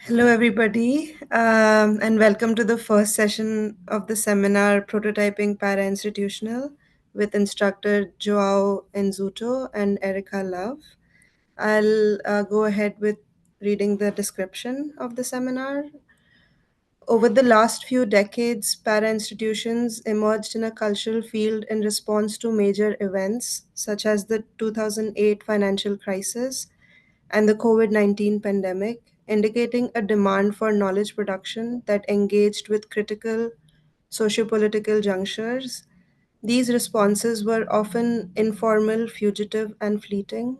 Hello, everybody, and welcome to the first session of the seminar Prototyping Para-Institutional with instructor João Enxuto and Erica Love. I'll go ahead with reading the description of the seminar. Over the last few decades, para-institutions emerged in a cultural field in response to major events such as the 2008 financial crisis and the COVID 19 pandemic, indicating a demand for knowledge production that engaged with critical socio-political junctures. These responses were often informal, fugitive, and fleeting.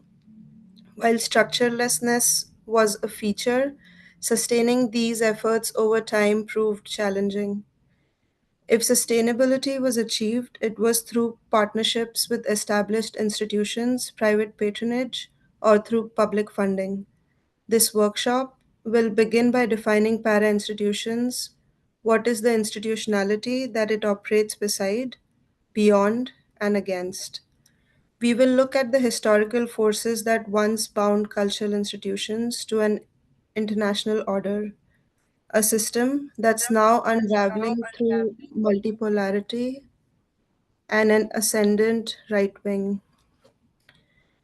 While structurelessness was a feature, sustaining these efforts over time proved challenging. If sustainability was achieved, it was through partnerships with established institutions, private patronage, or through public funding. This workshop will begin by defining para institutions. What is the institutionality that it operates beside, beyond, and against? We will look at the historical forces that once bound cultural institutions to an international order, a system that's now unraveling through multipolarity and an ascendant right wing.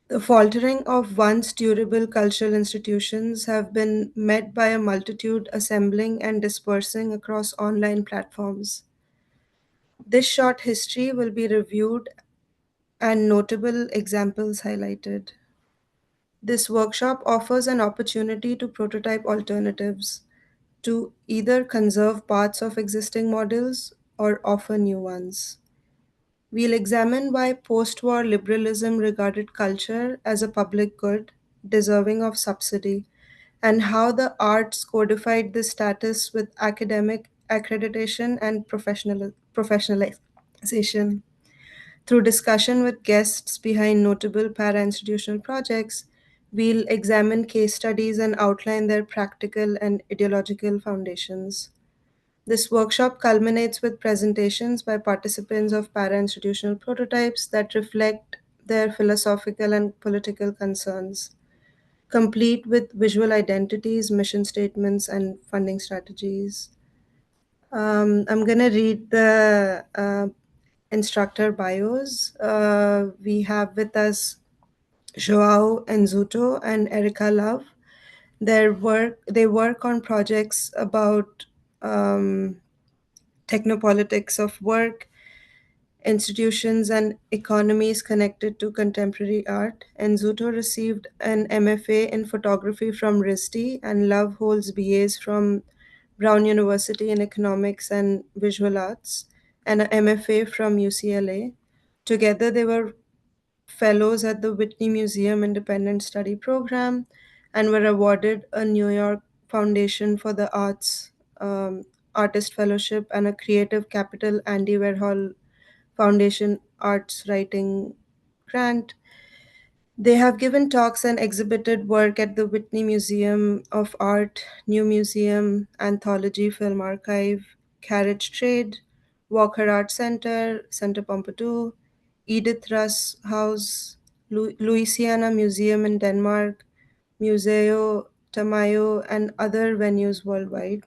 The faltering of once durable cultural institutions have been met by a multitude assembling and dispersing across online platforms. This short history will be reviewed and notable examples highlighted. This workshop offers an opportunity to prototype alternatives, to either conserve parts of existing models or offer new ones. We'll examine why post war liberalism regarded culture as a public good, deserving of subsidy, and how the arts codified this status with academic accreditation and professionalization. Through discussion with guests behind notable para institutional projects, we'll examine case studies and outline their practical and ideological foundations. This workshop culminates with presentations by participants of para-institutional prototypes that reflect their philosophical and political concerns, complete with visual identities, mission statements, and funding strategies. I'm going to read the instructor bios. We have with us João Enxuto and Erica Love. They work on projects about technopolitics of work, institutions, and economies connected to contemporary art. Enxuto received an MFA in photography from RISD, and Love holds BAs from Brown University in economics and visual arts, and an MFA from UCLA. Together, they were fellows at the Whitney Museum Independent Study Program and were awarded a New York Foundation for the Arts Artist Fellowship and a Creative Capital Andy Warhol Foundation Arts Writing Grant. They have given talks and exhibited work at the Whitney Museum of Art, New Museum, Anthology Film Archive, Carriage Trade, Walker Art Center, Center Pompidou, Edith Russ House, Louisiana Museum in Denmark, Museo Tamayo, and other venues worldwide.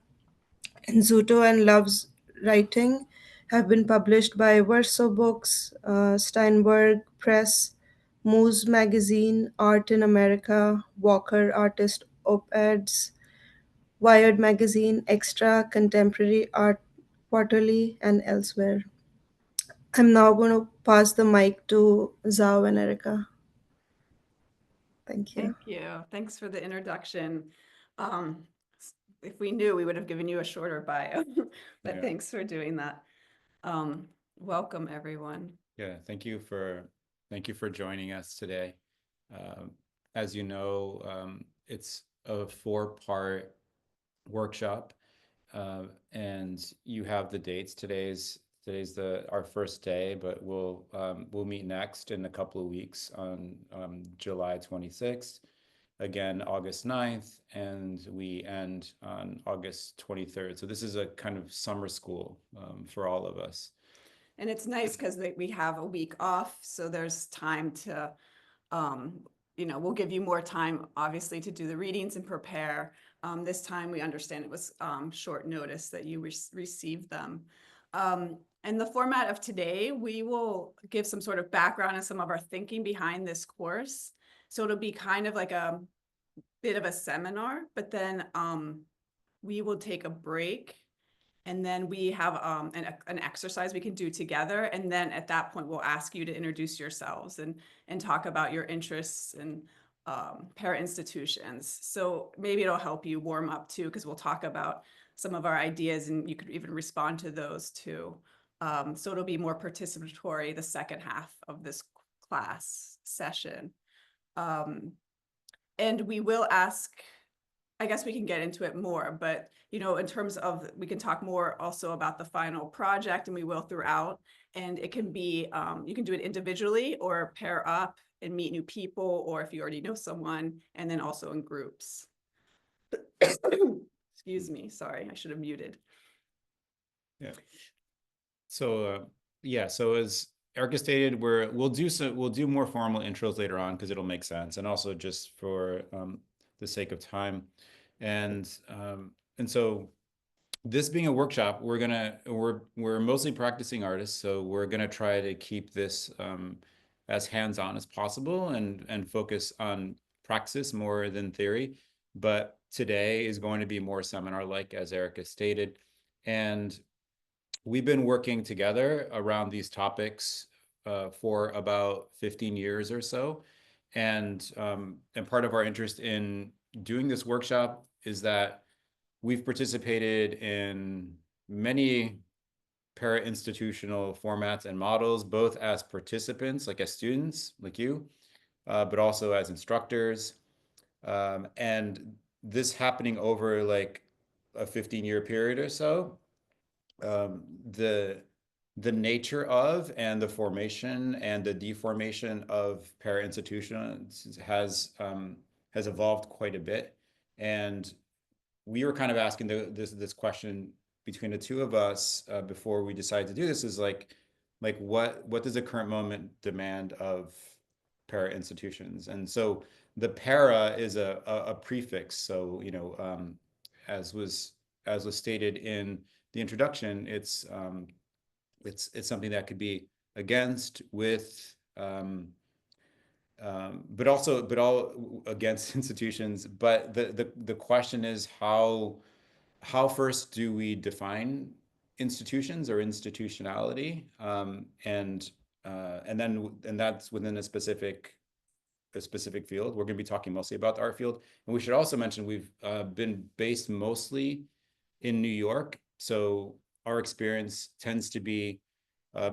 Enxuto and Love's writing have been published by Verso Books, Steinberg Press, Moose Magazine, Art in America, Walker Artist Op-Eds, Wired Magazine, Extra, Contemporary Art Quarterly, and elsewhere. I'm now going to pass the mic to Zhao and Erica. Thank you. Thank you. Thanks for the introduction. If we knew, we would have given you a shorter bio, but Yeah. thanks for doing that. Welcome, everyone. Yeah, thank you for joining us today. As you know, it's a 4-part workshop, and you have the dates. Today's our first day, but we'll meet next in a couple of weeks on July 26th, again August 9th, and we end on August 23rd. So this is a kind of summer school for all of us. And it's nice because we have a week off, so there's time to we'll give you more time, obviously, to do the readings and prepare. This time we understand it was short notice that you received them. And the format of today, we will give some sort of background and some of our thinking behind this course. So it'll be kind of like a bit of a seminar, but then we will take a break. And then we have an exercise we can do together. And then at that point, we'll ask you to introduce yourselves and talk about your interests in para-institutions. So maybe it'll help you warm up too, because we'll talk about some of our ideas and you could even respond to those too. So it'll be more participatory the second half of this class session. And we will ask, I guess we can get into it more, but in terms of, we can talk more also about the final project, and we will throughout. And it can be, you can do it individually or pair up and meet new people, or if you already know someone, and then also in groups. Excuse me, sorry, I should have muted. Yeah. So so as Erica stated, we'll do more formal intros later on because it'll make sense, and also just for the sake of time. And so this being a workshop, we're mostly practicing artists, so we're gonna try to keep this as hands-on as possible and focus on praxis more than theory. But today is going to be more seminar-like, as Erica stated, and we've been working together around these topics for about 15 years or so. And part of our interest in doing this workshop is that we've participated in many para-institutional formats and models, both as participants, like as students, like you, but also as instructors. And this happening over like a 15-year period or so, the nature of and the formation and the deformation of para-institutions has evolved quite a bit. And we were kind of asking this question between the two of us before we decided to do this, is like what does the current moment demand of para-institutions? And so the para is a prefix. So as was stated in the introduction, it's something that could be against, with, but all against institutions. But the question is how first do we define institutions or institutionality, and that's within a specific field. We're going to be talking mostly about the art field, and we should also mention we've been based mostly in New York, so our experience tends to be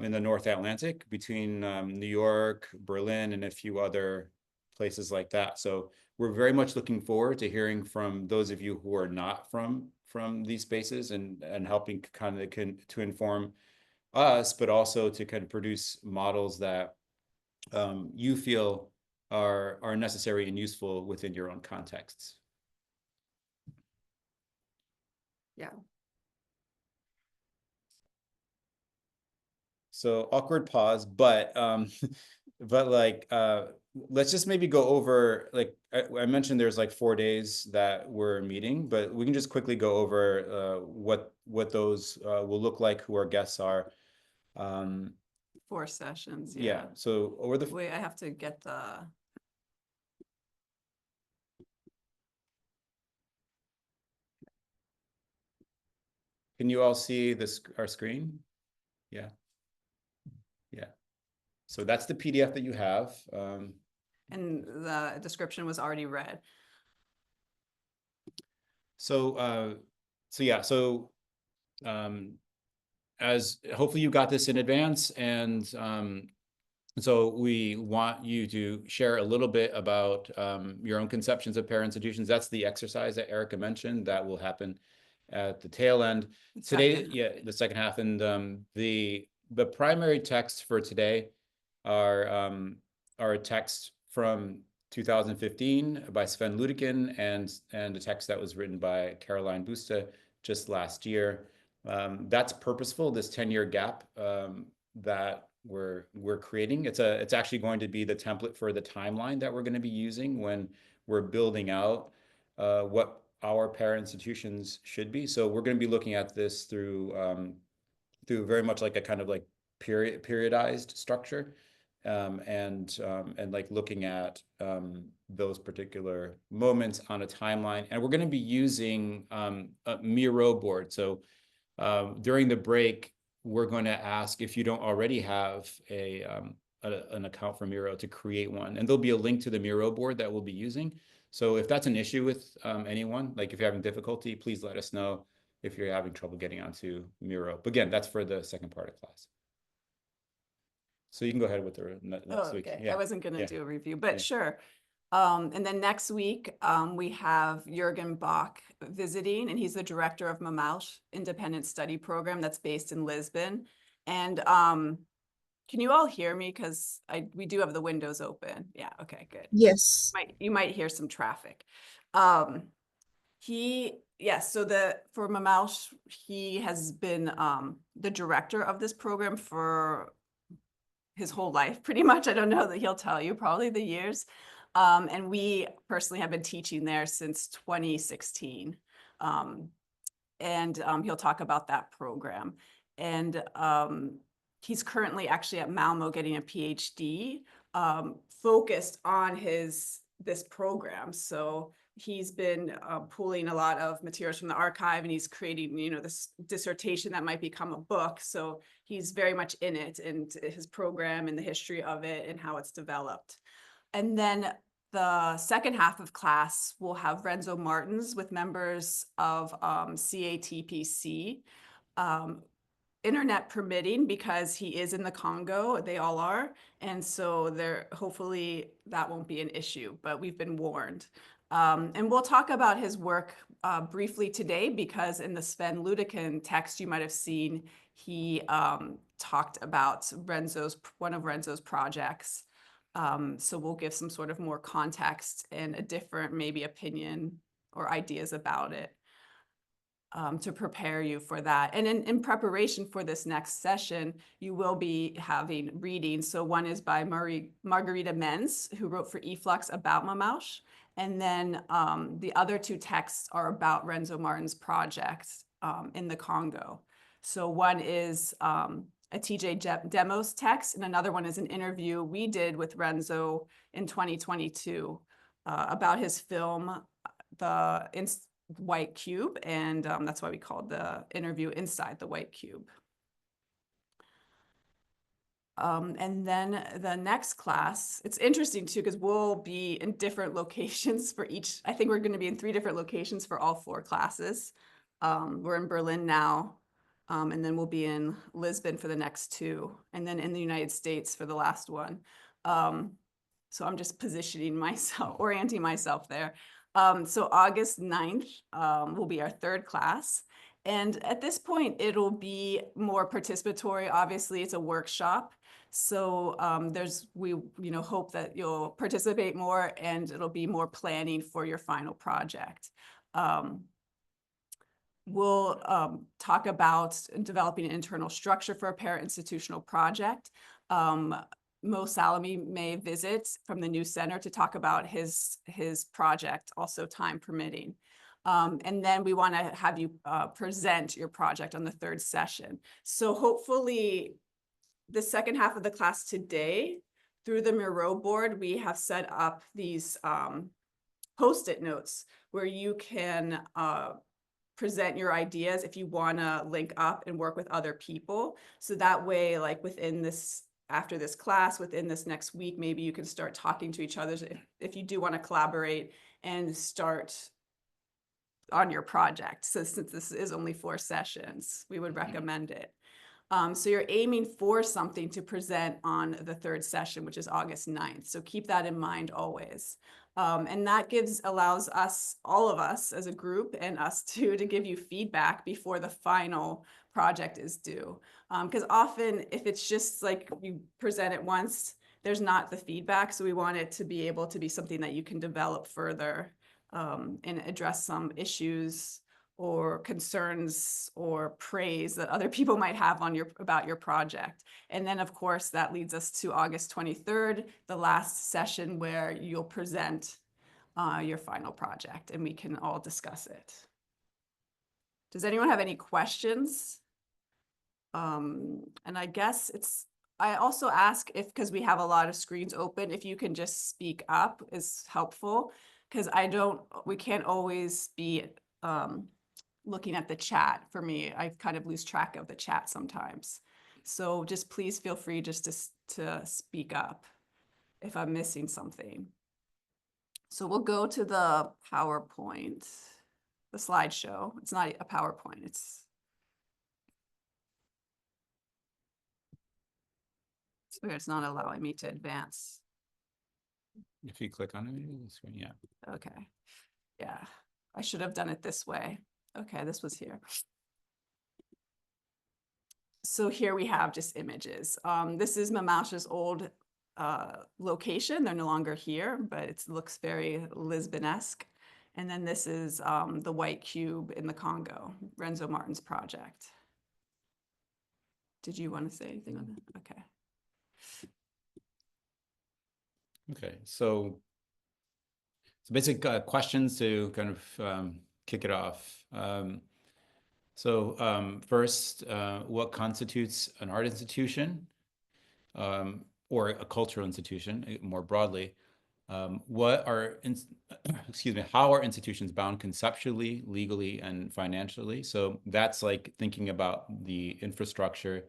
in the North Atlantic, between New York, Berlin, and a few other places like that. So we're very much looking forward to hearing from those of you who are not from these spaces, and helping kind of to inform us, but also to kind of produce models that you feel are necessary and useful within your own contexts. Yeah. So awkward pause, but let's just maybe go over, like I mentioned, there's like 4 days that we're meeting, but we can just quickly go over what those will look like, who our guests are. 4 sessions. Yeah. So over the wait, I have to get the. Can you all see our screen? Yeah. Yeah. So that's the PDF that you have. And the description was already read. So as hopefully you got this in advance, and so we want you to share a little bit about your own conceptions of para-institutions. That's the exercise that Erica mentioned that will happen at the tail end. Today, the second half. And the primary texts for today are a text from 2015 by Sven Ludekin, and a text that was written by Caroline Busta just last year. That's purposeful, this 10-year gap. that we're creating. It's actually going to be the template for the timeline that we're going to be using when we're building out what our parent institutions should be. So we're going to be looking at this through very much like a kind of like periodized structure, and like looking at those particular moments on a timeline. And we're going to be using a Miro board. So during the break, we're going to ask if you don't already have an account for Miro to create one, and there'll be a link to the Miro board that we'll be using. So if that's an issue with anyone, like if you're having difficulty, please let us know if you're having trouble getting onto Miro. But again, that's for the second part of class. So you can go ahead with the next week. Okay. Yeah. I wasn't going to Yeah. do a review, but Yeah. sure. And then next week, we have Jürgen Bach visiting, and he's the director of Mamalsh Independent Study Program that's based in Lisbon. And can you all hear me? Because we do have the windows open. Yeah, okay, good. Yes. You might hear some traffic. So for Mamalsh, he has been the director of this program for his whole life, pretty much. I don't know that he'll tell you, probably the years. And we personally have been teaching there since 2016. And he'll talk about that program. And he's currently actually at Malmo getting a PhD focused on this program. So he's been pulling a lot of materials from the archive, and he's creating, this dissertation that might become a book. So he's very much in it, and his program and the history of it and how it's developed. And then the second half of class, we'll have Renzo Martins with members of CATPC, internet permitting, because he is in the Congo, they all are. And so hopefully that won't be an issue, but we've been warned. And we'll talk about his work briefly today, because in the Sven Ludekin text you might have seen, he talked about one of Renzo's projects. So we'll give some sort of more context and a different maybe opinion or ideas about it to prepare you for that. And in preparation for this next session, you will be having readings. So one is by Margarita Menz, who wrote for eFlux about Mamalsh. And then the other two texts are about Renzo Martin's project in the Congo. So one is a TJ Demos text, and another one is an interview we did with Renzo in 2022 about his film, The White Cube, and that's why we called the interview Inside the White Cube. And then the next class, it's interesting too, because we'll be in different locations for each. I think we're going to be in 3 different locations for all 4 classes. We're in Berlin now, and then we'll be in Lisbon for the next 2, and then in the United States for the last one. So I'm just positioning myself, orienting myself there. So August 9th will be our 3rd class. And at this point, it'll be more participatory. Obviously, it's a workshop. So we hope that you'll participate more, and it'll be more planning for your final project. We'll talk about developing an internal structure for a parent-institutional project. Mo Salami may visit from the new center to talk about his project, also time permitting. And then we want to have you present your project on the 3rd session. So hopefully the second half of the class today, through the Miro board, we have set up these Post-it notes where you can present your ideas if you want to link up and work with other people. So that way, like after this class, within this next week, maybe you can start talking to each other if you do want to collaborate and start on your project. So since this is only 4 sessions, we would recommend it. So you're aiming for something to present on the 3rd session, which is August 9th. So keep that in mind always. And that allows us, all of us as a group, and us too, to give you feedback before the final project is due. Because often if it's just like you present it once, there's not the feedback. So we want it to be able to be something that you can develop further and address some issues or concerns or praise that other people might have on about your project. And then, of course, that leads us to August 23rd, the last session where you'll present your final project and we can all discuss it. Does anyone have any questions? And I guess I also ask if, because we have a lot of screens open, if you can just speak up is helpful, because we can't always be looking at the chat. For me, I kind of lose track of the chat sometimes. So just please feel free just to speak up if I'm missing something. So we'll go to the PowerPoint, the slideshow. It's not a PowerPoint, it's weird, it's not allowing me to advance. If you click on it, maybe the screen, yeah. Okay, yeah, I should have done it this way. Okay, this was here. So here we have just images. This is Mamouche's old location. They're no longer here, but it looks very Lisbon-esque. And then this is the white cube in the Congo, Renzo Martin's project. Did you want to say anything on that? Okay. Okay, so basic questions to kind of kick it off. First, what constitutes an art institution or a cultural institution more broadly? How are institutions bound conceptually, legally, and financially? So that's like thinking about the infrastructure,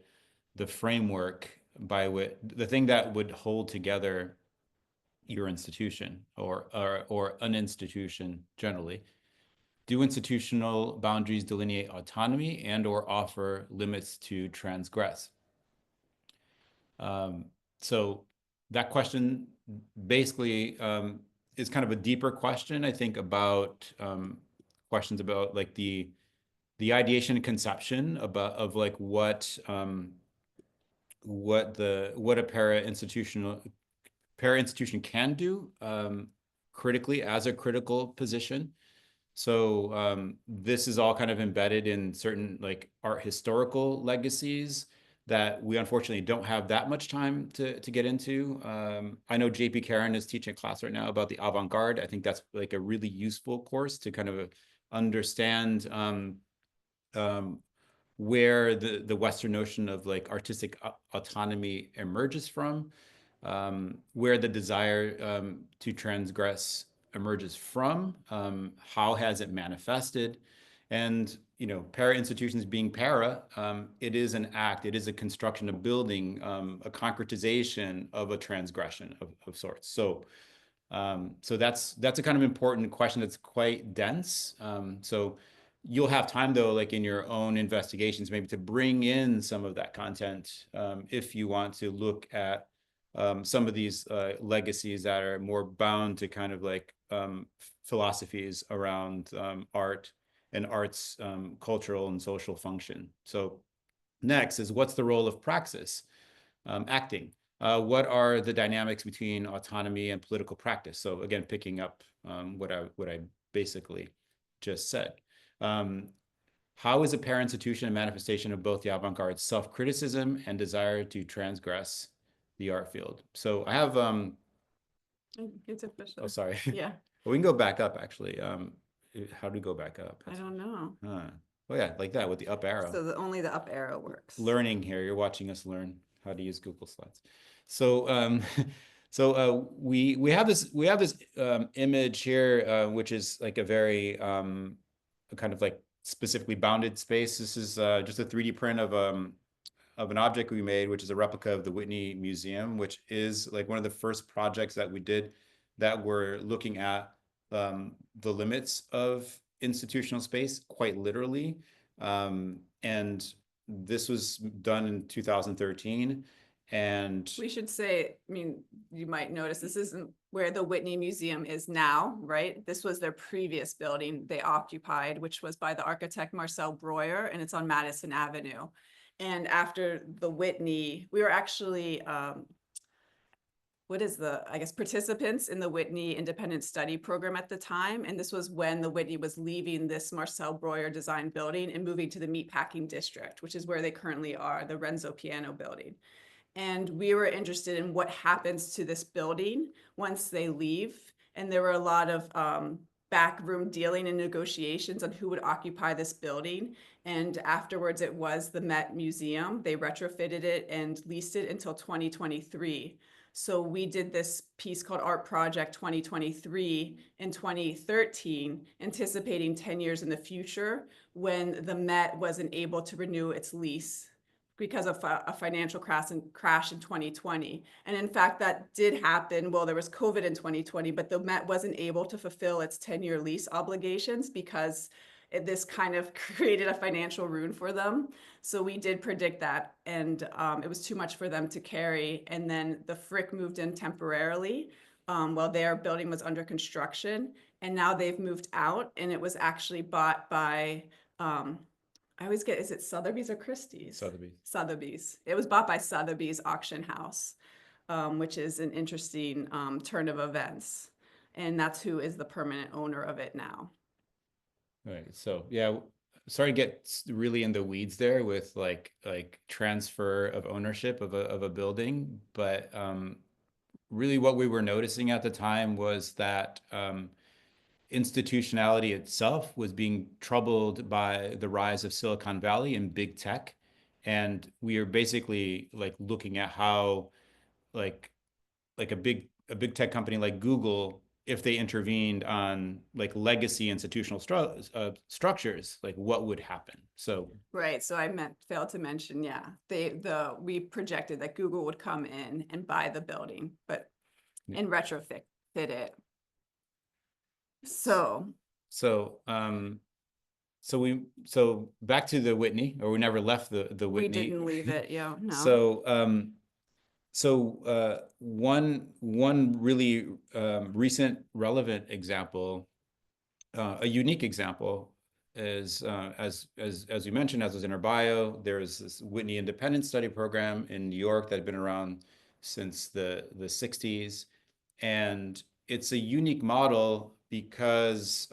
the framework by which the thing that would hold together your institution or an institution generally. Do institutional boundaries delineate autonomy and or offer limits to transgress? So that question basically is kind of a deeper question, I think, about questions about like the ideation and conception of like what a para institution can do critically as a critical position. So this is all kind of embedded in certain like art historical legacies that we unfortunately don't have that much time to get into. I know JP Karen is teaching a class right now about the avant-garde. I think that's like a really useful course to kind of understand where the Western notion of like artistic autonomy emerges from, where the desire to transgress emerges from, how has it manifested, and para institutions being para, it is an act, it is a construction, a building, a concretization of a transgression of sorts. So that's a kind of important question that's quite dense. So you'll have time though, like in your own investigations, maybe to bring in some of that content if you want to look at some of these legacies that are more bound to kind of like philosophies around art and art's cultural and social function. So next is, what's the role of praxis, acting? What are the dynamics between autonomy and political practice? So again, picking up what I basically just said. How is a para institution a manifestation of both the avant-garde self-criticism and desire to transgress the art field? So I have It's official. oh, sorry. Yeah. Well, we can go back up actually. How do we go back up? I don't know. Oh yeah, like that with the up arrow. So only the up arrow works. Learning here. You're watching us learn how to use Google Slides. So we have this image here, which is like a very kind of like specifically bounded space. This is just a 3D print of an object we made, which is a replica of the Whitney Museum, which is like one of the first projects that we did that were looking at the limits of institutional space quite literally. And this was done in 2013. And we should say, I mean, you might notice this isn't where the Whitney Museum is now, right? This was their previous building they occupied, which was by the architect Marcel Breuer, and it's on Madison Avenue. And after the Whitney, we were actually participants in the Whitney Independent Study Program at the time. And this was when the Whitney was leaving this Marcel Breuer design building and moving to the Meatpacking District, which is where they currently are, the Renzo Piano building. And we were interested in what happens to this building once they leave. And there were a lot of backroom dealing and negotiations on who would occupy this building. And afterwards, it was the Met Museum. They retrofitted it and leased it until 2023. So we did this piece called Art Project 2023 in 2013, anticipating 10 years in the future when the Met wasn't able to renew its lease because of a financial crash in 2020. And in fact, that did happen. Well, there was COVID in 2020, but the Met wasn't able to fulfill its 10-year lease obligations because this kind of created a financial ruin for them. So we did predict that, and it was too much for them to carry. And then the Frick moved in temporarily while their building was under construction. And now they've moved out, and it was actually bought by, I always get, is it Sotheby's or Christie's? Sotheby's. Sotheby's. It was bought by Sotheby's Auction House, which is an interesting turn of events. And that's who is the permanent owner of it now. Right. So yeah, sorry to get really in the weeds there with like transfer of ownership of a building, but really what we were noticing at the time was that institutionality itself was being troubled by the rise of Silicon Valley and big tech. And we are basically like looking at how like a big tech company like Google, if they intervened on like legacy institutional structures, like what would happen? So right. So I failed to mention, yeah, we projected that Google would come in and buy the building, but and retrofit it. So back to the Whitney, or we never left the Whitney. We didn't leave it, yeah, no. So one really recent relevant example, a unique example, is as you mentioned, as was in our bio, there's this Whitney Independent Study Program in New York that had been around since the 60s, and it's a unique model because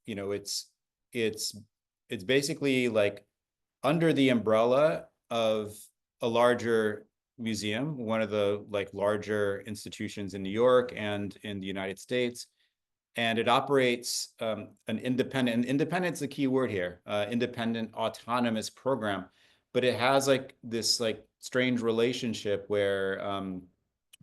you know it's basically like under the umbrella of a larger museum, one of the like larger institutions in New York and in the United States. And it operates an independent, and independent's the key word here, independent autonomous program. But it has like this like strange relationship where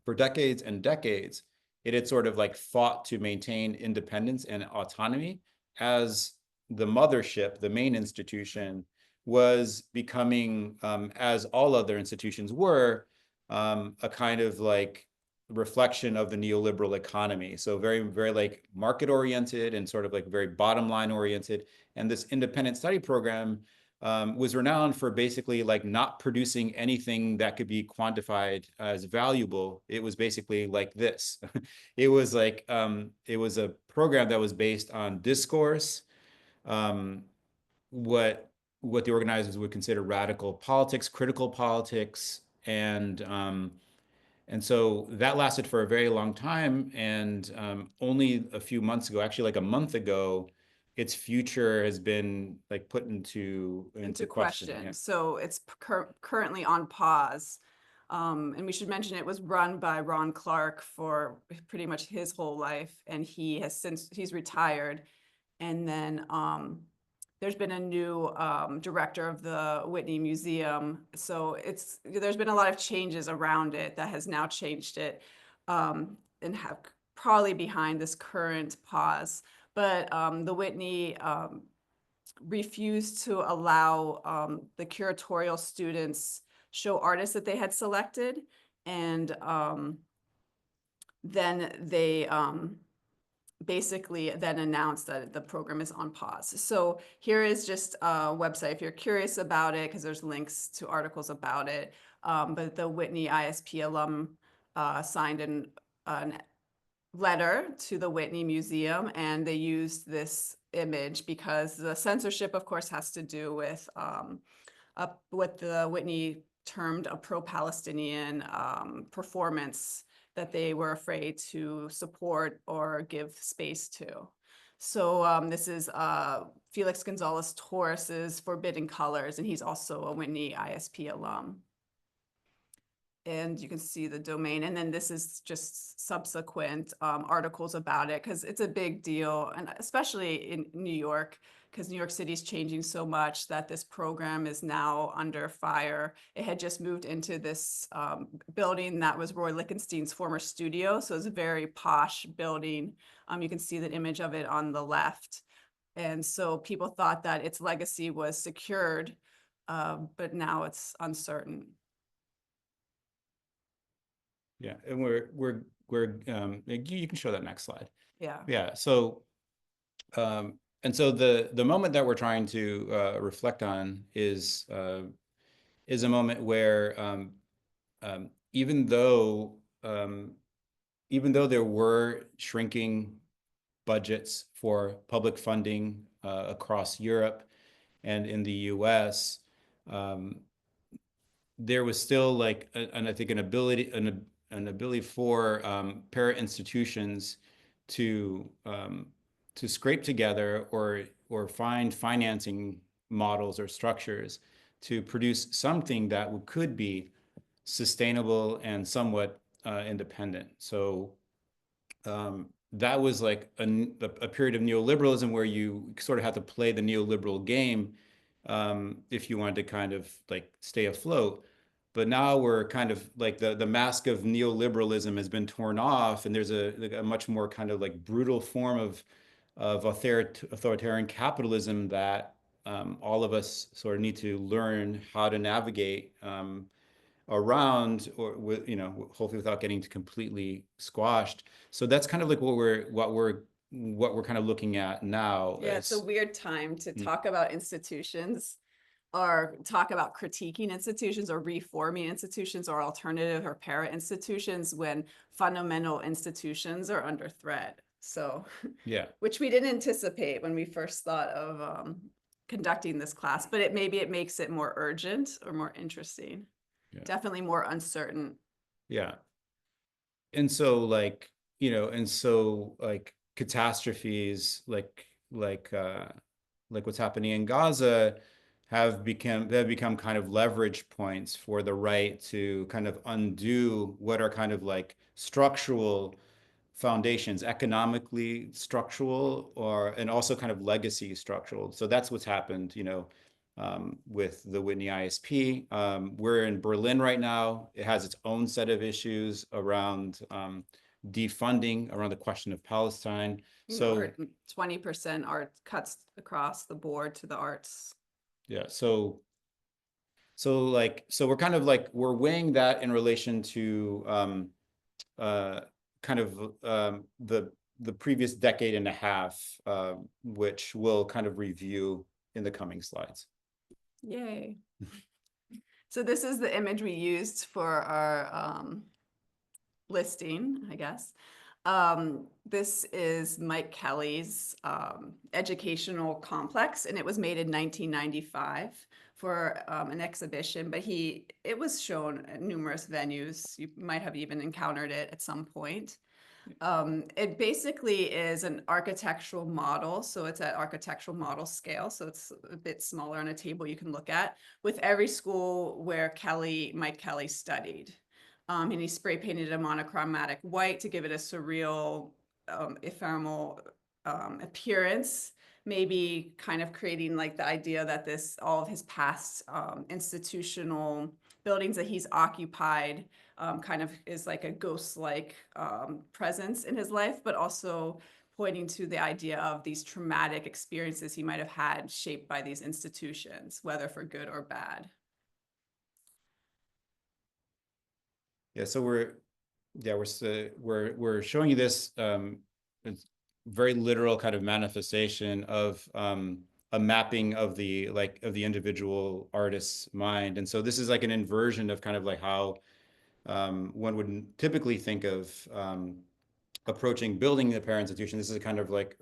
for decades and decades, it had sort of like fought to maintain independence and autonomy as the mothership, the main institution, was becoming, as all other institutions were, a kind of like reflection of the neoliberal economy. So very, very like market oriented and sort of like very bottom line oriented. And this independent study program was renowned for basically like not producing anything that could be quantified as valuable. It was basically like this. It was like, it was a program that was based on discourse, what the organizers would consider radical politics, critical politics, and so that lasted for a very long time. And only a few months ago, actually like a month ago, its future has been like put into question. Yeah. So it's currently on pause. And we should mention it was run by Ron Clark for pretty much his whole life, and he's retired. And then there's been a new director of the Whitney Museum. So there's been a lot of changes around it that has now changed it and have probably behind this current pause. But the Whitney refused to allow the curatorial students show artists that they had selected. And then they basically then announced that the program is on pause. So here is just a website if you're curious about it, because there's links to articles about it. But the Whitney ISP alum signed an letter to the Whitney Museum, and they used this image because the censorship, of course, has to do with what the Whitney termed a pro-Palestinian performance that they were afraid to support or give space to. So this is Felix Gonzalez Torres's Forbidden Colors, and he's also a Whitney ISP alum. And you can see the domain, and then this is just subsequent articles about it, because it's a big deal, and especially in New York, because New York City is changing so much that this program is now under fire. It had just moved into this building that was Roy Lichtenstein's former studio, so it's a very posh building. You can see the image of it on the left. And so people thought that its legacy was secured, but now it's uncertain. Yeah, and you can show that next slide. Yeah. Yeah. So, and so the moment that we're trying to reflect on is a moment where even though there were shrinking budgets for public funding across Europe and in the U.S., there was still like I think an ability for para institutions to scrape together or find financing models or structures to produce something that could be sustainable and somewhat independent. So that was like a period of neoliberalism where you sort of had to play the neoliberal game if you wanted to kind of like stay afloat. But now we're kind of like the mask of neoliberalism has been torn off, and there's a much more kind of like brutal form of authoritarian capitalism that all of us sort of need to learn how to navigate around, or with, hopefully without getting completely squashed. So that's kind of like what we're kind of looking at now. Yeah, it's a weird time to talk about institutions or talk about critiquing institutions or reforming institutions or alternative or para institutions when fundamental institutions are under threat. So yeah, which we didn't anticipate when we first thought of conducting this class, but maybe it makes it more urgent or more interesting. Yeah. Definitely more uncertain. Yeah. And so like, catastrophes like what's happening in Gaza have become kind of leverage points for the right to kind of undo what are kind of like structural foundations, economically structural, and also kind of legacy structural. So that's what's happened, with the Whitney ISP. We're in Berlin right now. It has its own set of issues around defunding, around the question of Palestine. So 20% art cuts across the board to the arts. Yeah. So we're kind of like, we're weighing that in relation to kind of the previous decade and a half, which we'll kind of review in the coming slides. Yay. So this is the image we used for our listing, I guess. This is Mike Kelly's educational complex, and it was made in 1995 for an exhibition, but it was shown at numerous venues. You might have even encountered it at some point. It basically is an architectural model. So it's at architectural model scale. So it's a bit smaller on a table you can look at, with every school where Mike Kelly studied. And he spray painted a monochromatic white to give it a surreal, ephemeral appearance, maybe kind of creating like the idea that all of his past institutional buildings that he's occupied kind of is like a ghost-like presence in his life, but also pointing to the idea of these traumatic experiences he might have had shaped by these institutions, whether for good or bad. Yeah, so we're showing you this very literal kind of manifestation of a mapping of the individual artist's mind. And so this is like an inversion of kind of like how one would typically think of approaching building the para institution. This is a kind of like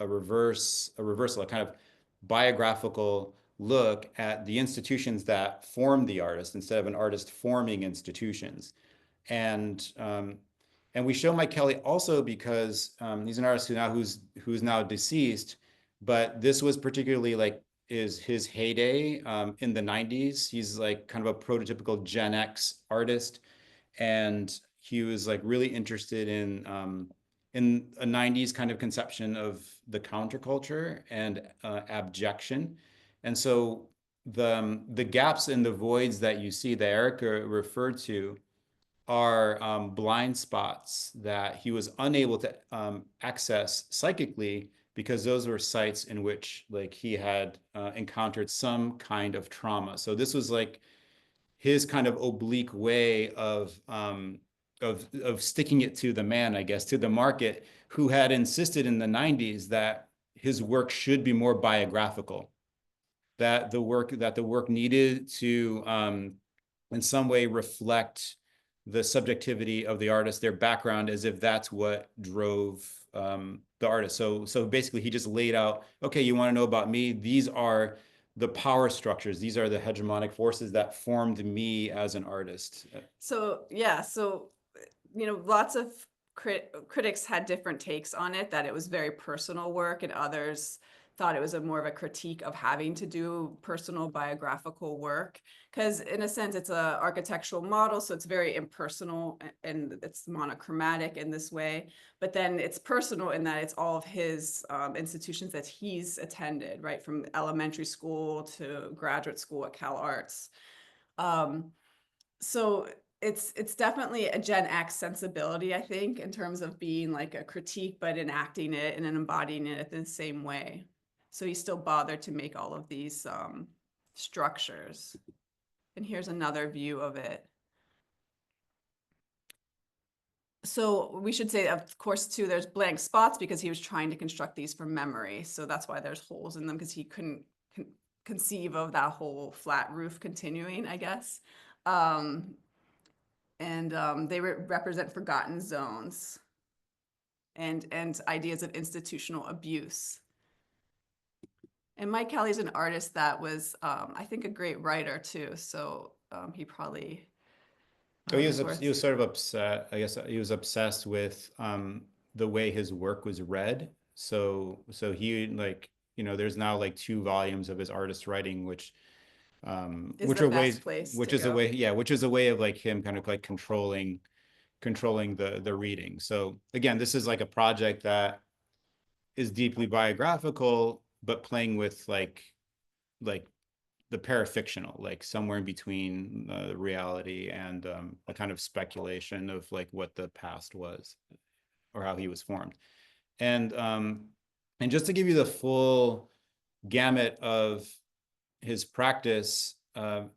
a reversal, a kind of biographical look at the institutions that form the artist instead of an artist forming institutions. And And we show Mike Kelly also because he's an artist who's now deceased, but this was particularly like is his heyday in the 90s. He's like kind of a prototypical Gen X artist, and he was like really interested in a 90s kind of conception of the counterculture and abjection. And so the gaps and the voids that you see that Erica referred to are blind spots that he was unable to access psychically, because those were sites in which like he had encountered some kind of trauma. So this was like his kind of oblique way of sticking it to the man, I guess, to the market, who had insisted in the 90s that his work should be more biographical, that the work needed to in some way reflect the subjectivity of the artist, their background, as if that's what drove the artist. So basically he just laid out, okay, you want to know about me? These are the power structures. These are the hegemonic forces that formed me as an artist. So, yeah, so, you know, lots of critics had different takes on it, that it was very personal work, and others thought it was more of a critique of having to do personal biographical work. Because in a sense, it's an architectural model, so it's very impersonal and it's monochromatic in this way. But then it's personal in that it's all of his institutions that he's attended, right, from elementary school to graduate school at Cal Arts. So it's definitely a Gen X sensibility, I think, in terms of being like a critique, but enacting it and embodying it in the same way. So he still bothered to make all of these structures. And here's another view of it. So we should say, of course, too, there's blank spots because he was trying to construct these from memory. So that's why there's holes in them, because he couldn't conceive of that whole flat roof continuing, I guess. They represent forgotten zones and ideas of institutional abuse. And Mike Kelly's an artist that was, I think, a great writer too. So he probably. He was sort of upset. I guess he was obsessed with the way his work was read. So he, like, you know, there's now like 2 volumes of his artist writing, which is a way of like him kind of like controlling the reading. So again, this is like a project that is deeply biographical, but playing with like the parafictional, like somewhere in between reality and a kind of speculation of like what the past was or how he was formed. And just to give you the full gamut of his practice,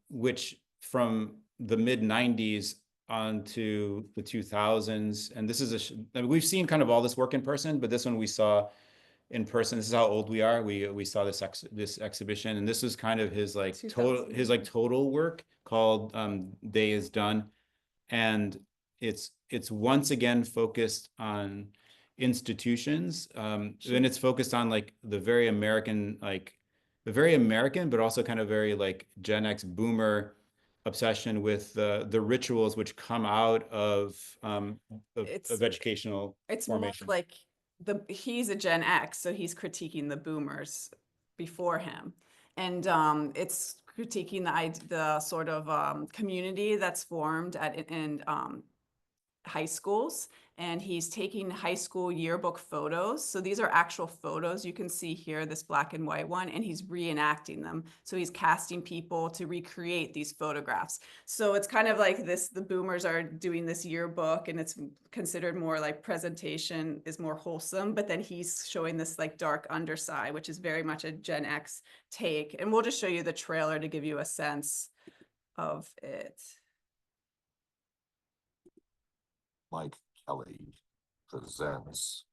which from the mid 90s on to the 2000s, and this is I mean, we've seen kind of all this work in person, but this one we saw in person. This is how old we are. We saw this exhibition, and this was kind of his like total work called Day is Done, and it's once again focused on institutions, and it's focused on like the very American, but also kind of very like Gen X boomer obsession with the rituals which come out of educational it's formation. more like he's a Gen X, so he's critiquing the boomers before him, and it's critiquing the sort of community that's formed in high schools, and he's taking high school yearbook photos. So these are actual photos you can see here, this black and white one, and he's reenacting them. So he's casting people to recreate these photographs. So it's kind of like this, the boomers are doing this yearbook, and it's considered more like presentation is more wholesome, but then he's showing this like dark underside, which is very much a Gen X take. And we'll just show you the trailer to give you a sense of it. Mike Kelly presents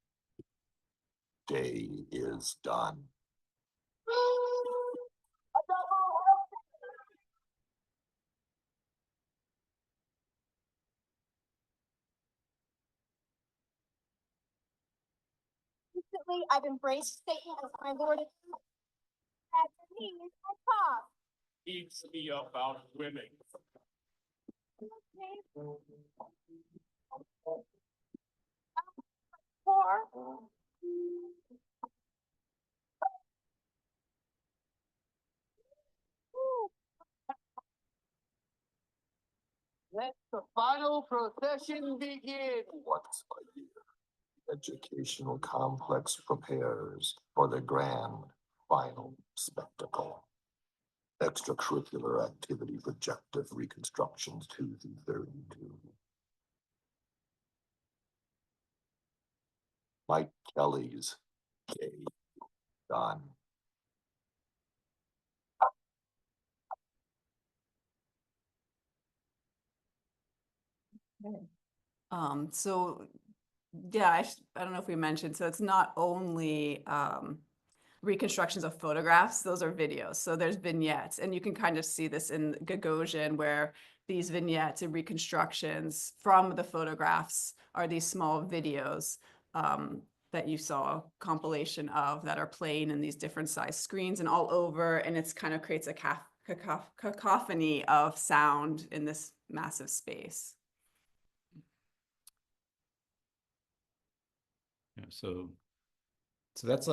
Day is Done. Recently, I've embraced Satan as my Lord and Savior. He is my top. Teach me about women. are. Let the final procession begin. Once a year, educational complex prepares for the grand final spectacle. Extracurricular activity projective reconstructions 2 through 32. Mike Kelly's Day Done. So yeah, I don't know if we mentioned, so it's not only reconstructions of photographs, those are videos. So there's vignettes, and you can kind of see this in Gagosian, where these vignettes and reconstructions from the photographs are these small videos that you saw a compilation of that are playing in these different size screens and all over, and it's kind of creates a cacophony of sound in this massive space. Yeah, so that's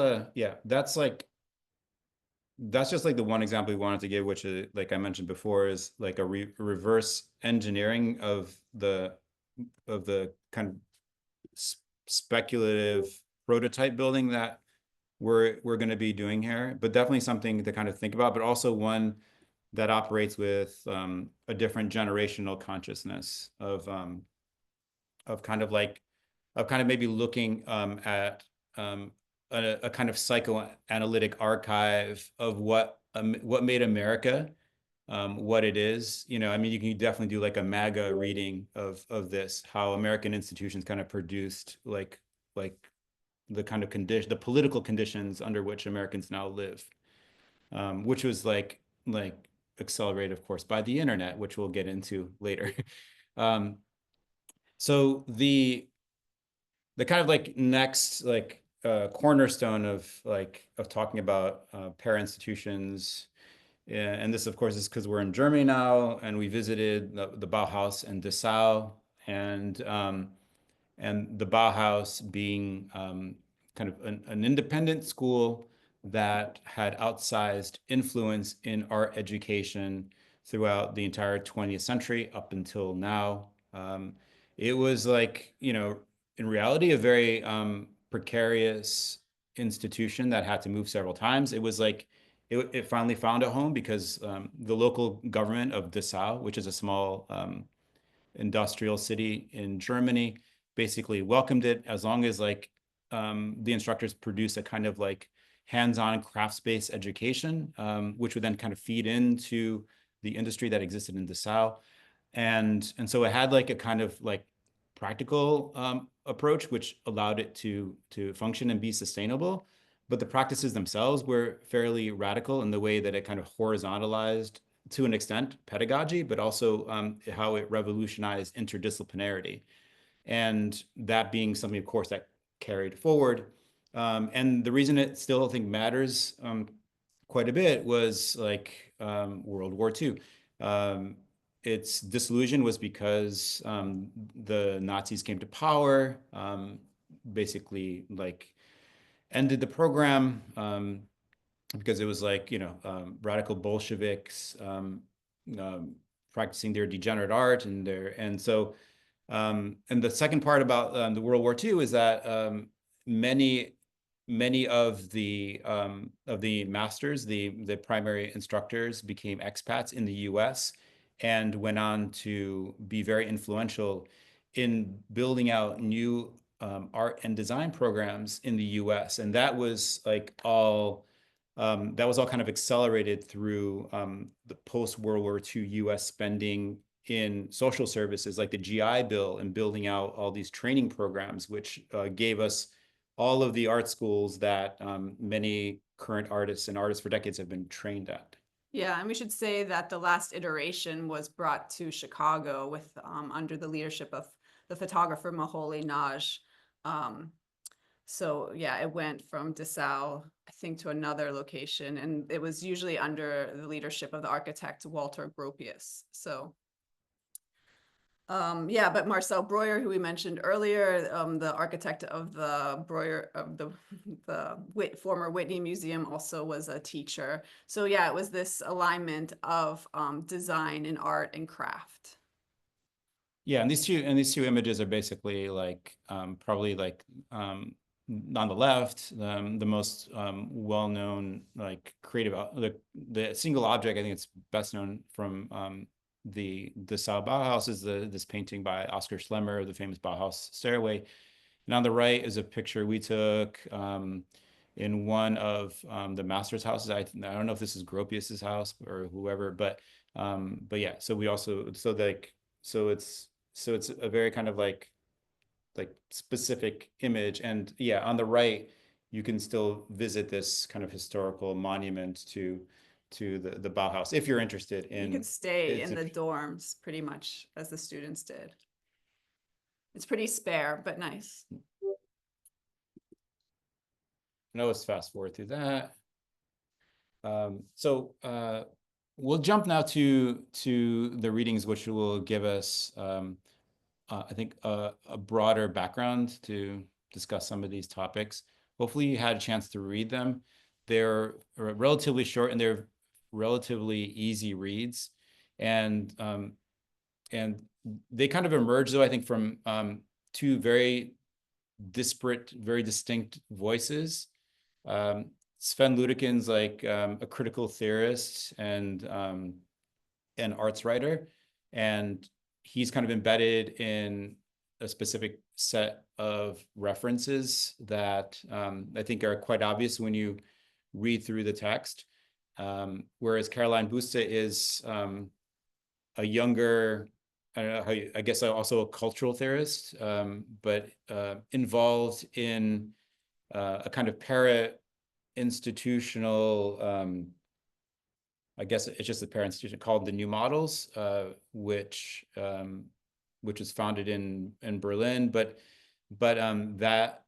that's just like the one example we wanted to give, which is, like I mentioned before, is like a reverse engineering of the kind of speculative prototype building that we're going to be doing here, but definitely something to kind of think about, but also one that operates with a different generational consciousness of kind of maybe looking at a kind of psychoanalytic archive of what made America what it is. You know, I mean, you can definitely do like a MAGA reading of this, how American institutions kind of produced like the kind of the political conditions under which Americans now live, which was like accelerated, of course, by the internet, which we'll get into later. So the kind of like next cornerstone of talking about para institutions, and this of course is because we're in Germany now, and we visited the Bauhaus and Dessau, and the Bauhaus being kind of an independent school that had outsized influence in art education throughout the entire 20th century up until now. It was like, you know, in reality, a very precarious institution that had to move several times. It was like, it finally found a home because the local government of Dessau, which is a small industrial city in Germany, basically welcomed it as long as like the instructors produce a kind of like hands-on crafts-based education, which would then kind of feed into the industry that existed in Dessau. And so it had like a kind of like practical approach, which allowed it to function and be sustainable. But the practices themselves were fairly radical in the way that it kind of horizontalized, to an extent, pedagogy, but also how it revolutionized interdisciplinarity. And that being something, of course, that carried forward. And the reason it still, I think, matters quite a bit was like World War II. Its disillusion was because the Nazis came to power, basically like ended the program, because it was like, you know, radical Bolsheviks practicing their degenerate art and so and the second part about the World War II is that many of the masters, the primary instructors, became expats in the US and went on to be very influential in building out new art and design programs in the US. And that was like all kind of accelerated through the post-World War II US spending in social services like the GI Bill and building out all these training programs, which gave us all of the art schools that many current artists and artists for decades have been trained at. Yeah, and we should say that the last iteration was brought to Chicago with under the leadership of the photographer Moholy Nagy. So yeah, it went from Dessau, I think, to another location, and it was usually under the leadership of the architect Walter Gropius. So Yeah, but Marcel Breuer, who we mentioned earlier, the architect of the former Whitney Museum, also was a teacher. So yeah, it was this alignment of design and art and craft. Yeah, and these two images are basically like probably like on the left, the most well-known like creative the single object I think it's best known from the Dessau Bauhaus is this painting by Oskar Schlemmer, the famous Bauhaus stairway. And on the right is a picture we took in one of the master's houses. I don't know if this is Gropius's house or whoever, but yeah. So we also so it's a very kind of like specific image. And yeah, on the right you can still visit this kind of historical monument to the Bauhaus if you're interested in. You could stay in the dorms pretty much as the students did. It's pretty spare, but nice. No, let's fast forward through that. So we'll jump now to the readings, which will give us, I think, a broader background to discuss some of these topics. Hopefully you had a chance to read them. They're relatively short and they're relatively easy reads. And they kind of emerge, though, I think, from two very disparate, very distinct voices. Sven Ludekin's like a critical theorist and an arts writer, and he's kind of embedded in a specific set of references that I think are quite obvious when you read through the text. Whereas Caroline Buste is a younger, I don't know how I guess also a cultural theorist, but involved in a kind of para-institutional, I guess it's just a para-institution called the New Models, which was founded in Berlin, but that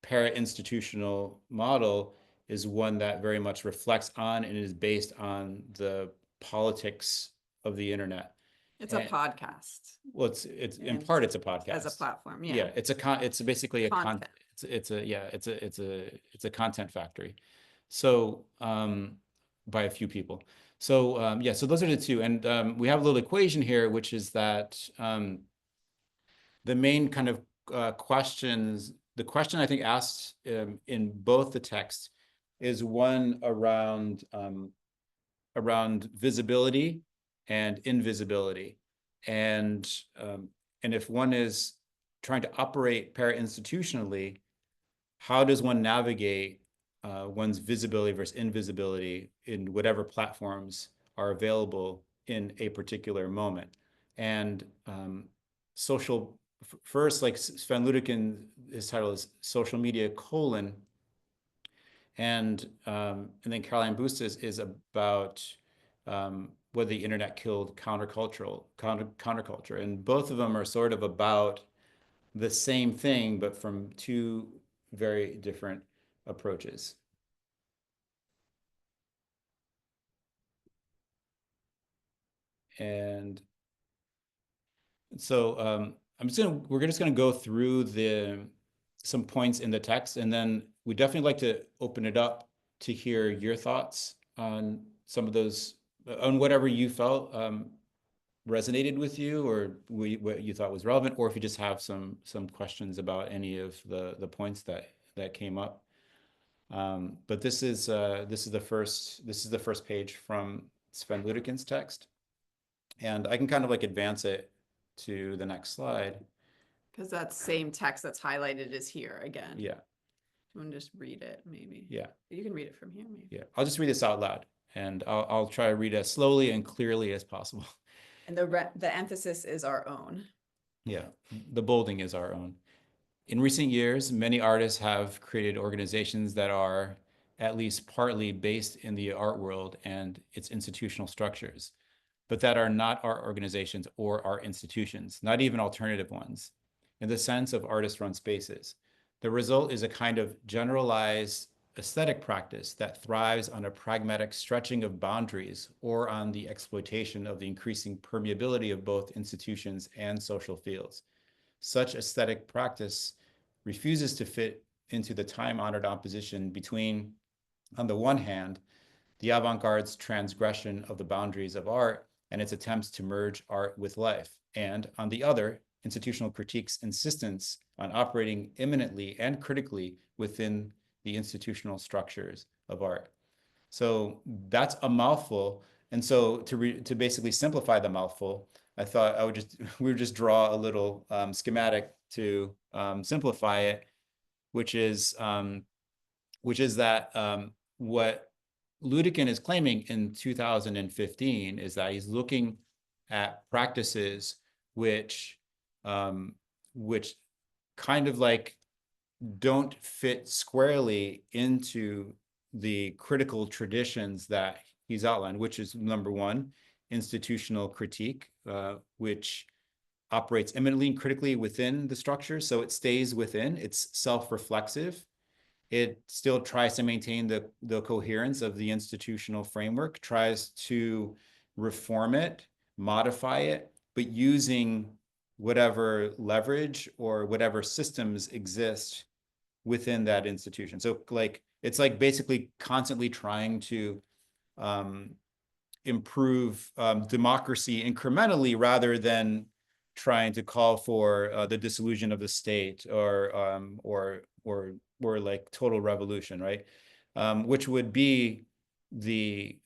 para-institutional model is one that very much reflects on and is based on the politics of the internet. It's a podcast. Well, it's in part it's a podcast as a platform. Yeah, yeah, it's basically a content. It's a content factory. So by a few people. So yeah, so those are the two, and we have a little equation here, which is that the main kind of the question I think asked in both the texts is one around visibility and invisibility, and if one is trying to operate para-institutionally, how does one navigate one's visibility versus invisibility in whatever platforms are available in a particular moment? And first, like Sven Ludekin, his title is Social Media, and then Caroline Buste is about whether the internet killed counterculture, and both of them are sort of about the same thing, but from two very different approaches. And so we're just gonna go through some points in the text, and then we definitely like to open it up to hear your thoughts on some of those, on whatever you felt resonated with you, or what you thought was relevant, or if you just have some questions about any of the points that came up. But this is the first page from Sven Ludekin's text, and I can kind of like advance it to the next slide. Because that same text that's highlighted is here again. Yeah. You want to just read it, maybe? Yeah. You can read it from here, maybe. Yeah, I'll just read this out loud, and I'll try to read as slowly and clearly as possible. And the emphasis is our own. Yeah, the bolding is our own. In recent years, many artists have created organizations that are at least partly based in the art world and its institutional structures, but that are not art organizations or art institutions, not even alternative ones, in the sense of artist-run spaces. The result is a kind of generalized aesthetic practice that thrives on a pragmatic stretching of boundaries or on the exploitation of the increasing permeability of both institutions and social fields. Such aesthetic practice refuses to fit into the time-honored opposition between, on the one hand, the avant-garde's transgression of the boundaries of art and its attempts to merge art with life, and on the other, institutional critique's insistence on operating imminently and critically within the institutional structures of art. So that's a mouthful. And so to basically simplify the mouthful, I thought we would just draw a little schematic to simplify it, which is that what Ludekin is claiming in 2015 is that he's looking at practices which kind of like don't fit squarely into the critical traditions that he's outlined, which is number one, institutional critique, which operates imminently and critically within the structure. So it stays within, it's self-reflexive. It still tries to maintain the coherence of the institutional framework, tries to reform it, modify it, but using whatever leverage or whatever systems exist within that institution. So like, it's like basically constantly trying to improve democracy incrementally rather than trying to call for the dissolution of the state or like total revolution, right? Which would be the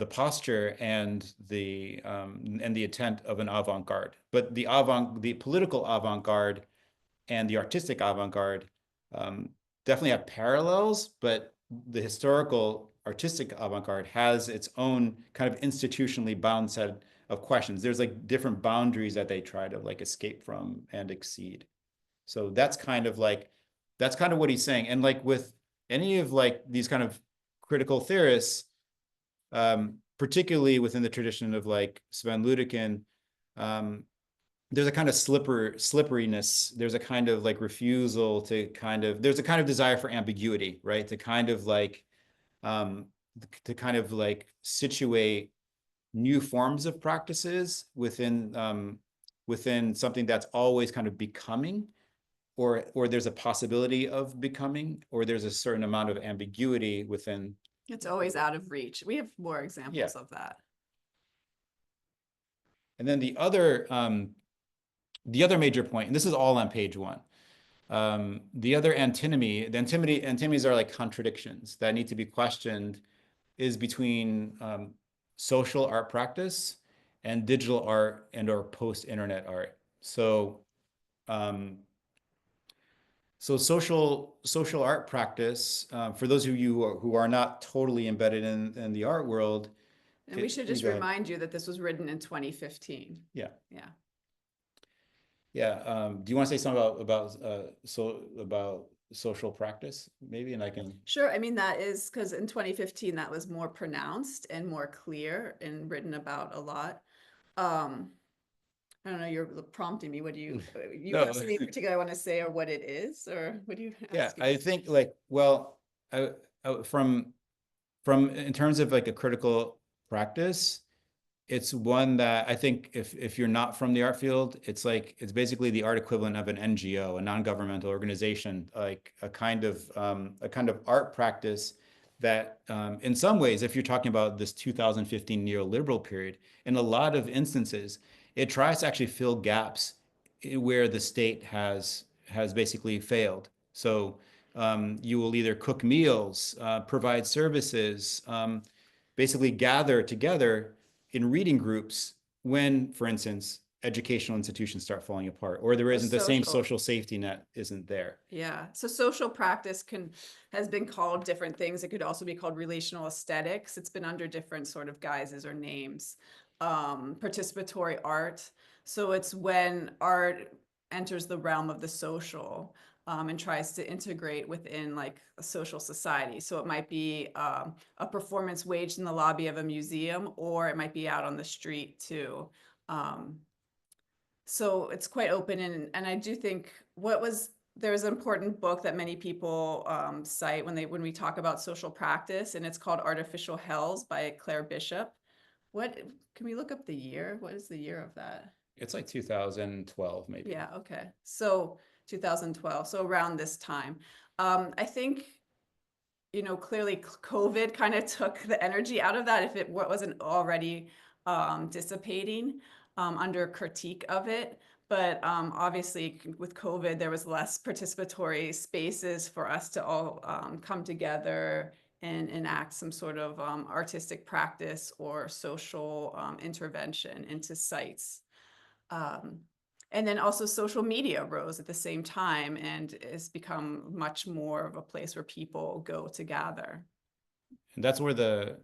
posture and the intent of an avant-garde. But the political avant-garde and the artistic avant-garde definitely have parallels, but the historical artistic avant-garde has its own kind of institutionally bound set of questions. There's like different boundaries that they try to like escape from and exceed. So that's kind of what he's saying. And like with any of like these kind of critical theorists, particularly within the tradition of like Sven Ludekin, there's a kind of slipperiness. There's a kind of like refusal to there's a kind of desire for ambiguity, right? To kind of like situate new forms of practices within something that's always kind of becoming, or there's a possibility of becoming, or there's a certain amount of ambiguity within. It's always out of reach. We have more examples of that. And then the other major point, and this is all on page 1, the other antinomies are like contradictions that need to be questioned, is between social art practice and digital art and or post-internet art. So social art practice, for those of you who are not totally embedded in the art world. And we should just remind you that this was written in 2015. Yeah. Yeah. Yeah. Do you want to say something about social practice, maybe? And I can. Sure. I mean, that is because in 2015, that was more pronounced and more clear and written about a lot. I don't know, you're prompting me. What do you No. have something in particular I want to say, or what it is, or what do you ask? Yeah, I think like, well, from in terms of like a critical practice, it's one that I think if you're not from the art field, it's basically the art equivalent of an NGO, a non-governmental organization, like a kind of art practice that in some ways, if you're talking about this 2015 neoliberal period, in a lot of instances, it tries to actually fill gaps where the state has basically failed. So you will either cook meals, provide services, basically gather together in reading groups when, for instance, educational institutions start falling apart, or there isn't the same social safety net isn't there. Yeah. So social practice has been called different things. It could also be called relational aesthetics. It's been under different sort of guises or names. Participatory art. So it's when art enters the realm of the social and tries to integrate within like a social society. So it might be a performance waged in the lobby of a museum, or it might be out on the street too. So it's quite open. And I do think what was there's an important book that many people cite when we talk about social practice, and it's called Artificial Hells by Claire Bishop. Can we look up the year? What is the year of that? It's like 2012, maybe. Yeah, okay. So 2012, so around this time. I think, clearly COVID kind of took the energy out of that if it wasn't already dissipating under critique of it. But obviously with COVID, there was less participatory spaces for us to all come together and enact some sort of artistic practice or social intervention into sites. And then also social media rose at the same time and has become much more of a place where people go to gather. And that's where the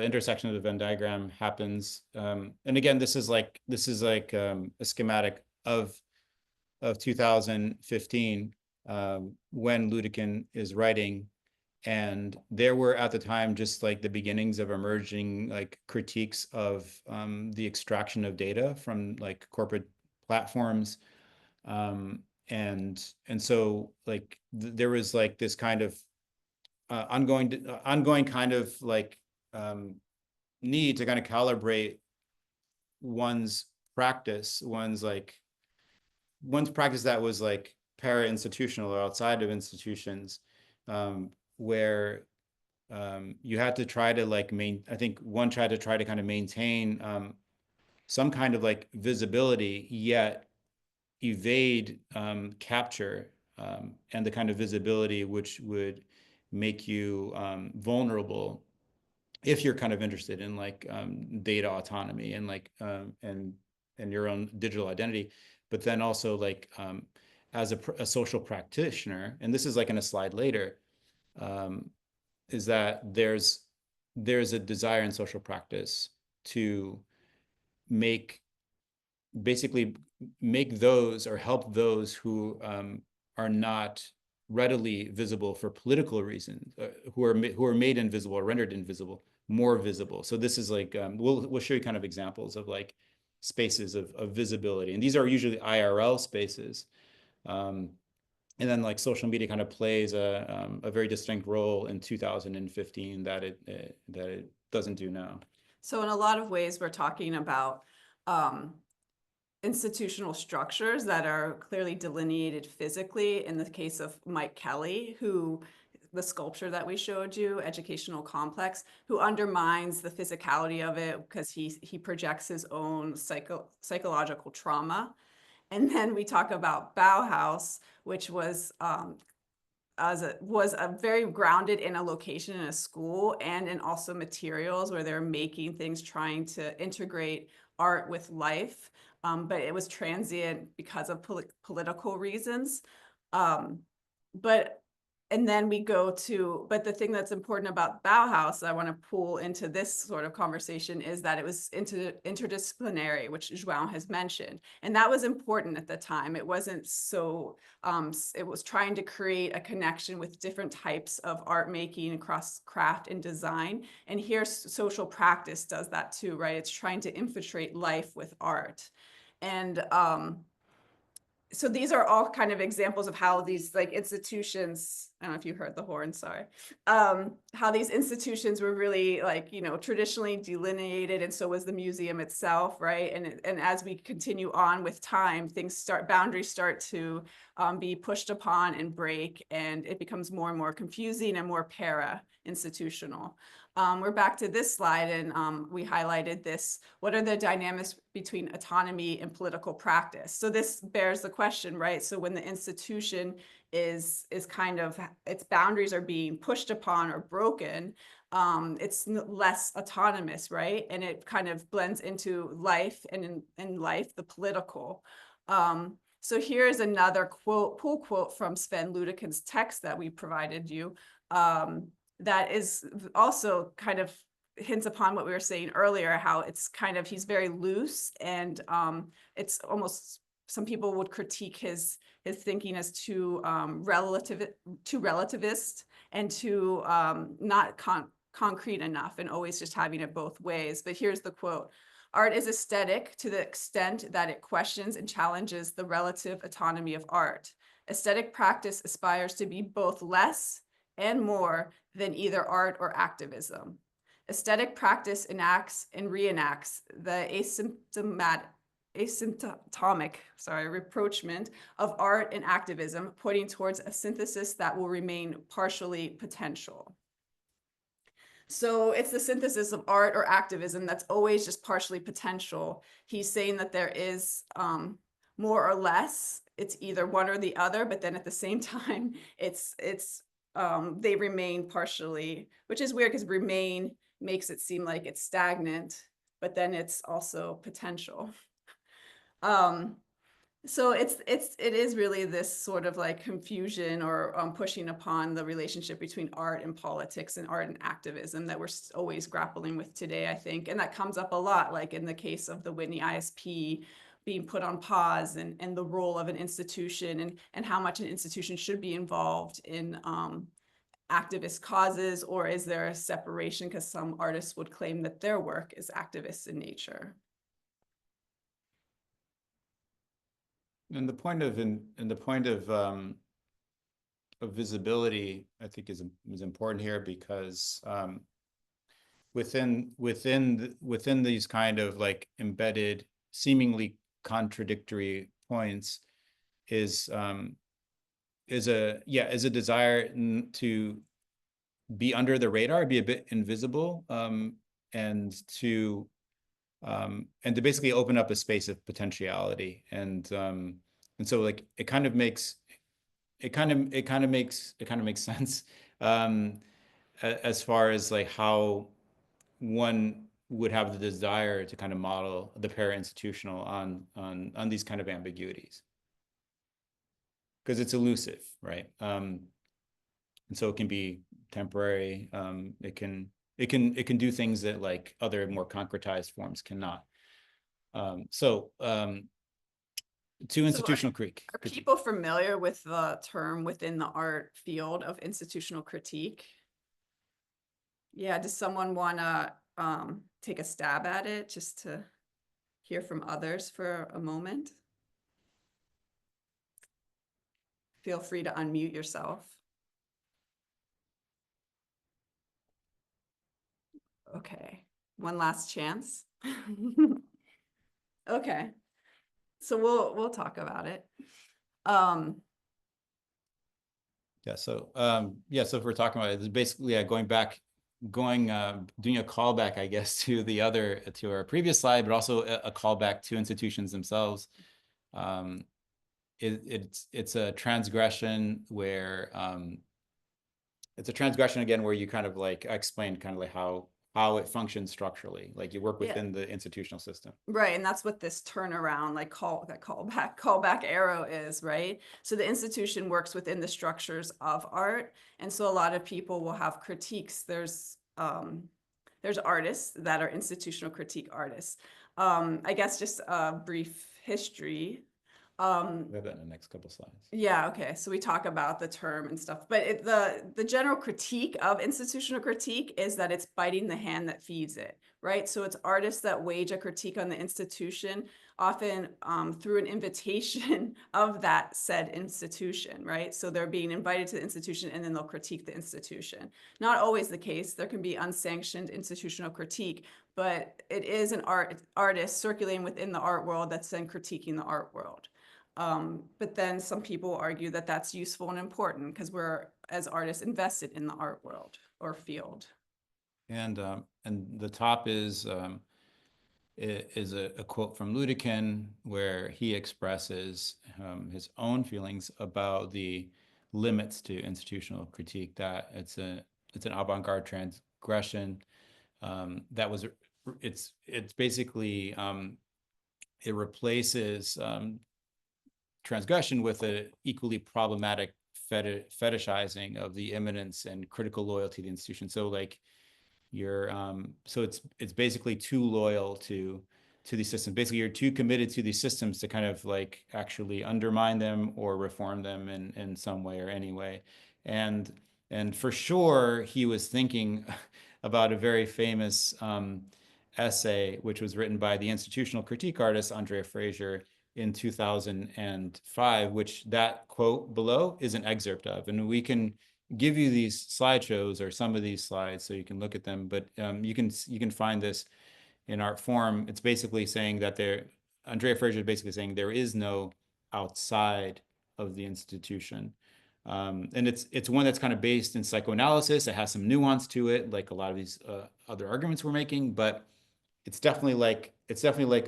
intersection of the Venn diagram happens. And again, this is like a schematic of 2015 when Ludekin is writing. And there were at the time just like the beginnings of emerging like critiques of the extraction of data from like corporate platforms. And so like there was like this kind of ongoing kind of like need to kind of calibrate one's practice that was like para-institutional or outside of institutions, where you had to try to like I think one tried to try to kind of maintain some kind of like visibility, yet evade capture and the kind of visibility which would make you vulnerable if you're kind of interested in like data autonomy and like and your own digital identity, but then also like as a social practitioner, and this is like in a slide later, is that there's a desire in social practice to basically make those or help those who are not readily visible for political reasons, who are made invisible or rendered invisible, more visible. So this is like we'll show you kind of examples of like spaces of visibility, and these are usually IRL spaces. And then like social media kind of plays a very distinct role in 2015 that it doesn't do now. So in a lot of ways, we're talking about institutional structures that are clearly delineated physically. In the case of Mike Kelly, the sculpture that we showed you, educational complex, who undermines the physicality of it because he projects his own psychological trauma. And then we talk about Bauhaus, which was very grounded in a location in a school and in also materials where they're making things, trying to integrate art with life. But it was transient because of political reasons. And then we go to, but the thing that's important about Bauhaus I want to pull into this sort of conversation is that it was interdisciplinary, which João has mentioned. And that was important at the time. It wasn't so, it was trying to create a connection with different types of art making across craft and design. And here social practice does that too, right? It's trying to infiltrate life with art. And so these are all kind of examples of how these like institutions, I don't know if you heard the horn, sorry, how these institutions were really like, traditionally delineated, and so was the museum itself, right? And as we continue on with time, boundaries start to be pushed upon and break, and it becomes more and more confusing and more para-institutional. We're back to this slide, and we highlighted this. What are the dynamics between autonomy and political practice? So this bears the question, right? So when the institution is kind of, its boundaries are being pushed upon or broken, it's less autonomous, right? And it kind of blends into life, and in life, the political. So here's another pull quote from Sven Ludekin's text that we provided you. That is also kind of hints upon what we were saying earlier, how it's kind of, he's very loose, and it's almost, some people would critique his thinking as too relativist and too not concrete enough, and always just having it both ways. But here's the quote: "Art is aesthetic to the extent that it questions and challenges the relative autonomy of art. Aesthetic practice aspires to be both less and more than either art or activism. Aesthetic practice enacts and reenacts the asymptotic rapprochement of art and activism, pointing towards a synthesis that will remain partially potential. So it's the synthesis of art or activism that's always just partially potential. He's saying that there is more or less. It's either one or the other, but then at the same time, they remain partially, which is weird because remain makes it seem like it's stagnant, but then it's also potential. So it is really this sort of like confusion or pushing upon the relationship between art and politics and art and activism that we're always grappling with today, I think. And that comes up a lot, like in the case of the Whitney ISP being put on pause, and the role of an institution, and how much an institution should be involved in activist causes, or is there a separation because some artists would claim that their work is activist in nature. And the point of visibility, I think, is important here, because within these kind of like embedded, seemingly contradictory points is a desire to be under the radar, be a bit invisible, and to basically open up a space of potentiality. And so like it kind of makes sense as far as like how one would have the desire to kind of model the para-institutional on these kind of ambiguities, because it's elusive, right? And so it can be temporary. It can do things that like other more concretized forms cannot. To institutional critique. Are people familiar with the term within the art field of institutional critique? Yeah, does someone want to take a stab at it, just to hear from others for a moment? Feel free to unmute yourself. Okay, one last chance. Okay, so we'll talk about it. So if we're talking about it, it's basically doing a callback, I guess, to our previous slide, but also a callback to institutions themselves. It's a transgression where again, where you kind of like explained kind of like how it functions structurally, like you work within the institutional system. Right, and that's what this turnaround, like callback arrow is, right? So the institution works within the structures of art, and so a lot of people will have critiques. There's artists that are institutional critique artists. I guess just a brief history. We have that in the next couple slides. Yeah, okay. So we talk about the term and stuff, but the general critique of institutional critique is that it's biting the hand that feeds it, right? So it's artists that wage a critique on the institution, often through an invitation of that said institution, right? So they're being invited to the institution and then they'll critique the institution. Not always the case. There can be unsanctioned institutional critique, but it is an artist circulating within the art world that's then critiquing the art world. But then some people argue that that's useful and important because we're, as artists, invested in the art world or field. And the top is a quote from Ludekin, where he expresses his own feelings about the limits to institutional critique, that it's an avant-garde transgression. It's basically it replaces transgression with an equally problematic fetishizing of the immanence and critical loyalty to the institution. So like so it's basically too loyal to these systems. Basically, you're too committed to these systems to kind of like actually undermine them or reform them in some way or any way. And for sure, he was thinking about a very famous essay, which was written by the institutional critique artist Andrea Fraser, in 2005, which that quote below is an excerpt of. And we can give you these slideshows or some of these slides so you can look at them, but you can find this in art form. It's basically saying that Andrea Fraser is basically saying there is no outside of the institution. And it's one that's kind of based in psychoanalysis. It has some nuance to it, like a lot of these other arguments we're making, but it's definitely like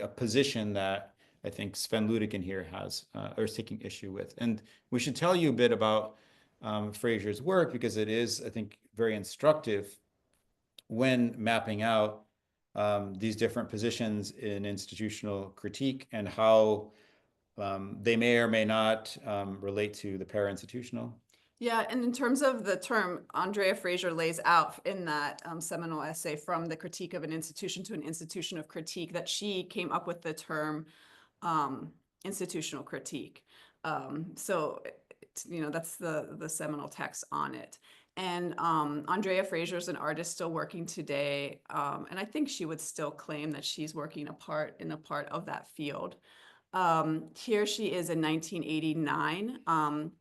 a position that I think Sven Ludekin here has or is taking issue with. And we should tell you a bit about Fraser's work, because it is, I think, very instructive when mapping out these different positions in institutional critique and how they may or may not relate to the para-institutional. Yeah, and in terms of the term, Andrea Fraser lays out in that seminal essay, From the Critique of an Institution to an Institution of Critique, that she came up with the term institutional critique. So, that's the seminal text on it. And Andrea Fraser is an artist still working today, and I think she would still claim that she's working in a part of that field. Here she is in 1989,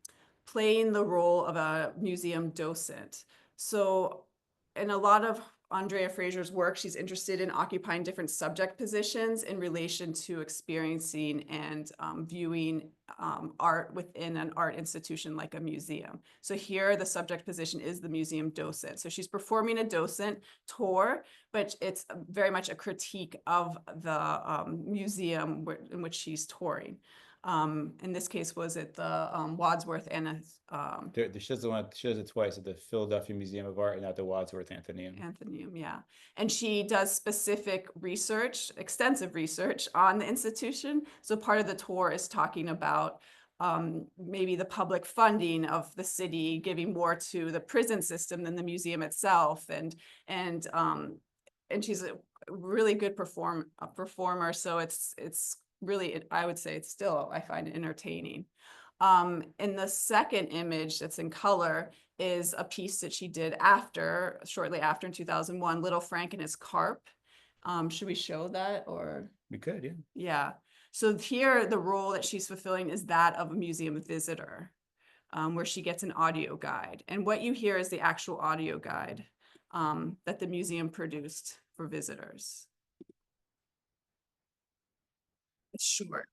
playing the role of a museum docent. So in a lot of Andrea Fraser's work, she's interested in occupying different subject positions in relation to experiencing and viewing art within an art institution like a museum. So here the subject position is the museum docent. So she's performing a docent tour, but it's very much a critique of the museum in which she's touring. In this case, was it the Wadsworth and She shows it twice, at the Philadelphia Museum of Art and at the Wadsworth Atheneum. Yeah. And she does specific research, extensive research on the institution. So part of the tour is talking about maybe the public funding of the city giving more to the prison system than the museum itself, and she's a really good performer. So it's really, I would say I find it entertaining. In the second image that's in color is a piece that she did shortly after in 2001, Little Frank and His Carp. Should we show that, or? We could, yeah. Yeah. So here the role that she's fulfilling is that of a museum visitor, where she gets an audio guide. And what you hear is the actual audio guide that the museum produced for visitors. It's short.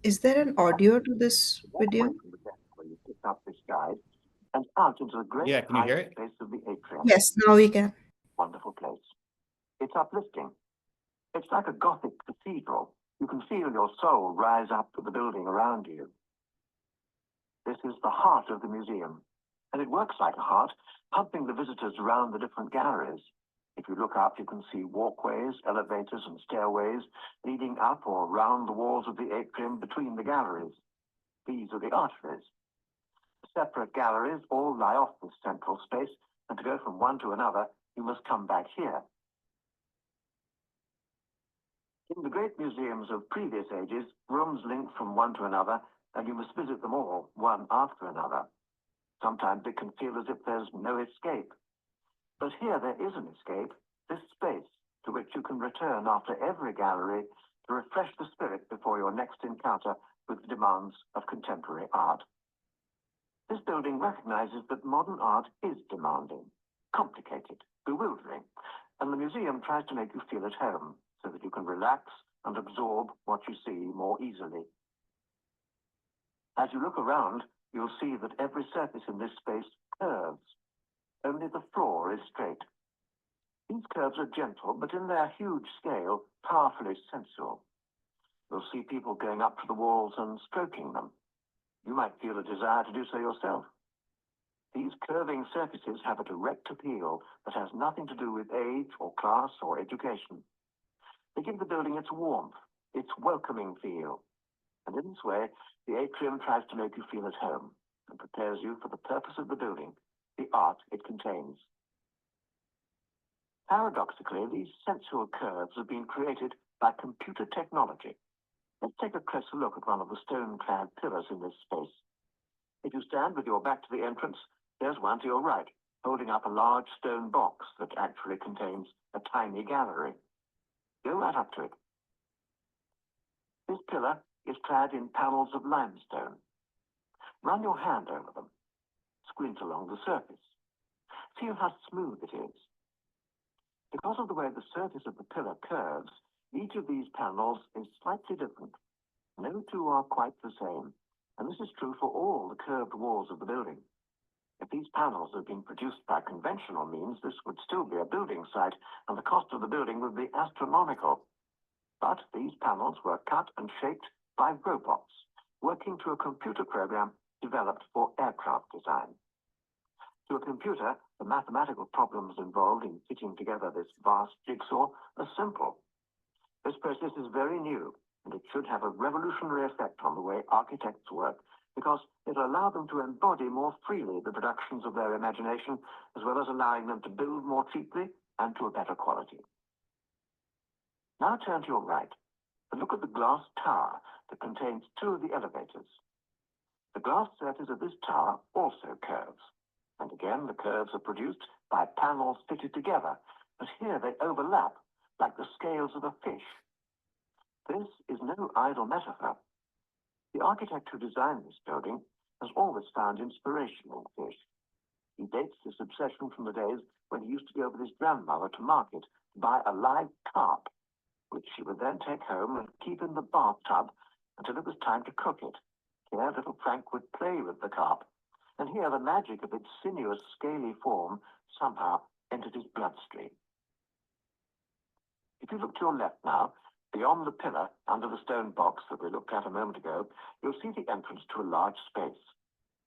Is there an audio to this video? Where you pick up this guide and out into the great Yeah, can you hear high it? space of the atrium. Yes, now we can. Wonderful place. It's uplifting. It's like a Gothic cathedral. You can feel your soul rise up to the building around you. This is the heart of the museum, and it works like a heart, pumping the visitors around the different galleries. If you look up, you can see walkways, elevators, and stairways leading up or round the walls of the atrium between the galleries. These are the arteries. Separate galleries all lie off this central space, and to go from one to another, you must come back here. In the great museums of previous ages, rooms link from one to another, and you must visit them all, one after another. Sometimes it can feel as if there's no escape. But here there is an escape, this space, to which you can return after every gallery to refresh the spirit before your next encounter with the demands of contemporary art. This building recognizes that modern art is demanding, complicated, bewildering, and the museum tries to make you feel at home so that you can relax and absorb what you see more easily. As you look around, you'll see that every surface in this space curves. Only the floor is straight. These curves are gentle, but in their huge scale, powerfully sensual. You'll see people going up to the walls and stroking them. You might feel a desire to do so yourself. These curving surfaces have a direct appeal that has nothing to do with age or class or education. They give the building its warmth, its welcoming feel. And in this way, the atrium tries to make you feel at home and prepares you for the purpose of the building, the art it contains. Paradoxically, these sensual curves have been created by computer technology. Let's take a closer look at one of the stone-clad pillars in this space. If you stand with your back to the entrance, there's one to your right, holding up a large stone box that actually contains a tiny gallery. Go right up to it. This pillar is clad in panels of limestone. Run your hand over them. Squint along the surface. Feel how smooth it is. Because of the way the surface of the pillar curves, each of these panels is slightly different. No two are quite the same, and this is true for all the curved walls of the building. If these panels had been produced by conventional means, this would still be a building site, and the cost of the building would be astronomical. But these panels were cut and shaped by robots, working to a computer program developed for aircraft design. To a computer, the mathematical problems involved in fitting together this vast jigsaw are simple. This process is very new, and it should have a revolutionary effect on the way architects work, because it will allow them to embody more freely the productions of their imagination, as well as allowing them to build more cheaply and to a better quality. Now turn to your right and look at the glass tower that contains two of the elevators. The glass surface of this tower also curves, and again the curves are produced by panels fitted together, but here they overlap like the scales of a fish. This is no idle metaphor. The architect who designed this building has always found inspiration in fish. He dates this obsession from the days when he used to go with his grandmother to market to buy a live carp, which she would then take home and keep in the bathtub until it was time to cook it. Here little Frank would play with the carp, and here the magic of its sinuous, scaly form somehow entered his bloodstream. If you look to your left now, beyond the pillar, under the stone box that we looked at a moment ago, you'll see the entrance to a large space.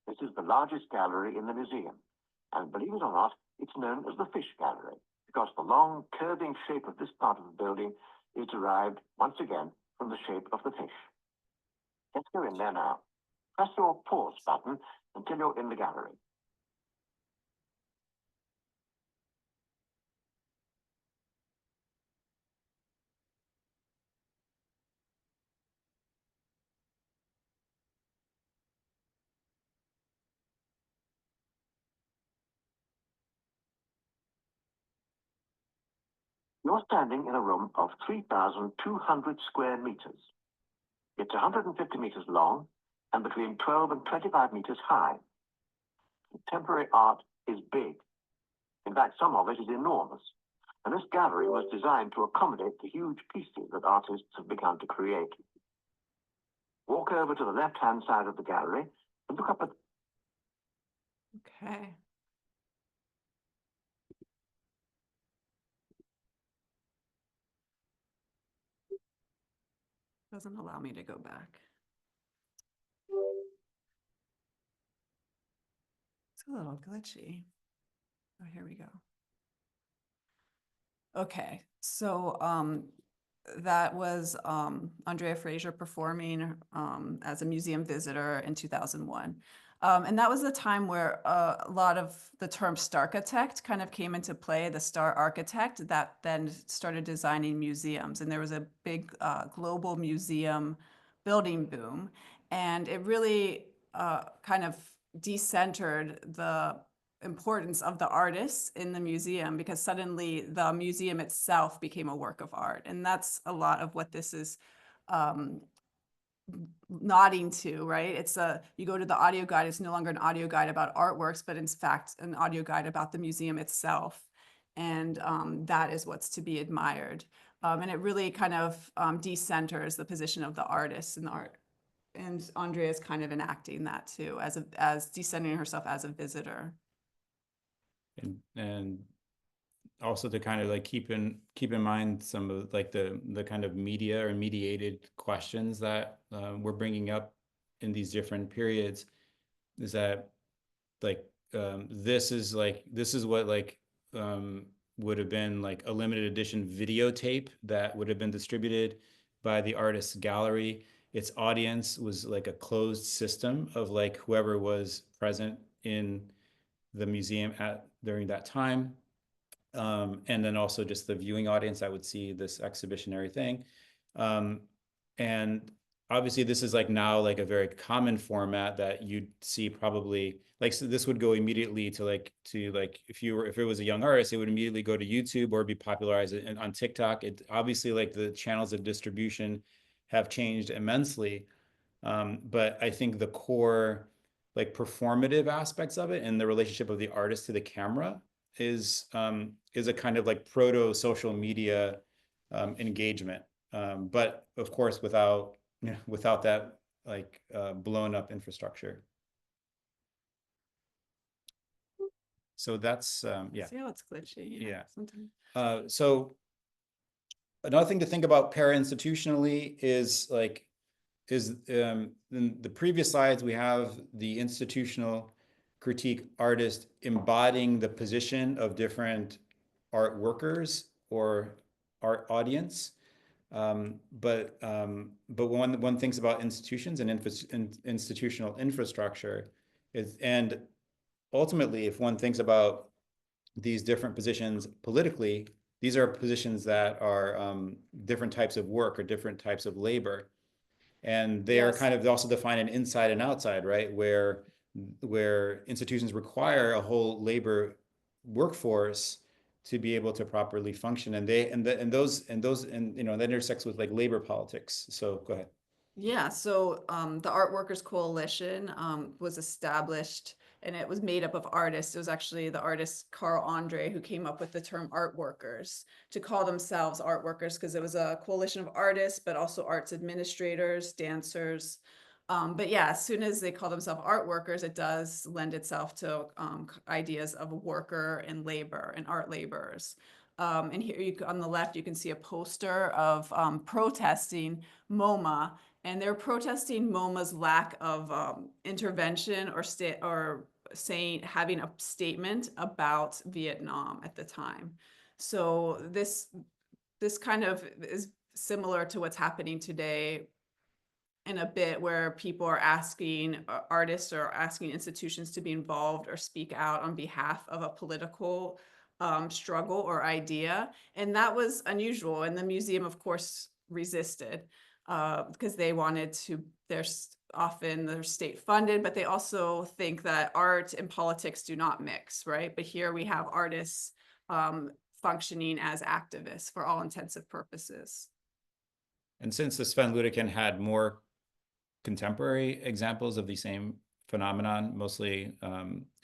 This is the largest gallery in the museum, and believe it or not, it's known as the Fish Gallery, because the long, curving shape of this part of the building is derived, once again, from the shape of the fish. Let's go in there now. Press your pause button until you're in the gallery. You're standing in a room of 3,200 square meters. It's 150 meters long and between 12 and 25 meters high. Contemporary art is big. In fact, some of it is enormous. And this gallery was designed to accommodate the huge pieces that artists have begun to create. Walk over to the left-hand side of the gallery and look up at... Okay. Doesn't allow me to go back. It's a little glitchy. Oh, here we go. Okay, so that was Andrea Fraser performing as a museum visitor in 2001. And that was the time where a lot of the term starchitect kind of came into play, the star architect that then started designing museums. And there was a big global museum building boom. And it really kind of decentered the importance of the artists in the museum, because suddenly the museum itself became a work of art. And that's a lot of what this is nodding to, right? It's you go to the audio guide, it's no longer an audio guide about artworks, but in fact, an audio guide about the museum itself. And that is what's to be admired. And it really kind of decenters the position of the artist in the art. And Andrea is kind of enacting that too, as decentering herself as a visitor. And also to kind of like keep in mind some of like the kind of media or mediated questions that we're bringing up in these different periods, is that like this is what like would have been like a limited edition videotape that would have been distributed by the artist's gallery. Its audience was like a closed system of like whoever was present in the museum during that time. And then also just the viewing audience that would see this exhibitionary thing. And obviously this is like now like a very common format that you'd see probably like, so this would go immediately to like if it was a young artist, it would immediately go to YouTube or be popularized on TikTok. It obviously like the channels of distribution have changed immensely. But I think the core like performative aspects of it and the relationship of the artist to the camera is a kind of like proto social media engagement, but of course without that like blown up infrastructure. So that's yeah. See how it's glitchy. Yeah. Sometimes. So another thing to think about para-institutionally is like in the previous slides we have the institutional critique artist embodying the position of different art workers or art audience. But when one thinks about institutions and institutional infrastructure, and ultimately, if one thinks about these different positions politically, these are positions that are different types of work or different types of labor. And they are kind of also defined an inside and outside, right? Where institutions require a whole labor workforce to be able to properly function, and that intersects with like labor politics. So go ahead. Yeah, so the Art Workers Coalition was established, and it was made up of artists. It was actually the artist Carl Andre who came up with the term art workers to call themselves art workers, because it was a coalition of artists, but also arts administrators, dancers. But yeah, as soon as they call themselves art workers, it does lend itself to ideas of worker and labor and art laborers. And here on the left, you can see a poster of protesting MoMA. And they're protesting MoMA's lack of intervention or having a statement about Vietnam at the time. So this kind of is similar to what's happening today in a bit, where people are asking artists or asking institutions to be involved or speak out on behalf of a political struggle or idea. And that was unusual. And the museum, of course, resisted. Because they wanted to, they're state funded, but they also think that art and politics do not mix, right? But here we have artists functioning as activists for all intensive purposes. And since the Sven Ludekin had more contemporary examples of the same phenomenon, mostly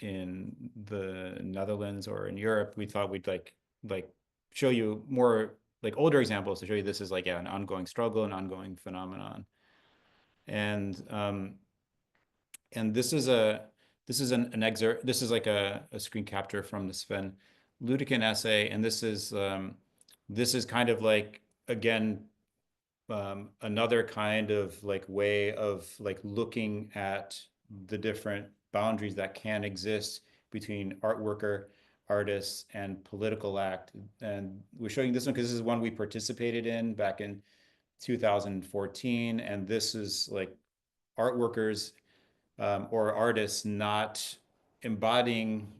in the Netherlands or in Europe, we thought we'd like show you more like older examples to show you this is like an ongoing struggle, an ongoing phenomenon. And this is an excerpt. This is like a screen capture from the Sven Ludekin essay, and this is kind of like, again, another kind of like way of like looking at the different boundaries that can exist between art worker, artists, and political act. And we're showing this one because this is one we participated in back in 2014. And this is like art workers or artists not embodying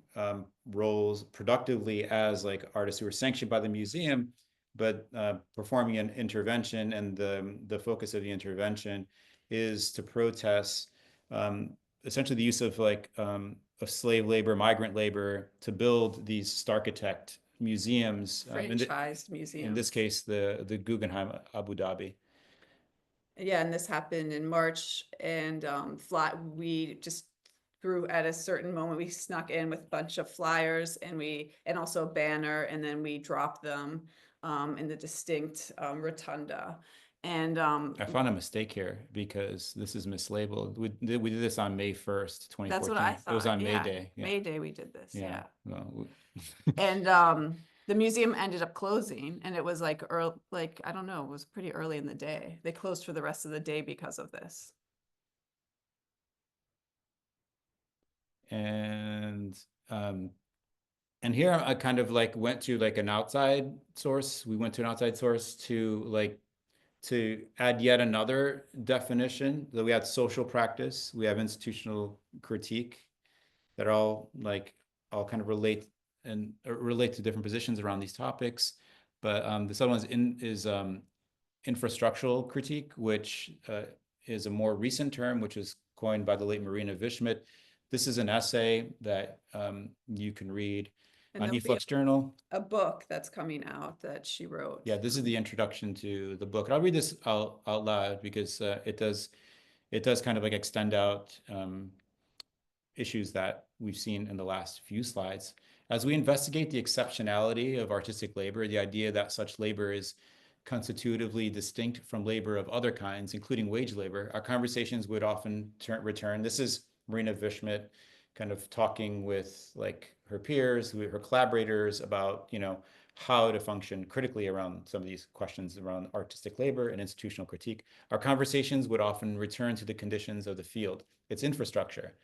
roles productively as like artists who are sanctioned by the museum, but performing an intervention. And the focus of the intervention is to protest essentially the use of like of slave labor, migrant labor, to build these Starchitect museums. Franchised museums. In this case, the Guggenheim Abu Dhabi. Yeah, and this happened in March, and we just threw at a certain moment, we snuck in with a bunch of flyers and also a banner, and then we dropped them in the distinct rotunda. And I found a mistake here because this is mislabeled. We did this on May 1st, 2014. That's what I thought. It was on May Day. Yeah. May Day we did this. Yeah. Well, And The museum ended up closing, and it was like early, like, I don't know, it was pretty early in the day. They closed for the rest of the day because of this. And here I kind of like went to like an outside source. We went to an outside source to add yet another definition. So we had social practice, we have institutional critique, that are all kind of relate to different positions around these topics. But this other one is infrastructural critique, which is a more recent term, which is coined by the late Marina Vishmit. This is an essay that you can read And on there'll be eFlux Journal. a book that's coming out that she wrote. Yeah, this is the introduction to the book. And I'll read this out loud because it does kind of like extend out issues that we've seen in the last few slides. As we investigate the exceptionality of artistic labor, the idea that such labor is constitutively distinct from labor of other kinds, including wage labor, our conversations would often return. This is Marina Vishmit kind of talking with like her peers, her collaborators about, how to function critically around some of these questions around artistic labor and institutional critique. Our conversations would often return to the conditions of the field, its infrastructure.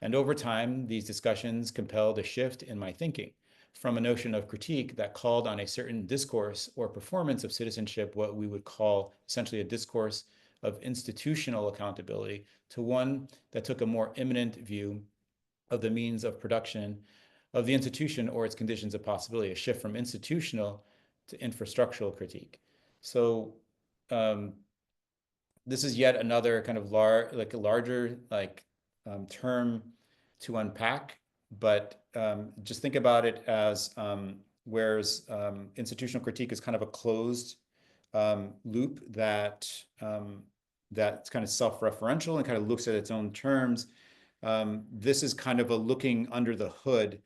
And over time, these discussions compelled a shift in my thinking from a notion of critique that called on a certain discourse or performance of citizenship, what we would call essentially a discourse of institutional accountability, to one that took a more imminent view of the means of production of the institution or its conditions of possibility, a shift from institutional to infrastructural critique. So this is yet another kind of larger term to unpack, but just think about it as whereas institutional critique is kind of a closed loop that's kind of self-referential and kind of looks at its own terms. This is kind of a looking under the hood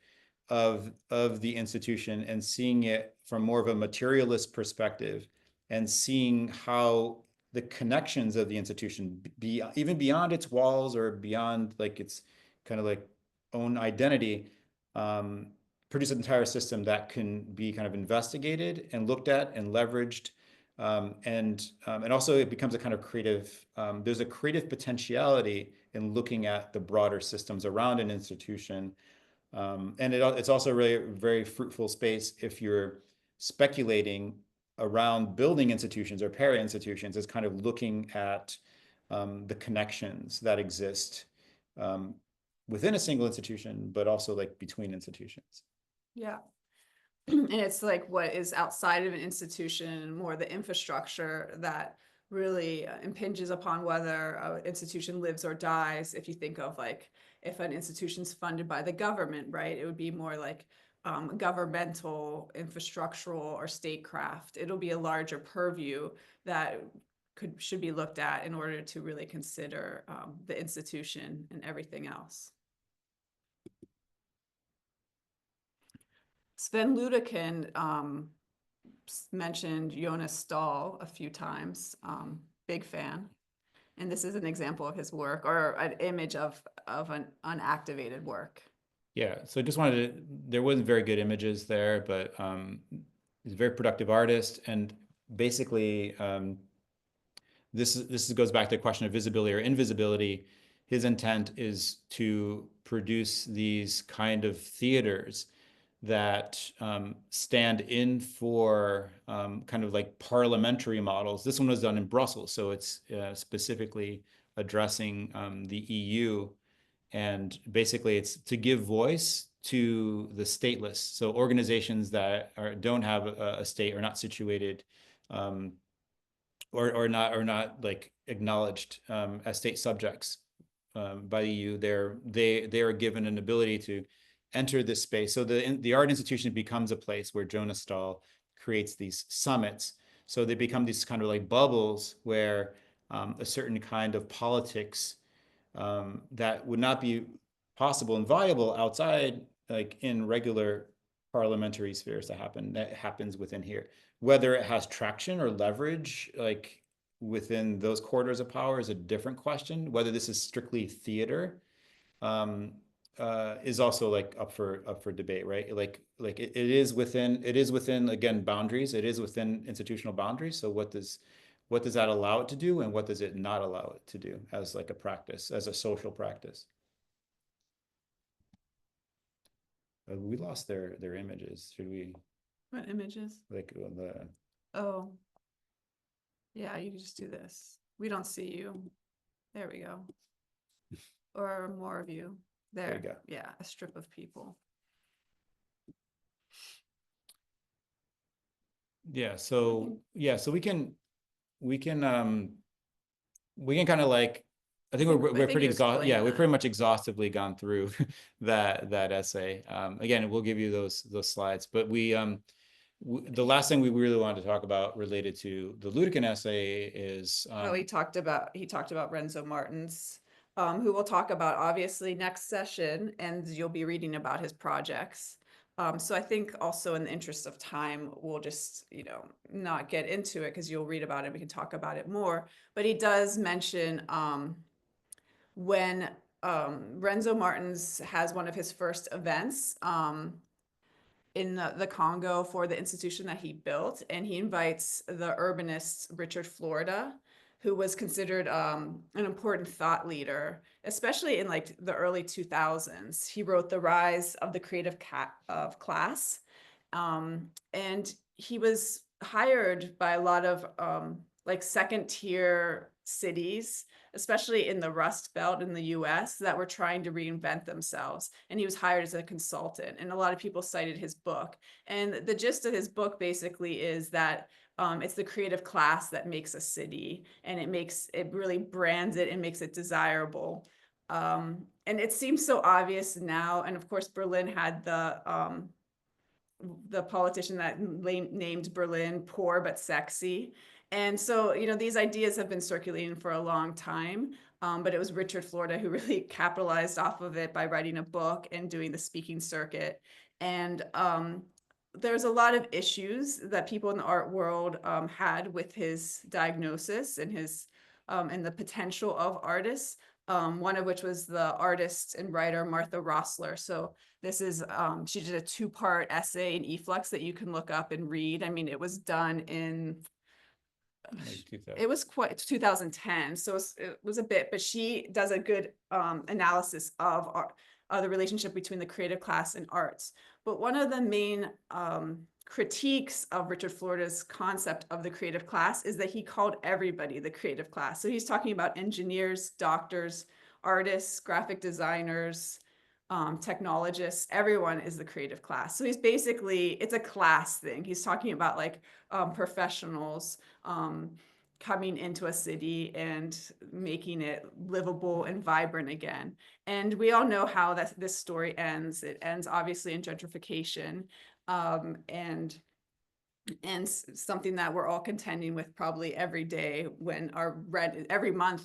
of the institution and seeing it from more of a materialist perspective and seeing how the connections of the institution be even beyond its walls or beyond like its kind of like own identity, produce an entire system that can be kind of investigated and looked at and leveraged. And also it becomes a kind of creative, there's a creative potentiality in looking at the broader systems around an institution. And it's also really very fruitful space if you're speculating around building institutions or para-institutions, is kind of looking at the connections that exist within a single institution, but also like between institutions. Yeah. And it's like what is outside of an institution, more the infrastructure that really impinges upon whether an institution lives or dies. If you think of like, if an institution's funded by the government, right, it would be more like governmental, infrastructural, or statecraft. It'll be a larger purview that should be looked at in order to really consider the institution and everything else. Sven Ludekin mentioned Jonas Stahl a few times, big fan. And this is an example of his work, or an image of an unactivated work. Yeah, so just wanted to, there wasn't very good images there, but he's a very productive artist. And basically, this goes back to the question of visibility or invisibility. His intent is to produce these kind of theaters that stand in for kind of like parliamentary models. This one was done in Brussels, so it's specifically addressing the EU. And basically it's to give voice to the stateless. So organizations that don't have a state, or not situated or not like acknowledged as state subjects by the EU. They are given an ability to enter this space. So the art institution becomes a place where Jonas Stahl creates these summits. So they become these kind of like bubbles where a certain kind of politics that would not be possible and viable outside, like in regular parliamentary spheres that happens within here. Whether it has traction or leverage, like within those corridors of power, is a different question. Whether this is strictly theater is also like up for debate, right? Like it is within again boundaries. It is within institutional boundaries. So what does that allow it to do, and what does it not allow it to do as like a practice, as a social practice? We lost their images. Should we What images? like the? Oh, yeah, you can just do this. We don't see you. There we go. Or more of you. There. You go. Yeah, a strip of people. Yeah. So yeah. So we can kind of like, I think we're pretty exhausted. Yeah, we've pretty much exhaustively gone through that essay. Again, we'll give you those slides, but the last thing we really wanted to talk about related to the Ludekin essay is he talked about Renzo Martins, who we'll talk about obviously next session, and you'll be reading about his projects. So I think also in the interest of time, we'll just, not get into it because you'll read about it. We can talk about it more, but he does mention when Renzo Martins has one of his first events in the Congo for the institution that he built, and he invites the urbanist Richard Florida, who was considered an important thought leader, especially in like the early 2000s. He wrote The Rise of the Creative Class, and he was hired by a lot of like second tier cities, especially in the Rust Belt in the US, that were trying to reinvent themselves. And he was hired as a consultant. And a lot of people cited his book. And the gist of his book basically is that it's the creative class that makes a city, and it really brands it and makes it desirable. And it seems so obvious now. And of course, Berlin had the politician that named Berlin poor but sexy. And so, these ideas have been circulating for a long time, but it was Richard Florida who really capitalized off of it by writing a book and doing the speaking circuit. And there's a lot of issues that people in the art world had with his diagnosis and and the potential of artists. One of which was the artist and writer Martha Rossler. So this is, she did a 2-part essay in eFlux that you can look up and read. I mean, it was done in, it was quite 2010. So it was a bit, but she does a good analysis of the relationship between the creative class and arts. But one of the main critiques of Richard Florida's concept of the creative class is that he called everybody the creative class. So he's talking about engineers, doctors, artists, graphic designers, technologists. Everyone is the creative class. So he's basically, it's a class thing. He's talking about like professionals coming into a city and making it livable and vibrant again. And we all know how this story ends. It ends obviously in gentrification, and something that we're all contending with probably every day when our rent, every month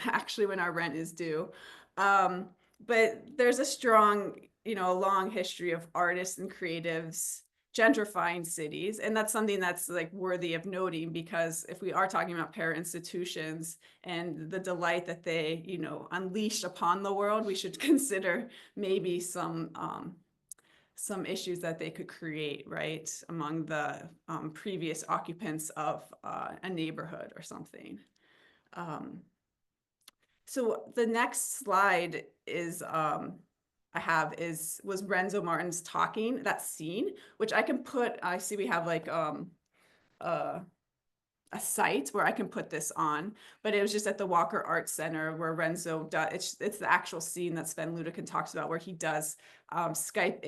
actually when our rent is due. But there's a strong, a long history of artists and creatives gentrifying cities. And that's something that's like worthy of noting, because if we are talking about para institutions and the delight that they, unleash upon the world, we should consider maybe some issues that they could create, right, among the previous occupants of a neighborhood or something. So the next slide is was Renzo Martins talking, that scene, which I can put, I see we have like a site where I can put this on, but it was just at the Walker Art Center where Renzo does, it's the actual scene that Sven Ludekin talks about, where he does Skype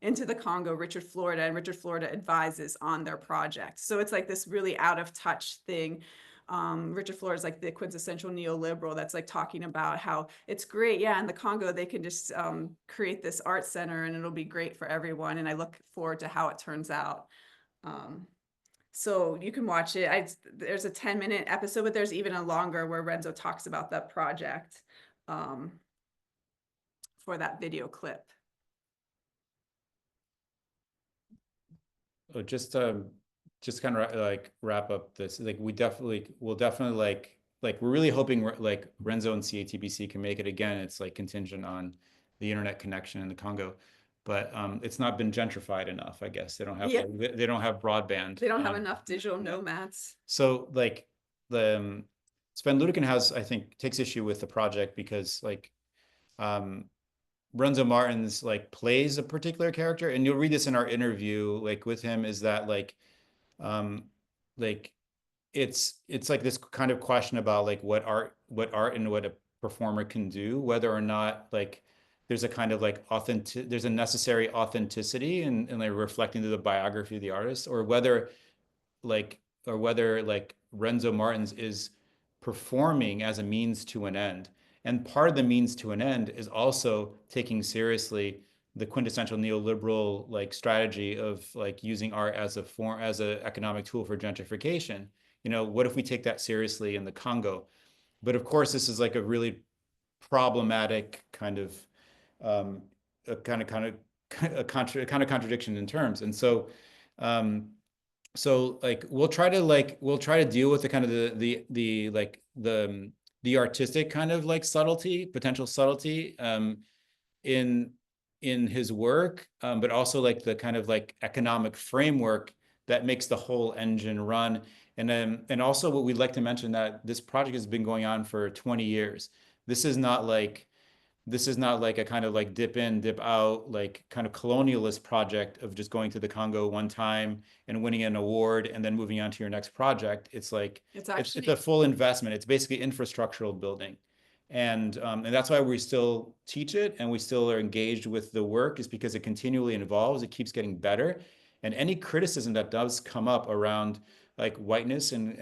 into the Congo, Richard Florida, and Richard Florida advises on their project. So it's like this really out of touch thing. Richard Florida is like the quintessential neoliberal that's like talking about how it's great. Yeah, in the Congo, they can just create this art center and it'll be great for everyone. And I look forward to how it turns out. So you can watch it. There's a 10-minute episode, but there's even a longer where Renzo talks about that project for that video clip. Oh, just kind of like wrap up this. Like we'll definitely like we're really hoping like Renzo and CATBC can make it again. It's like contingent on the internet connection in the Congo, but it's not been gentrified enough, I guess. They don't have Yeah. they don't have broadband. They don't have enough digital nomads. So like the Sven Ludekin has, I think, takes issue with the project because like Renzo Martins like plays a particular character, and you'll read this in our interview like with him, is that um like it's like this kind of question about like what art and what a performer can do, whether or not like there's a kind of like there's a necessary authenticity in like reflecting to the biography of the artist, or whether like Renzo Martins is performing as a means to an end. And part of the means to an end is also taking seriously the quintessential neoliberal like strategy of like using art as a form, as an economic tool for gentrification. You know, what if we take that seriously in the Congo? But of course, this is like a really problematic kind of a kind of contradiction in terms. And so like we'll try to deal with the kind of the artistic kind of like subtlety, potential subtlety in his work, but also like the kind of like economic framework that makes the whole engine run. And also what we'd like to mention, that this project has been going on for 20 years. This is not like a kind of like dip in, dip out, like kind of colonialist project of just going to the Congo one time and winning an award and then moving on to your next project. It's like, it's a full investment. It's basically infrastructural building. And that's why we still teach it and we still are engaged with the work, is because it continually evolves. It keeps getting better. And any criticism that does come up around like whiteness and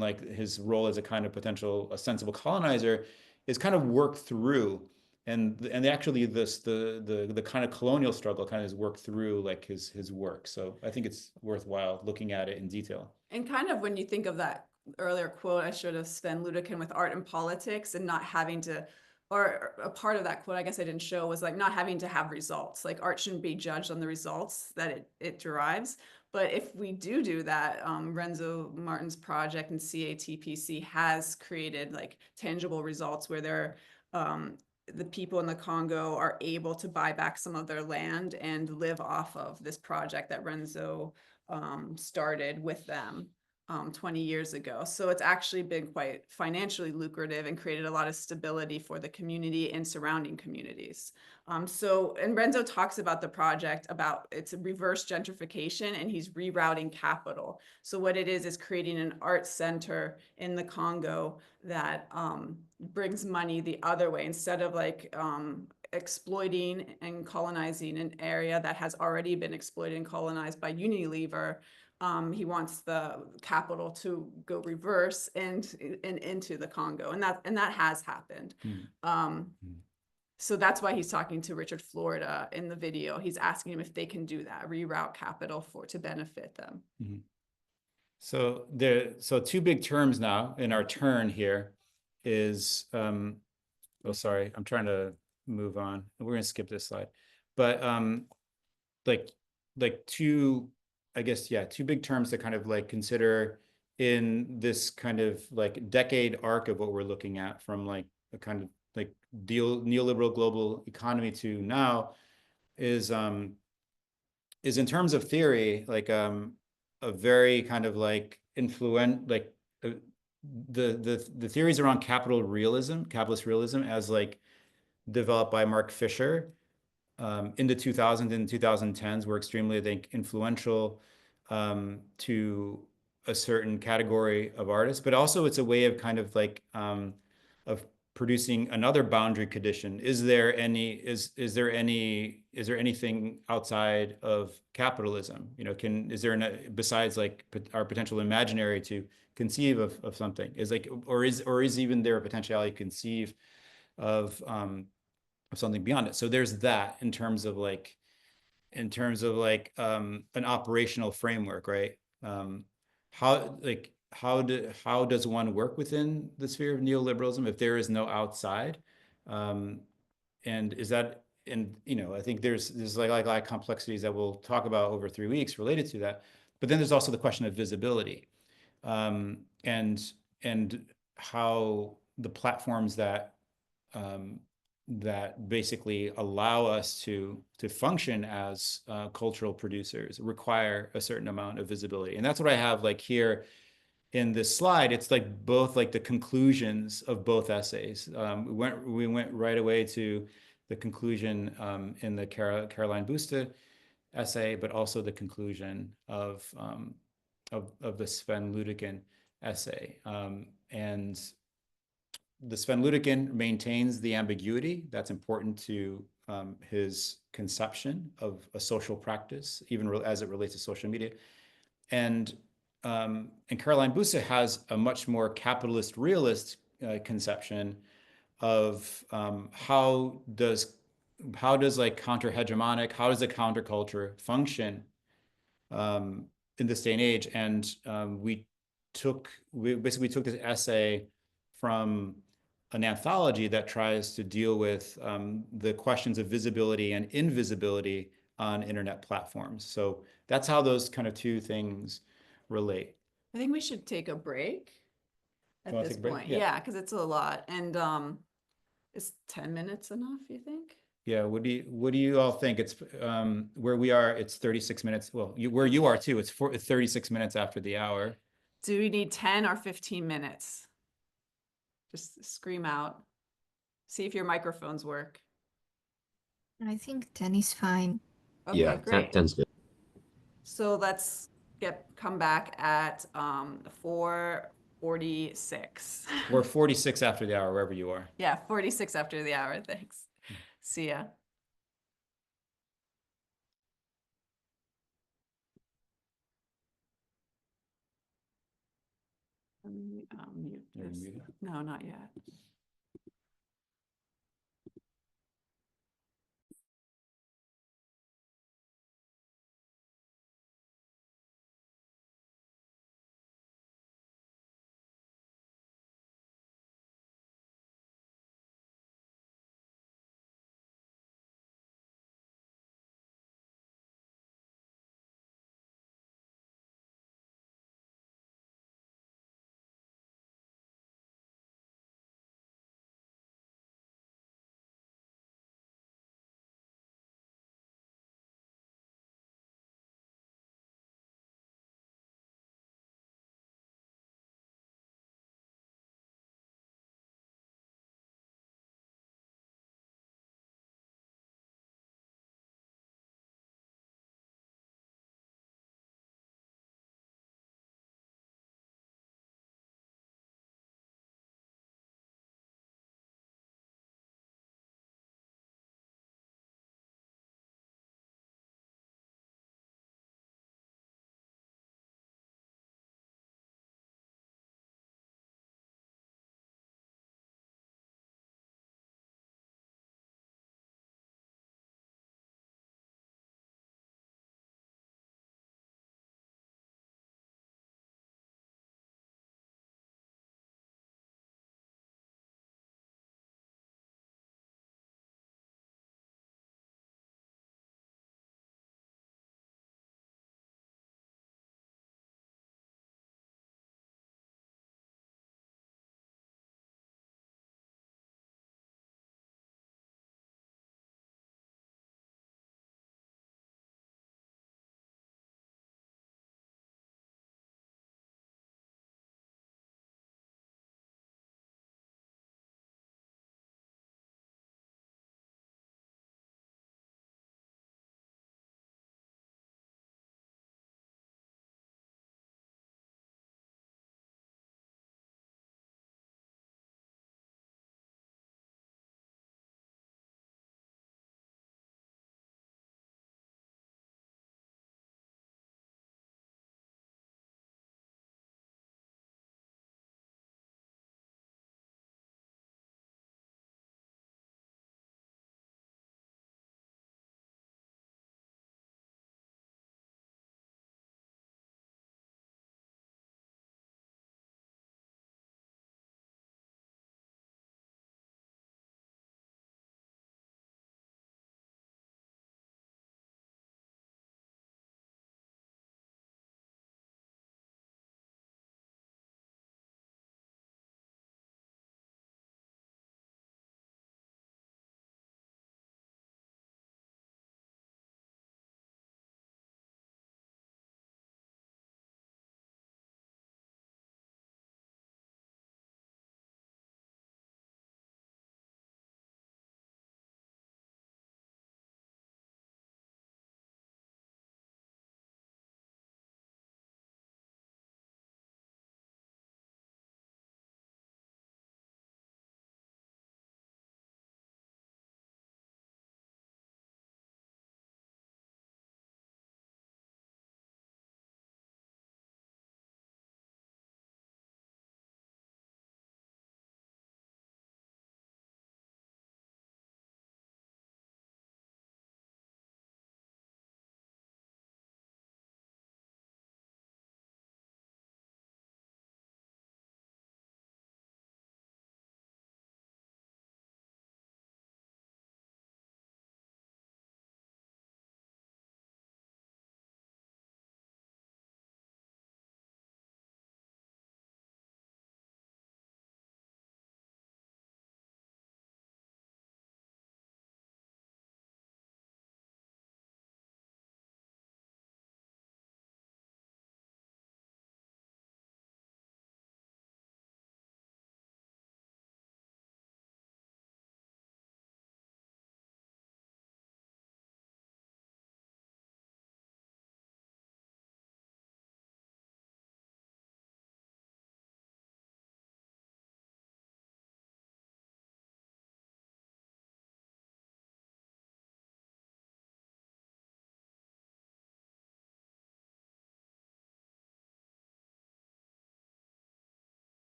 like his role as a kind of potential, a sensible colonizer, is kind of worked through, and actually the kind of colonial struggle kind of is worked through like his work. So I think it's worthwhile looking at it in detail. And kind of when you think of that earlier quote I showed of Sven Ludekin with art and politics, and not having to, or a part of that quote I guess I didn't show was like not having to have results. Like art shouldn't be judged on the results that it derives. But if we do that, Renzo Martins' project and CATPC has created like tangible results where they're the people in the Congo are able to buy back some of their land and live off of this project that Renzo started with them 20 years ago. So it's actually been quite financially lucrative and created a lot of stability for the community and surrounding communities. And Renzo talks about the project, about it's a reverse gentrification, and he's rerouting capital. So what it is creating an art center in the Congo that brings money the other way, instead of like exploiting and colonizing an area that has already been exploited and colonized by Unilever. He wants the capital to go reverse and into the Congo, and that has happened. So that's why he's talking to Richard Florida in the video. He's asking him if they can do that, reroute capital to benefit them. Mm-hmm. So two big terms now in our turn here is oh sorry, I'm trying to move on. We're gonna skip this slide, but like two, I guess, yeah, two big terms to kind of like consider in this kind of like decade arc of what we're looking at, from like a kind of like neoliberal global economy to now, is in terms of theory, like a very kind of like the theories around capitalist realism, as like developed by Mark Fisher in the 2000s and 2010s, were extremely, I think, influential to a certain category of artists, but also it's a way of kind of like of producing another boundary condition. Is there anything outside of capitalism? You know, is there besides like our potential imaginary to conceive of something? Is like, or is even there a potentiality to conceive of something beyond it? So there's that in terms of like an operational framework, right? How does one work within the sphere of neoliberalism if there is no outside? And is that, and you know, I think there's like complexities that we'll talk about over 3 weeks related to that. But then there's also the question of visibility, and how the platforms that that basically allow us to function as cultural producers require a certain amount of visibility. And that's what I have like here in this slide. It's like both like the conclusions of both essays. We went right away to the conclusion in the Caroline Buste essay, but also the conclusion of the Sven Ludekin essay. And the Sven Ludekin maintains the ambiguity that's important to his conception of a social practice, even as it relates to social media. And Caroline Busse has a much more capitalist realist conception of how does like counter-hegemonic, how does a counterculture function in this day and age? And we basically took this essay from an anthology that tries to deal with the questions of visibility and invisibility on internet platforms. So that's how those kind of two things relate. I think we should take a break at wanna this take a break? point. Yeah. Yeah, because it's a lot. And is 10 minutes enough, you think? Yeah, what do you all think? It's where we are, it's 36 minutes. Well, where you are too, it's 36 minutes after the hour. Do we need 10 or 15 minutes? Just scream out. See if your microphones work. I think 10 is fine. Okay, Yeah, great. 10's good. So let's come back at 4:46. We're 46 after the hour, wherever you are. Yeah, 46 after the hour. Thanks. See ya. Let me mute You're this. muted. No, not yet.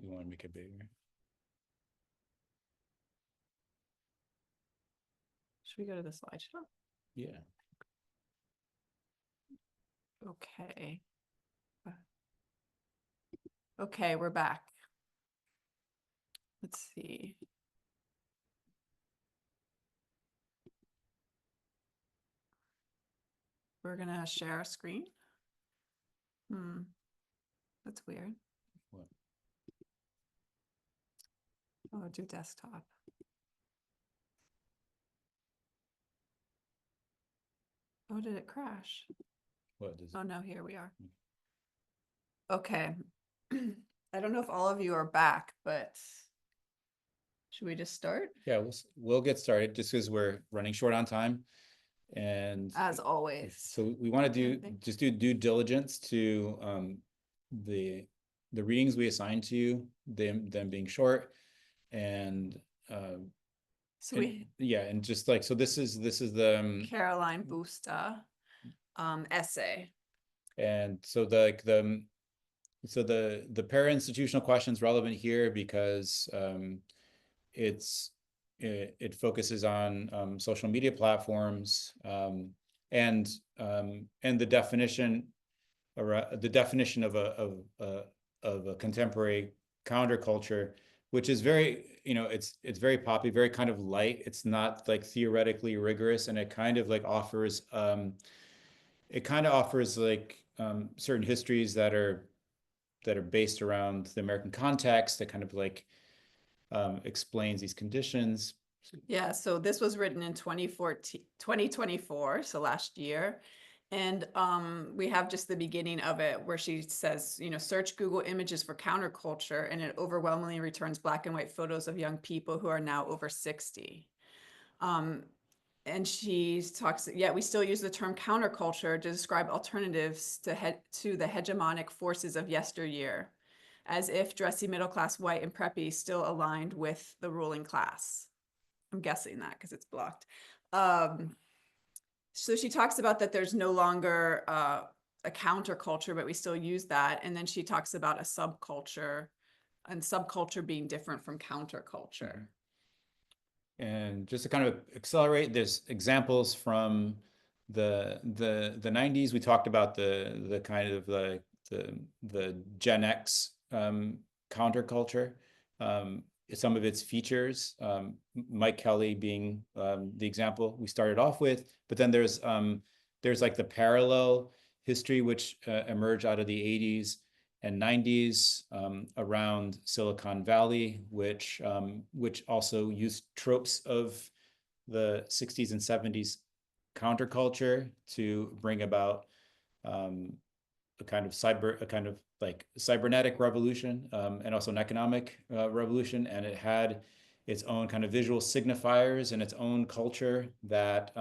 we want to make it bigger. Should we go to the slideshow? Yeah. Okay. Okay, we're back. Let's see. We're gonna share a screen. That's weird. What? Oh, do desktop. Oh, did it crash? What does Oh, no, here we are. Okay. I don't know if all of you are back, but should we just start? Yeah, we'll get started just because we're running short on time. And As always. so we want to do due diligence to the readings we assign to you, them being short, and So we and just like, so this is the Caroline Busta essay. and so the para-institutional question is relevant here because it focuses on social media platforms and the definition of a contemporary counterculture, which is very, it's very poppy, very kind of light. It's not like theoretically rigorous, and it kind of like offers like certain histories that are based around the American context, that kind of like explains these conditions. Yeah, so this was written in 2024, so last year. And we have just the beginning of it where she says, search Google images for counterculture, and it overwhelmingly returns black and white photos of young people who are now over 60. And she talks, we still use the term counterculture to describe alternatives to the hegemonic forces of yesteryear, as if dressy middle-class white and preppy still aligned with the ruling class. I'm guessing that because it's blocked. So she talks about that there's no longer a counterculture, but we still use that. And then she talks about a subculture, and subculture being different from counterculture. And just to kind of accelerate, there's examples from the 90s. We talked about the kind of the Gen X counterculture. Some of its features, Mike Kelly being the example we started off with, but then there's like the parallel history which emerged out of the 80s and 90s around Silicon Valley, which also used tropes of the 60s and 70s counterculture to bring about a kind of like cybernetic revolution, and also an economic revolution. And it had its own kind of visual signifiers and its own culture that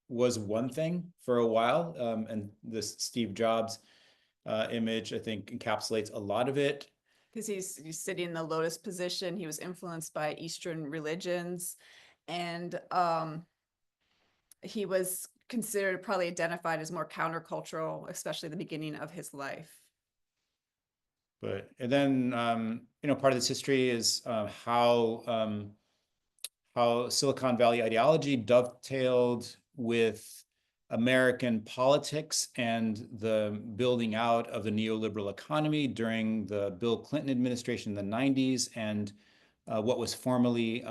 was one thing for a while. And this Steve Jobs image, I think, encapsulates a lot of it. Because he's sitting in the lotus position. He was influenced by Eastern religions, and he was considered, probably identified as more countercultural, especially the beginning of his life. And then part of this history is how Silicon Valley ideology dovetailed with American politics and the building out of the neoliberal economy during the Bill Clinton administration in the 90s, and what was formerly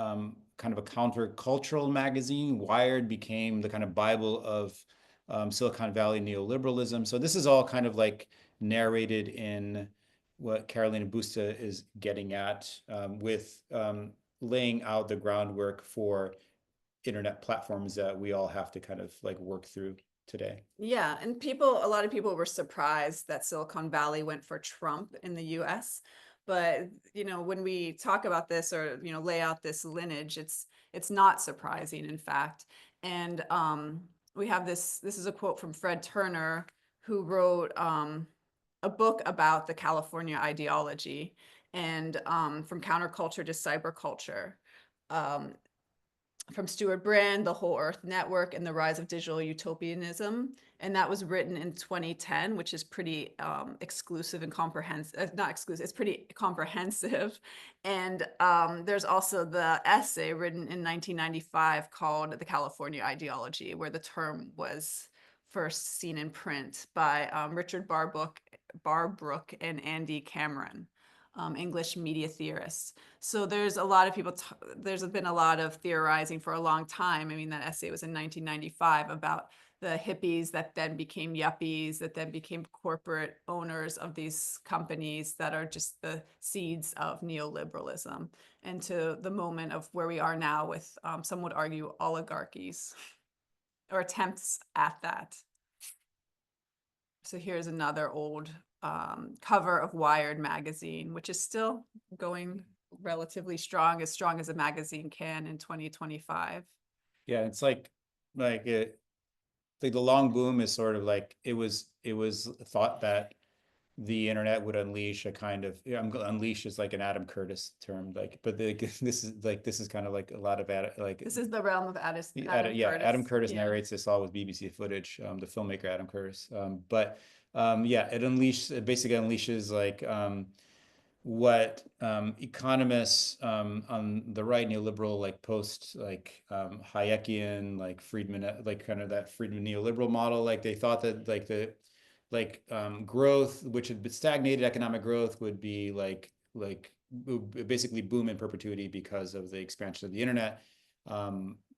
kind of a countercultural magazine, Wired, became the kind of Bible of Silicon Valley neoliberalism. So this is all kind of like narrated in what Carolina Busta is getting at, with laying out the groundwork for internet platforms that we all have to kind of like work through today. Yeah, and a lot of people were surprised that Silicon Valley went for Trump in the US. But, when we talk about this or, lay out this lineage, it's not surprising, in fact. And we have this is a quote from Fred Turner, who wrote a book about the California ideology, and from counterculture to cyberculture. from Stuart Brand, The Whole Earth Network, and the Rise of Digital Utopianism. And that was written in 2010, which is pretty exclusive and comprehensive, not exclusive, it's pretty comprehensive. And there's also the essay written in 1995 called The California Ideology, where the term was first seen in print by Richard Barbrook and Andy Cameron. English media theorists. So there's a lot of people, there's been a lot of theorizing for a long time. I mean, that essay was in 1995 about the hippies that then became yuppies, that then became corporate owners of these companies that are just the seeds of neoliberalism, and to the moment of where we are now with, some would argue, oligarchies or attempts at that. So here's another old cover of Wired magazine, which is still going relatively strong as a magazine can in 2025. Yeah, it's like it, like the long boom is sort of like it was thought that the internet would unleash a kind of, unleash is like an Adam Curtis term, like, but this is kind of like a lot of like This is the realm of Adam yeah, Curtis. Adam Curtis narrates this all with BBC footage, the filmmaker Adam Curtis. But yeah, it basically unleashes like what economists on the right, neoliberal, like post like Hayekian, like Friedman, like kind of that Friedman neoliberal model, like they thought that like the growth, which had been stagnated, economic growth would be like basically boom in perpetuity because of the expansion of the internet.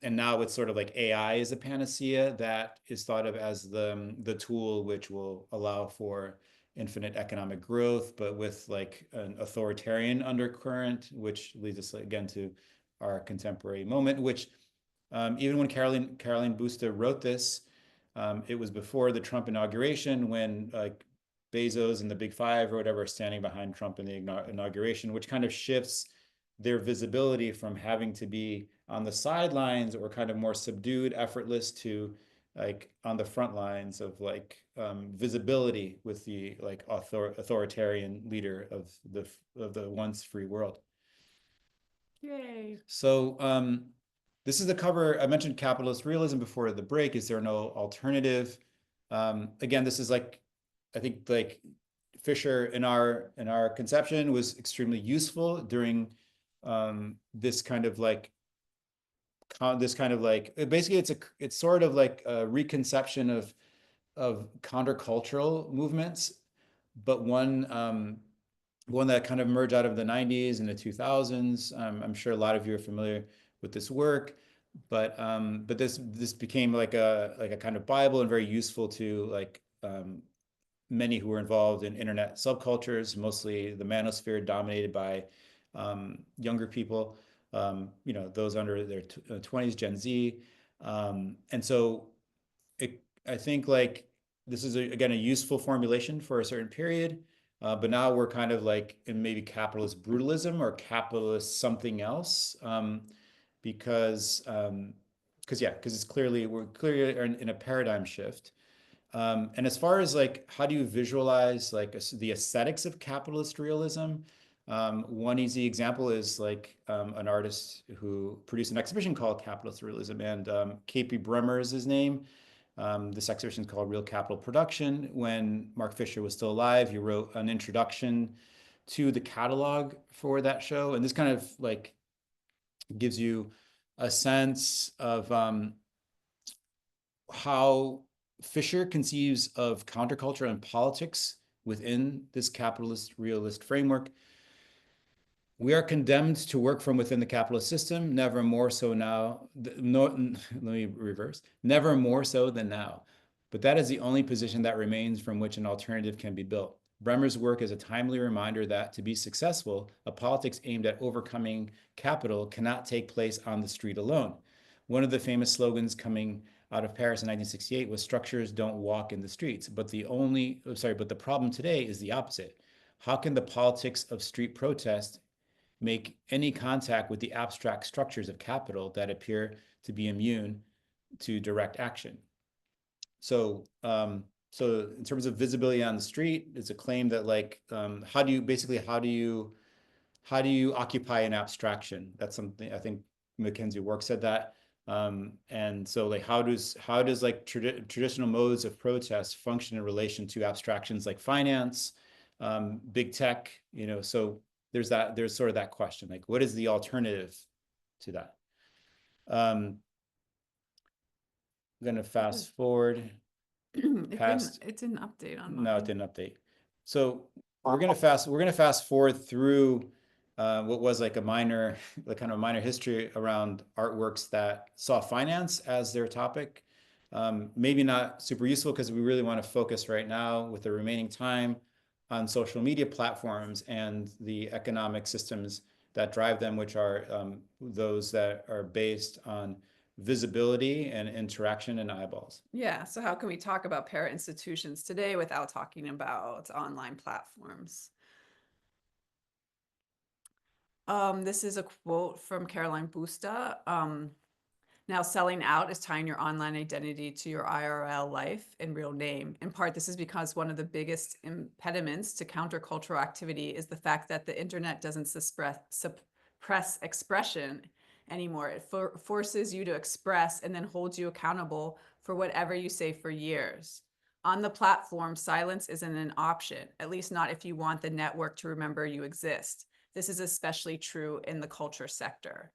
And now it's sort of like AI is a panacea that is thought of as the tool which will allow for infinite economic growth, but with like an authoritarian undercurrent, which leads us again to our contemporary moment, which even when Caroline Busta wrote this, it was before the Trump inauguration, when like Bezos and the Big Five or whatever are standing behind Trump in the inauguration, which kind of shifts their visibility from having to be on the sidelines or kind of more subdued, effortless, to like on the front lines of like visibility with the like authoritarian leader of the once free world. Yay. So this is the cover. I mentioned capitalist realism before the break. Is there no alternative? Again, this is like, I think like Fisher in our conception was extremely useful during this kind of like basically it's sort of like a reconception of countercultural movements, but one that kind of emerged out of the 90s and the 2000s. I'm sure a lot of you are familiar with this work, but this became like a kind of Bible and very useful to like many who were involved in internet subcultures, mostly the manosphere dominated by younger people, those under their 20s, Gen Z. And so I think like this is again a useful formulation for a certain period, but now we're kind of like in maybe capitalist brutalism or capitalist something else, because it's we're clearly in a paradigm shift. And as far as like how do you visualize like the aesthetics of capitalist realism, one easy example is like an artist who produced an exhibition called Capitalist Realism, and K.P. Bremer is his name. This exhibition is called Real Capital Production. When Mark Fisher was still alive, he wrote an introduction to the catalog for that show, and this kind of like gives you a sense of how Fisher conceives of counterculture and politics within this capitalist realist framework. We are condemned to work from within the capitalist system, never more so now. No, let me reverse. Never more so than now. But that is the only position that remains from which an alternative can be built. Bremer's work is a timely reminder that to be successful, a politics aimed at overcoming capital cannot take place on the street alone. One of the famous slogans coming out of Paris in 1968 was "Structures don't walk in the streets." But the problem today is the opposite. How can the politics of street protest make any contact with the abstract structures of capital that appear to be immune to direct action? So in terms of visibility on the street, it's a claim that like how do you occupy an abstraction? That's something I think Mackenzie Wark said that. And so like, how does like traditional modes of protest function in relation to abstractions like finance, big tech, you know? So there's sort of that question, like, what is the alternative to that? I'm gonna fast forward past. It didn't update on No, mine. it didn't update. So we're gonna fast forward through what was like a minor, like kind of a minor history around artworks that saw finance as their topic. Maybe not super useful because we really want to focus right now with the remaining time on social media platforms and the economic systems that drive them, which are those that are based on visibility and interaction and eyeballs. Yeah, so how can we talk about para institutions today without talking about online platforms? This is a quote from Caroline Busta. Now, selling out is tying your online identity to your IRL life and real name. In part, this is because one of the biggest impediments to countercultural activity is the fact that the internet doesn't suppress expression anymore. It forces you to express and then holds you accountable for whatever you say for years. On the platform, silence isn't an option, at least not if you want the network to remember you exist. This is especially true in the culture sector.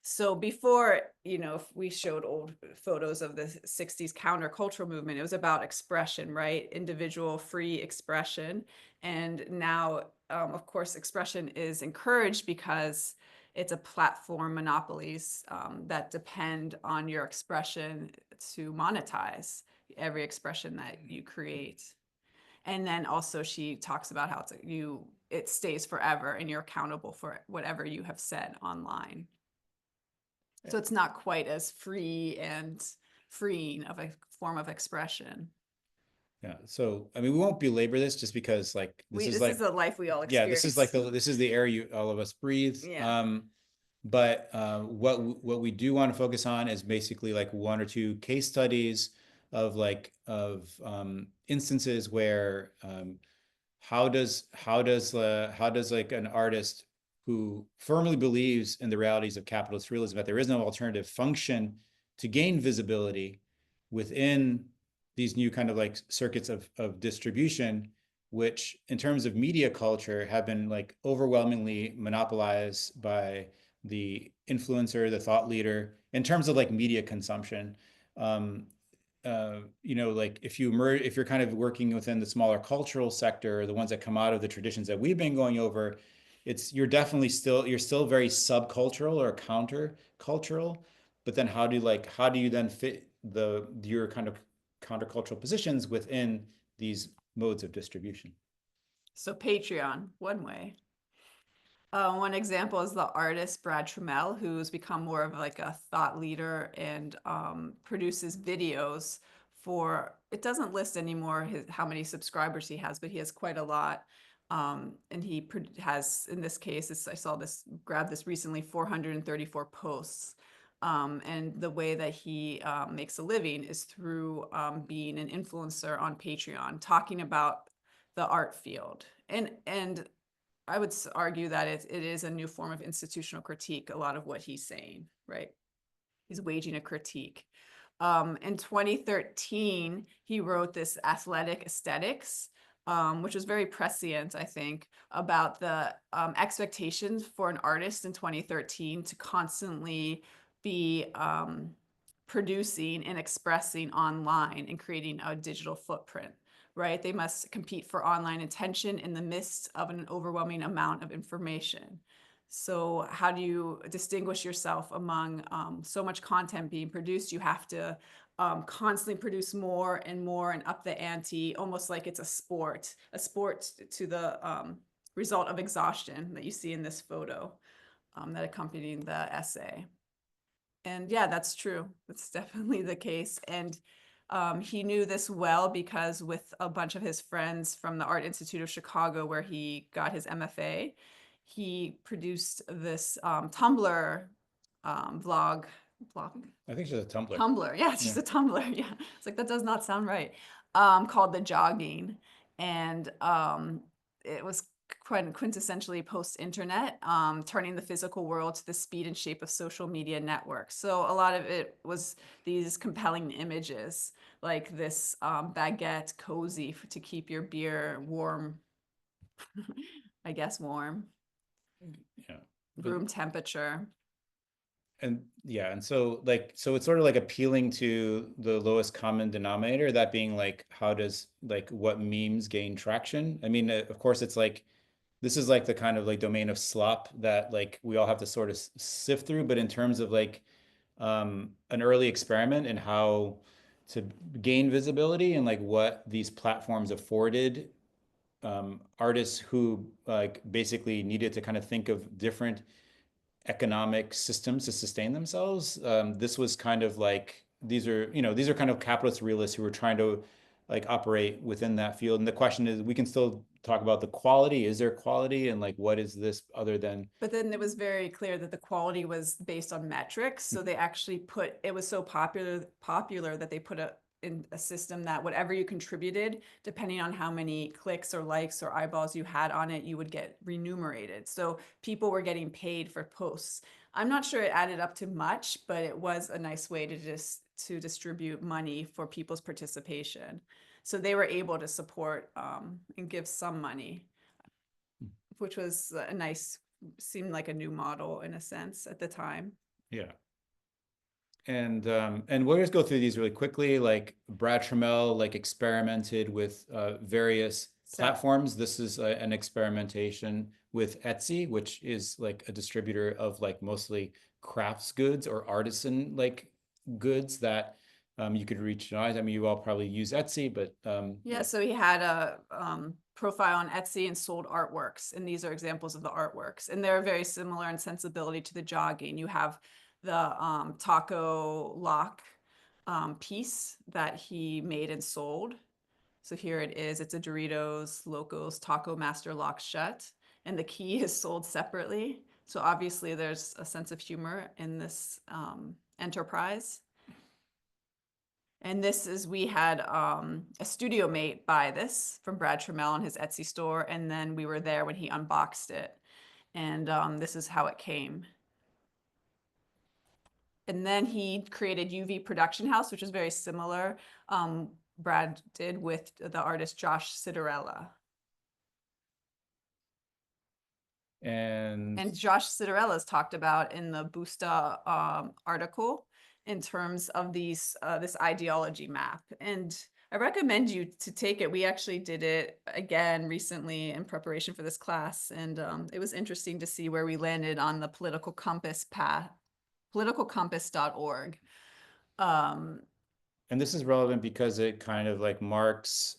So before, you know, if we showed old photos of the 60s countercultural movement, it was about expression, right? Individual free expression. And now, of course, expression is encouraged because it's a platform monopolies that depend on your expression to monetize every expression that you create. And then also she talks about how it stays forever and you're accountable for whatever you have said online. So it's not quite as free and freeing of a form of expression. Yeah. So, I mean, we won't belabor this just because like, This is is like, the life we all yeah, experience. this is like this is the air all of us breathe. Yeah. But what we do want to focus on is basically like one or two case studies of instances where how does like an artist who firmly believes in the realities of capitalist realism, that there is no alternative function to gain visibility within these new kind of like circuits of distribution, which in terms of media culture have been like overwhelmingly monopolized by the influencer, the thought leader, in terms of like media consumption. You know, like if you're kind of working within the smaller cultural sector, the ones that come out of the traditions that we've been going over, you're still very subcultural or counter cultural. But then how do you then fit your kind of countercultural positions within these modes of distribution? So Patreon, one way. One example is the artist Brad Trammell, who's become more of like a thought leader and produces videos for, it doesn't list anymore how many subscribers he has, but he has quite a lot. And he has, in this case, I saw this, grabbed this recently, 434 posts. And the way that he makes a living is through being an influencer on Patreon, talking about the art field. And I would argue that it is a new form of institutional critique, a lot of what he's saying, right? He's waging a critique. In 2013, he wrote this Athletic Aesthetics, which was very prescient, I think, about the expectations for an artist in 2013 to constantly be producing and expressing online and creating a digital footprint, right? They must compete for online attention in the midst of an overwhelming amount of information. So how do you distinguish yourself among so much content being produced? You have to constantly produce more and more and up the ante, almost like it's a sport to the result of exhaustion that you see in this photo that accompanied the essay. And yeah, that's true. That's definitely the case. And he knew this well because with a bunch of his friends from the Art Institute of Chicago, where he got his MFA, he produced this Tumblr vlog. I think it's just a Tumblr. Tumblr, yeah, it's just a Tumblr. Yeah, it's like that does not sound right. Called The Jogging, and it was quintessentially post-internet, turning the physical world to the speed and shape of social media networks. So a lot of it was these compelling images, like this baguette cozy to keep your beer warm, I guess warm, Yeah. room temperature. And yeah, and so like, so it's sort of like appealing to the lowest common denominator, that being like, how does like what memes gain traction? I mean, of course, it's like, this is like the kind of like domain of slop that like we all have to sort of sift through. But in terms of like an early experiment in how to gain visibility and like what these platforms afforded artists who like basically needed to kind of think of different economic systems to sustain themselves. This was kind of like, these are kind of capitalist realists who were trying to like operate within that field. And the question is, we can still talk about the quality. Is there quality? And like, what is this other than? But then it was very clear that the quality was based on metrics. So they actually it was so popular that they put in a system that whatever you contributed, depending on how many clicks or likes or eyeballs you had on it, you would get remunerated. So people were getting paid for posts. I'm not sure it added up to much, but it was a nice way to distribute money for people's participation. So they were able to support and give some money, which was a nice, seemed like a new model in a sense at the time. Yeah. And we'll just go through these really quickly. Like Brad Trammell like experimented with various platforms. This is an experimentation with Etsy, which is like a distributor of like mostly crafts goods or artisan like goods that you could reach. I mean, you all probably use Etsy, but yeah. So he had a profile on Etsy and sold artworks, and these are examples of the artworks, and they're very similar in sensibility to the jogging. You have the taco lock piece that he made and sold. So here it is. It's a Doritos Locos Taco Master Lock Shut, and the key is sold separately. So obviously there's a sense of humor in this enterprise. And this is, we had a studio mate buy this from Brad Trammell on his Etsy store, and then we were there when he unboxed it. And this is how it came. And then he created UV Production House, which is very similar. Brad did with the artist Josh Citarella. And Josh Citarella is talked about in the Busta article in terms of these this ideology map. And I recommend you to take it. We actually did it again recently in preparation for this class. And it was interesting to see where we landed on the political compass path, politicalcompass.org. And this is relevant because it kind of like marks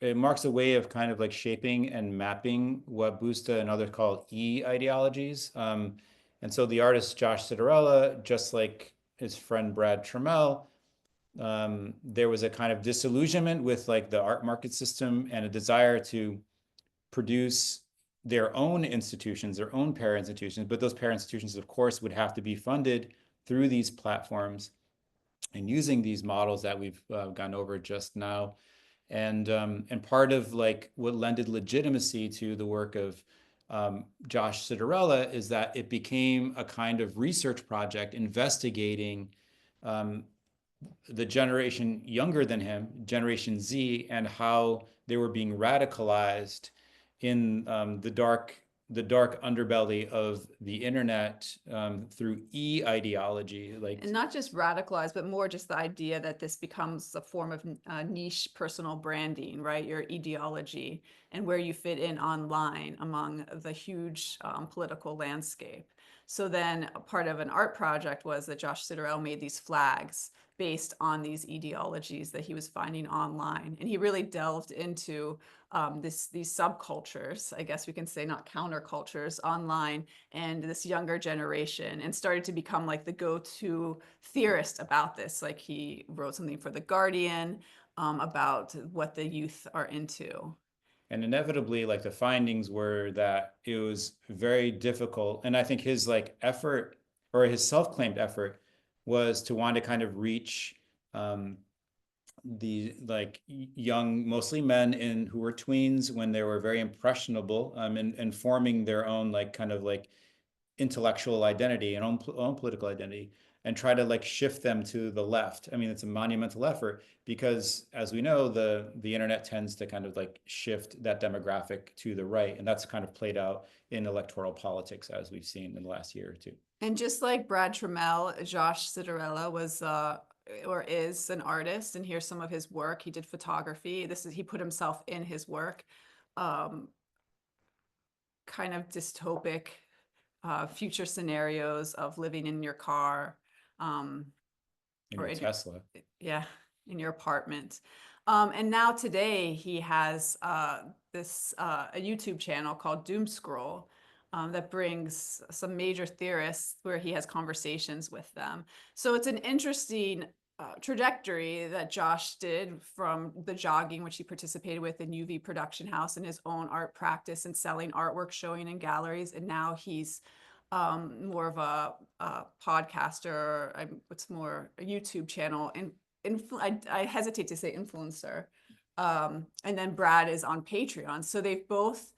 it marks a way of kind of like shaping and mapping what Busta and others call E-ideologies. And so the artist Josh Citarella, just like his friend Brad Trammell, there was a kind of disillusionment with like the art market system and a desire to produce their own institutions, their own para institutions. But those para institutions, of course, would have to be funded through these platforms and using these models that we've gone over just now. And part of like what lended legitimacy to the work of Josh Citarella is that it became a kind of research project investigating the generation younger than him, Generation Z, and how they were being radicalized in the dark underbelly of the internet through E-ideology. Like, and not just radicalized, but more just the idea that this becomes a form of niche personal branding, right? Your ideology and where you fit in online among the huge political landscape. So then a part of an art project was that Josh Citarella made these flags based on these ideologies that he was finding online. And he really delved into these subcultures, I guess we can say, not countercultures, online, and this younger generation, and started to become like the go-to theorist about this. Like he wrote something for The Guardian about what the youth are into. And inevitably, like the findings were that it was very difficult. And I think his like effort, or his self-claimed effort, was to want to kind of reach the like young, mostly men who were tweens when they were very impressionable, and forming their own like kind of like intellectual identity and own political identity, and try to like shift them to the left. I mean, it's a monumental effort because, as we know, the internet tends to kind of like shift that demographic to the right, and that's kind of played out in electoral politics as we've seen in the last year or two. And just like Brad Trammell, Josh Citarella was or is an artist, and here's some of his work. He did photography. He put himself in his work. Kind of dystopic future scenarios of living in your car, in your Tesla. Yeah, in your apartment. And now today he has a YouTube channel called Doom Scroll that brings some major theorists where he has conversations with them. So it's an interesting trajectory that Josh did from the jogging, which he participated with in UV Production House, and his own art practice and selling artwork, showing in galleries. And now he's more of a podcaster. What's more, a YouTube channel. And I hesitate to say influencer. And then Brad is on Patreon. So they've both,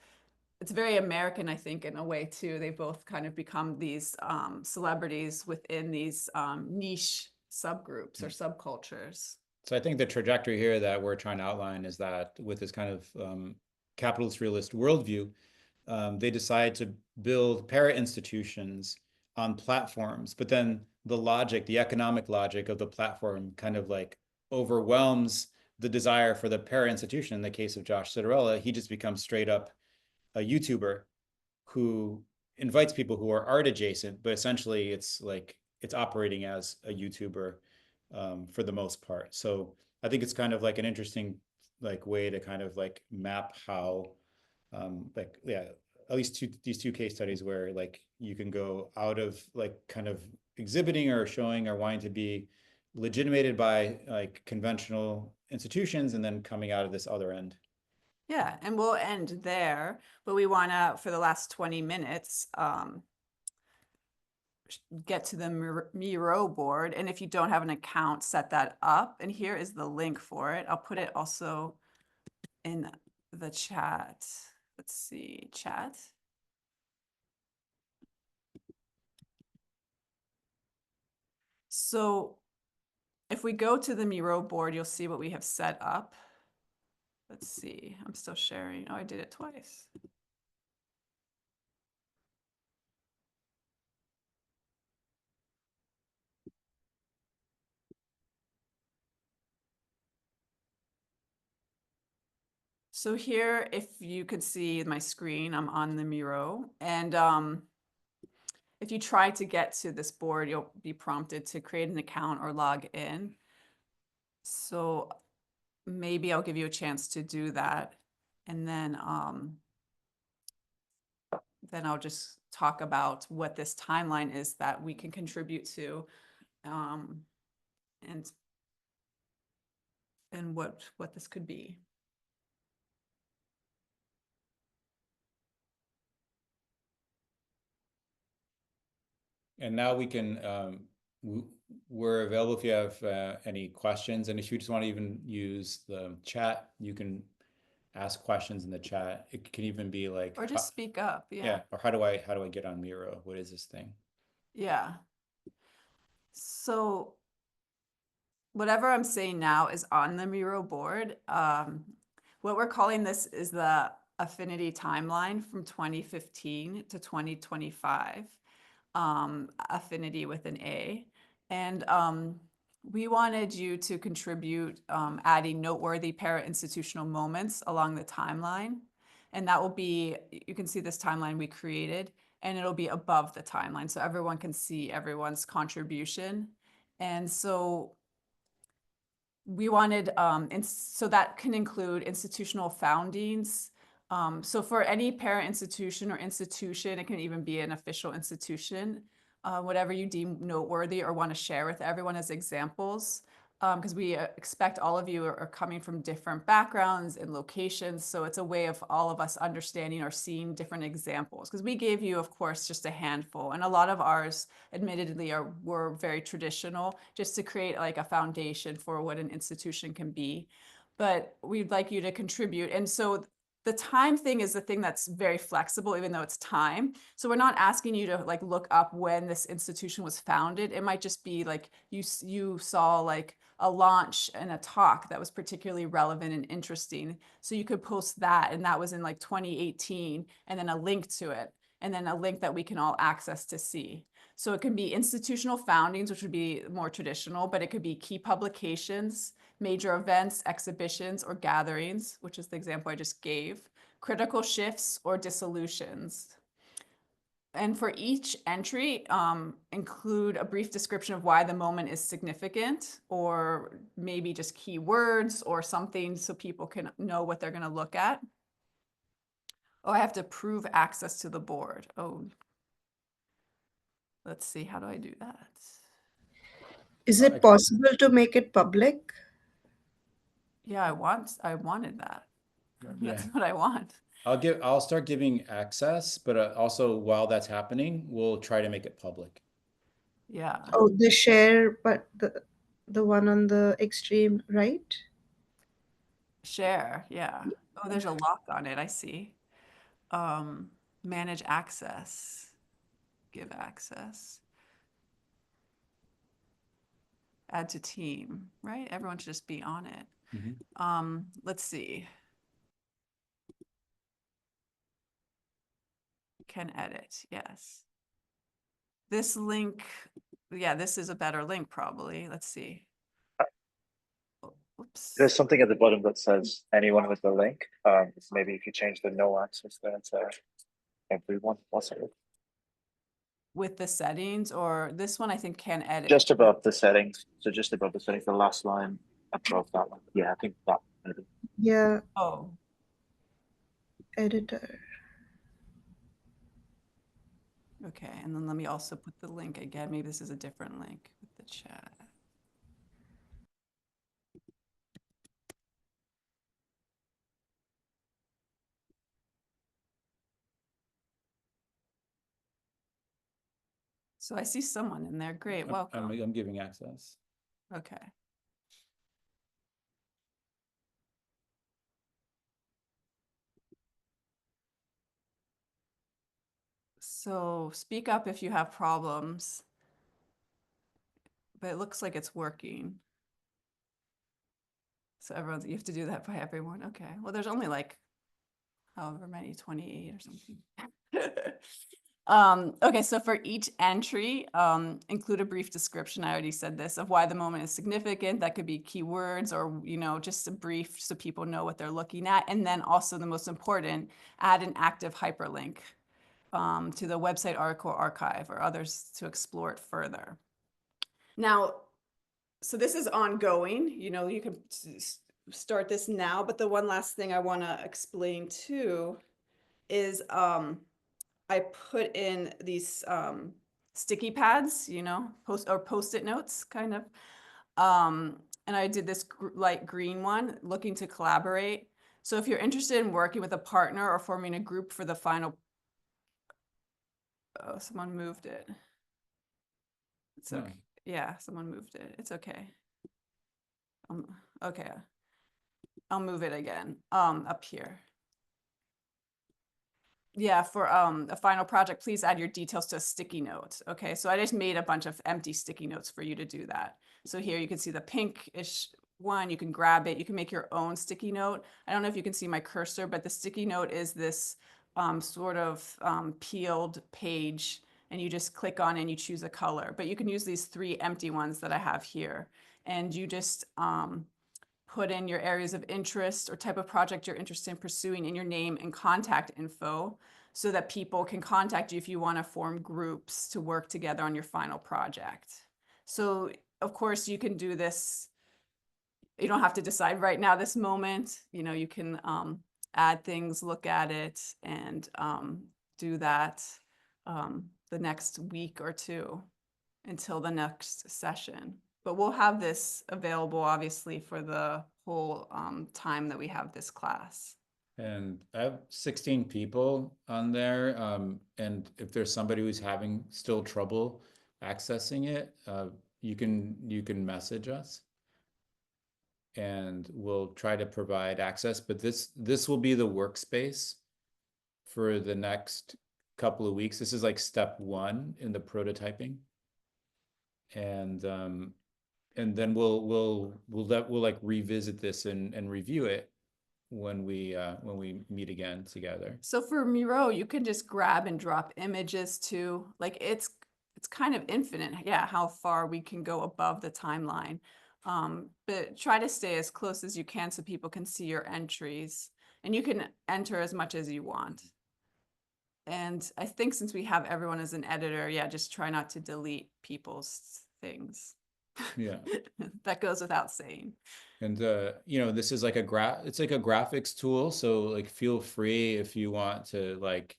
it's very American, I think, in a way too. They both kind of become these celebrities within these niche subgroups or subcultures. So I think the trajectory here that we're trying to outline is that with this kind of capitalist realist worldview, they decide to build para-institutions on platforms, but then the logic, the economic logic of the platform kind of like overwhelms the desire for the para-institution. In the case of Josh Citarella, he just becomes straight up a YouTuber who invites people who are art adjacent, but essentially it's like it's operating as a YouTuber for the most part. So I think it's kind of like an interesting like way to kind of like map how like, yeah, at least these two case studies where like you can go out of like kind of exhibiting or showing or wanting to be legitimated by like conventional institutions and then coming out of this other end. Yeah, and we'll end there, but we want to, for the last 20 minutes, get to the Miro board. And if you don't have an account, set that up. And here is the link for it. I'll put it also in the chat. Let's see, chat. So if we go to the Miro board, you'll see what we have set up. Let's see, I'm still sharing. Oh, I did it twice. So here, if you could see my screen, I'm on the Miro. And if you try to get to this board, you'll be prompted to create an account or log in. So maybe I'll give you a chance to do that. And then I'll just talk about what this timeline is that we can contribute to, and what this could be. And now we can, we're available if you have any questions. And if you just want to even use the chat, you can ask questions in the chat. It can even be like, or just speak up. Yeah. Or how do I get on Miro? What is this thing? Yeah. So whatever I'm saying now is on the Miro board. What we're calling this is the affinity timeline from 2015 to 2025. Affinity with an A. And we wanted you to contribute adding noteworthy para-institutional moments along the timeline. And that will be, you can see this timeline we created, and it'll be above the timeline so everyone can see everyone's contribution. And so we wanted, so that can include institutional foundings. So for any parent institution or institution, it can even be an official institution, whatever you deem noteworthy or want to share with everyone as examples. because we expect all of you are coming from different backgrounds and locations. So it's a way of all of us understanding or seeing different examples. Because we gave you, of course, just a handful. And a lot of ours, admittedly, were very traditional, just to create like a foundation for what an institution can be. But we'd like you to contribute. And so the time thing is the thing that's very flexible, even though it's time. So we're not asking you to like look up when this institution was founded. It might just be like you saw like a launch and a talk that was particularly relevant and interesting. So you could post that, and that was in like 2018, and then a link to it, and then a link that we can all access to see. So it can be institutional foundings, which would be more traditional, but it could be key publications, major events, exhibitions, or gatherings, which is the example I just gave, critical shifts or dissolutions. And for each entry, include a brief description of why the moment is significant, or maybe just keywords or something so people can know what they're going to look at. Oh, I have to prove access to the board. Oh, let's see. How do I do that? Is it possible to make it public? Yeah, I wanted that. Yeah. That's what I want. I'll start giving access, but also while that's happening, we'll try to make it public. Yeah. Oh, the share, but the one on the extreme right? Share, yeah. Oh, there's a lock on it, I see. Manage access, give access. Add to team, right? Everyone should just be on it. Let's see. Can edit, yes. This link, yeah, this is a better link probably. Let's see. Oops. There's something at the bottom that says anyone with the link. Maybe if you change the no access there to everyone possible. With the settings, or this one I think can edit. Just above the settings. So just above the settings, the last line above that one. Yeah, I think that. Maybe. Yeah. Oh. Editor. Okay, and then let me also put the link again. Maybe this is a different link with the chat. So I see someone in there. Great, welcome. I'm giving access. Okay. So speak up if you have problems. But it looks like it's working. So you have to do that by everyone. Okay. Well, there's only like however many, 28 or something. Okay, so for each entry, include a brief description. I already said this, of why the moment is significant. That could be keywords or, just a brief so people know what they're looking at. And then also the most important, add an active hyperlink to the website article archive or others to explore it further. Now, so this is ongoing, you can start this now, but the one last thing I want to explain too is I put in these sticky pads, post-it notes kind of. And I did this light green one, looking to collaborate. So if you're interested in working with a partner or forming a group for the final, oh, someone moved it. It's okay. Yeah, someone moved it. It's okay. Okay. I'll move it again, up here. Yeah, for a final project, please add your details to a sticky note. Okay, so I just made a bunch of empty sticky notes for you to do that. So here you can see the pinkish one, you can grab it, you can make your own sticky note. I don't know if you can see my cursor, but the sticky note is this sort of peeled page, and you just click on it and you choose a color. But you can use these 3 empty ones that I have here, and you just put in your areas of interest or type of project you're interested in pursuing in your name and contact info so that people can contact you if you want to form groups to work together on your final project. So of course you can do this. You don't have to decide right now, this moment, you can add things, look at it, and do that the next week or two until the next session. But we'll have this available, obviously, for the whole time that we have this class. And I have 16 people on there. And if there's somebody who's having still trouble accessing it, you can message us and we'll try to provide access. But this will be the workspace for the next couple of weeks. This is like step 1 in the prototyping. And then we'll like revisit this and review it when we meet again together. So for Miro, you can just grab and drop images too. Like it's kind of infinite, yeah, how far we can go above the timeline. But try to stay as close as you can so people can see your entries, and you can enter as much as you want. And I think since we have everyone as an editor, yeah, just try not to delete people's things. Yeah. That goes without saying. And this is like it's like a graphics tool, so like feel free if you want to like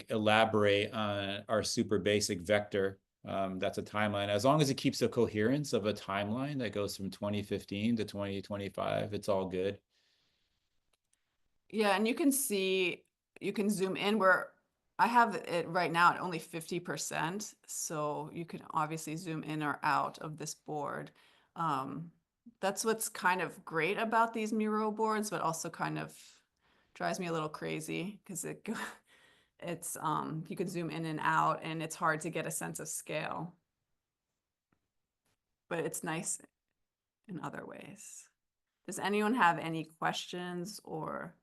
elaborate on our super basic vector. That's a timeline. As long as it keeps the coherence of a timeline that goes from 2015 to 2025, it's all good. Yeah, and you can zoom in where I have it right now at only 50%. So you can obviously zoom in or out of this board. That's what's kind of great about these Miro boards, but also kind of drives me a little crazy because it's you can zoom in and out and it's hard to get a sense of scale. But it's nice in other ways. Does anyone have any questions or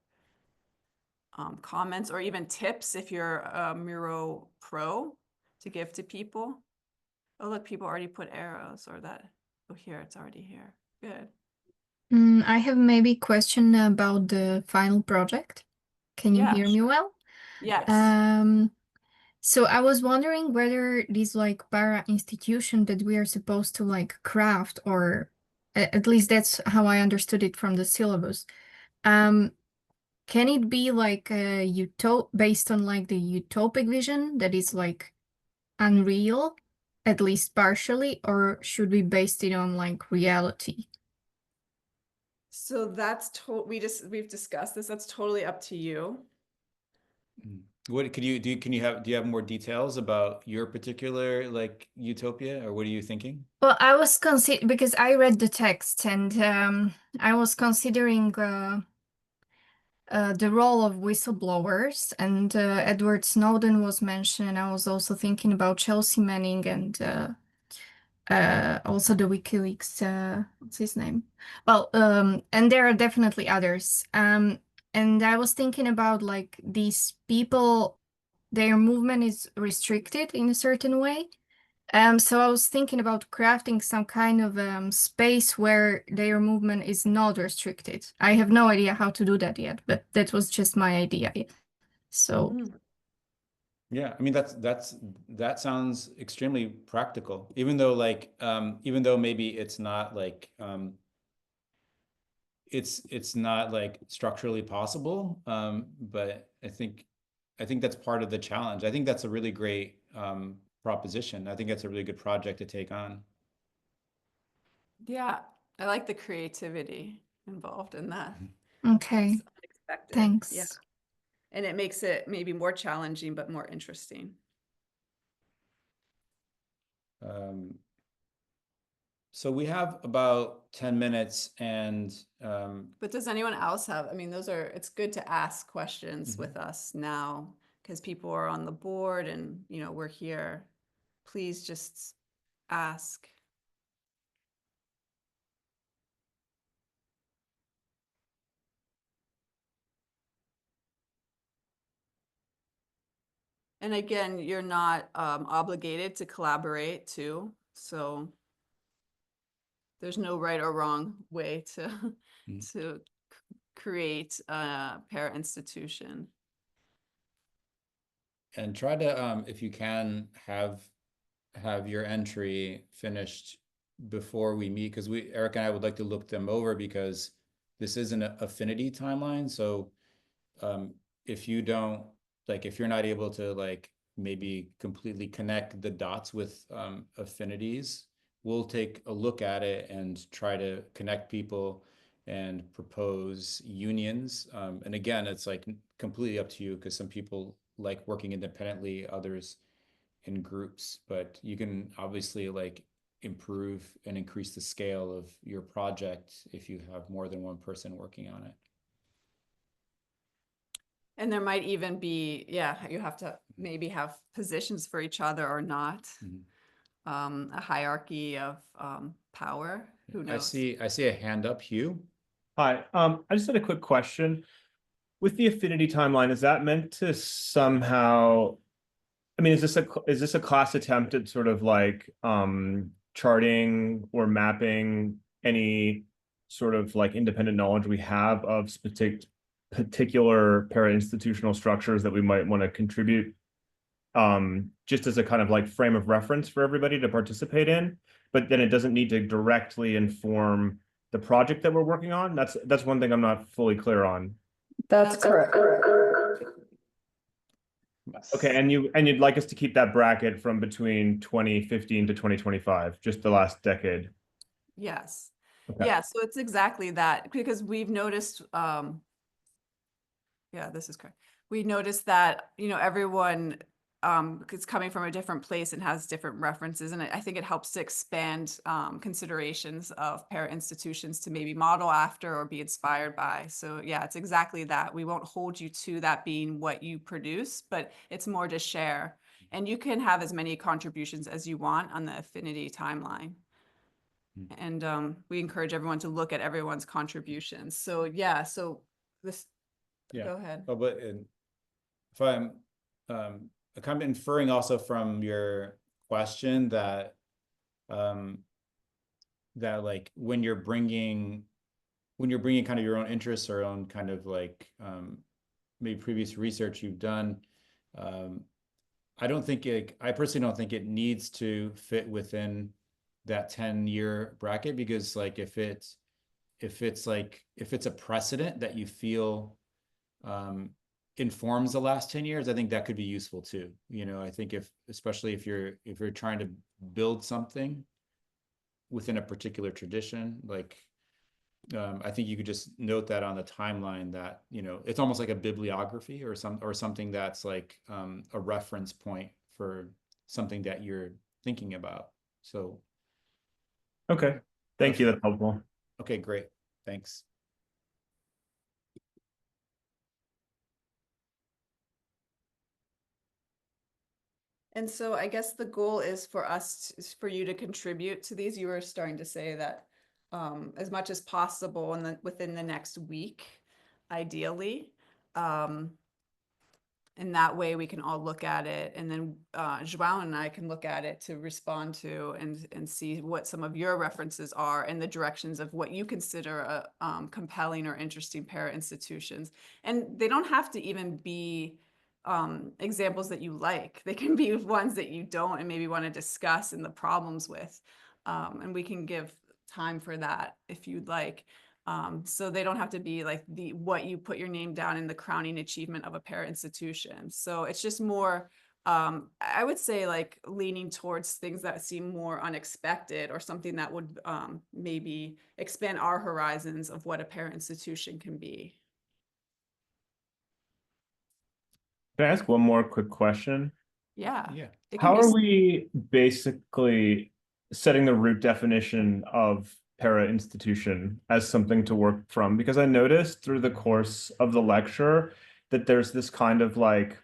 comments or even tips if you're a Miro Pro to give to people? Oh, look, people already put arrows or that. Oh, here, it's already here. Good. I have maybe a question about the final project. Can you hear me well? Yes. So I was wondering whether this like para institution that we are supposed to like craft, or at least that's how I understood it from the syllabus. Can it be like a based on like the utopic vision that is like unreal, at least partially, or should we base it on like reality? So that's we've discussed this. That's totally up to you. What could you do? Do you have more details about your particular like utopia, or what are you thinking? Well, I was because I read the text and I was considering the role of whistleblowers, and Edward Snowden was mentioned. I was also thinking about Chelsea Manning and also the WikiLeaks, what's his name? Well, and there are definitely others. And I was thinking about like these people, their movement is restricted in a certain way. So I was thinking about crafting some kind of space where their movement is not restricted. I have no idea how to do that yet, but that was just my idea. So Yeah, I mean that sounds extremely practical. Even though even though maybe it's not like it's not like structurally possible, but I think that's part of the challenge. I think that's a really great proposition. I think that's a really good project to take on. Yeah, I like the creativity involved in that. okay, It's unexpected. thanks. Yeah. And it makes it maybe more challenging, but more interesting. So we have about 10 minutes and but does anyone else have, I mean, it's good to ask questions with us now because people are on the board and, we're here. Please just ask. And again, you're not obligated to collaborate too. So there's no right or wrong way to create a para institution. And try to if you can have your entry finished before we meet, because Eric and I would like to look them over, because this is an affinity timeline. So if you don't if you're not able to maybe completely connect the dots with affinities, we'll take a look at it and try to connect people and propose unions. And again, it's like completely up to you, because some people like working independently, others in groups, but you can obviously like improve and increase the scale of your project if you have more than one person working on it. And there might even be, yeah, you have to maybe have positions for each other or not. Mm-hmm. A hierarchy of power. Who knows? I see a hand up, Hugh. Hi, I just had a quick question. With the affinity timeline, is that meant to somehow, I mean, is this a class attempt at sort of like charting or mapping any sort of like independent knowledge we have of particular para-institutional structures that we might want to contribute, just as a kind of like frame of reference for everybody to participate in, but then it doesn't need to directly inform the project that we're working on? That's one thing I'm not fully clear on. That's correct. Okay, and you'd like us to keep that bracket from between 2015 to 2025, just the last decade. Yes. Okay. Yeah, so it's exactly that, because we've noticed, yeah, this is correct. We noticed that, you know, everyone is coming from a different place and has different references. And I think it helps to expand considerations of para institutions to maybe model after or be inspired by. So yeah, it's exactly that. We won't hold you to that being what you produce, but it's more to share. And you can have as many contributions as you want on the affinity timeline. And we encourage everyone to look at everyone's contributions. So yeah, so this, Yeah. Go ahead. Oh, but if I'm kind of inferring also from your question that that like when you're bringing kind of your own interests or own kind of like maybe previous research you've done, I personally don't think it needs to fit within that 10-year bracket, because like if it's a precedent that you feel informs the last 10 years, I think that could be useful too. You know, I think especially if you're trying to build something within a particular tradition, like I think you could just note that on the timeline that, you know, it's almost like a bibliography or something that's like a reference point for something that you're thinking about. So Okay, thank you, that's helpful. Okay, great, thanks. And so I guess the goal is for you to contribute to these. You were starting to say that as much as possible and within the next week, ideally. And that way we can all look at it, and then João and I can look at it to respond to and see what some of your references are and the directions of what you consider compelling or interesting para institutions. And they don't have to even be examples that you like. They can be ones that you don't and maybe want to discuss and the problems with. And we can give time for that if you'd like. So they don't have to be like what you put your name down in the crowning achievement of a para institution. So it's just more, I would say, like leaning towards things that seem more unexpected or something that would maybe expand our horizons of what a para institution can be. Can I ask one more quick question? Yeah. Yeah. How are we basically setting the root definition of para institution as something to work from? Because I noticed through the course of the lecture that there's this kind of like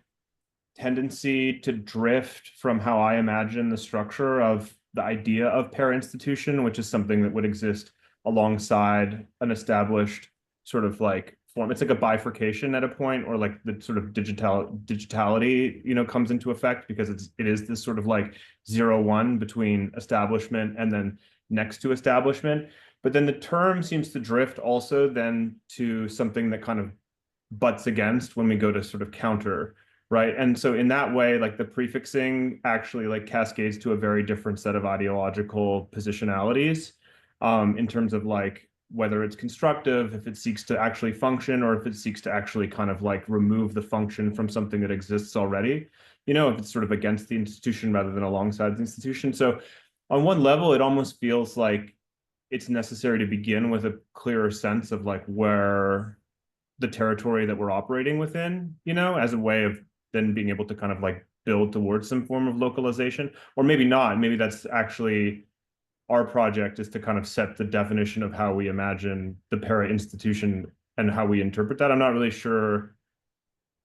tendency to drift from how I imagine the structure of the idea of para institution, which is something that would exist alongside an established sort of like form. It's like a bifurcation at a point, or like the sort of digitality, you know, comes into effect, because it is this sort of like 0-1 between establishment and then next to establishment. But then the term seems to drift also then to something that kind of butts against when we go to sort of counter, right? And so in that way, like the prefixing actually like cascades to a very different set of ideological positionalities in terms of like whether it's constructive, if it seeks to actually function, or if it seeks to actually kind of like remove the function from something that exists already, you know, if it's sort of against the institution rather than alongside the institution. So on one level, it almost feels like it's necessary to begin with a clearer sense of like where the territory that we're operating within, you know, as a way of then being able to kind of like build towards some form of localization, or maybe not. Maybe that's actually our project, is to kind of set the definition of how we imagine the para institution and how we interpret that. I'm not really sure.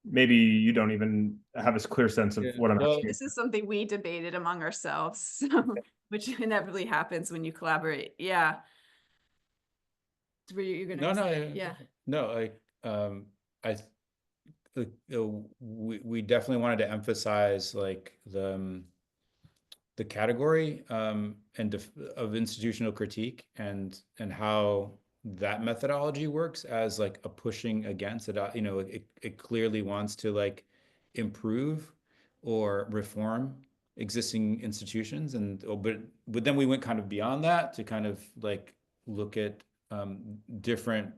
Maybe you don't even have a clear sense of Yeah, what I'm well, asking. This is something we debated among ourselves, so, which inevitably happens when you collaborate. Yeah. Were you gonna no, say? Yeah. no, I we definitely wanted to emphasize like the category and of institutional critique and how that methodology works as like a pushing against it. You know, it clearly wants to like improve or reform existing institutions, and but then we went kind of beyond that to kind of like look at different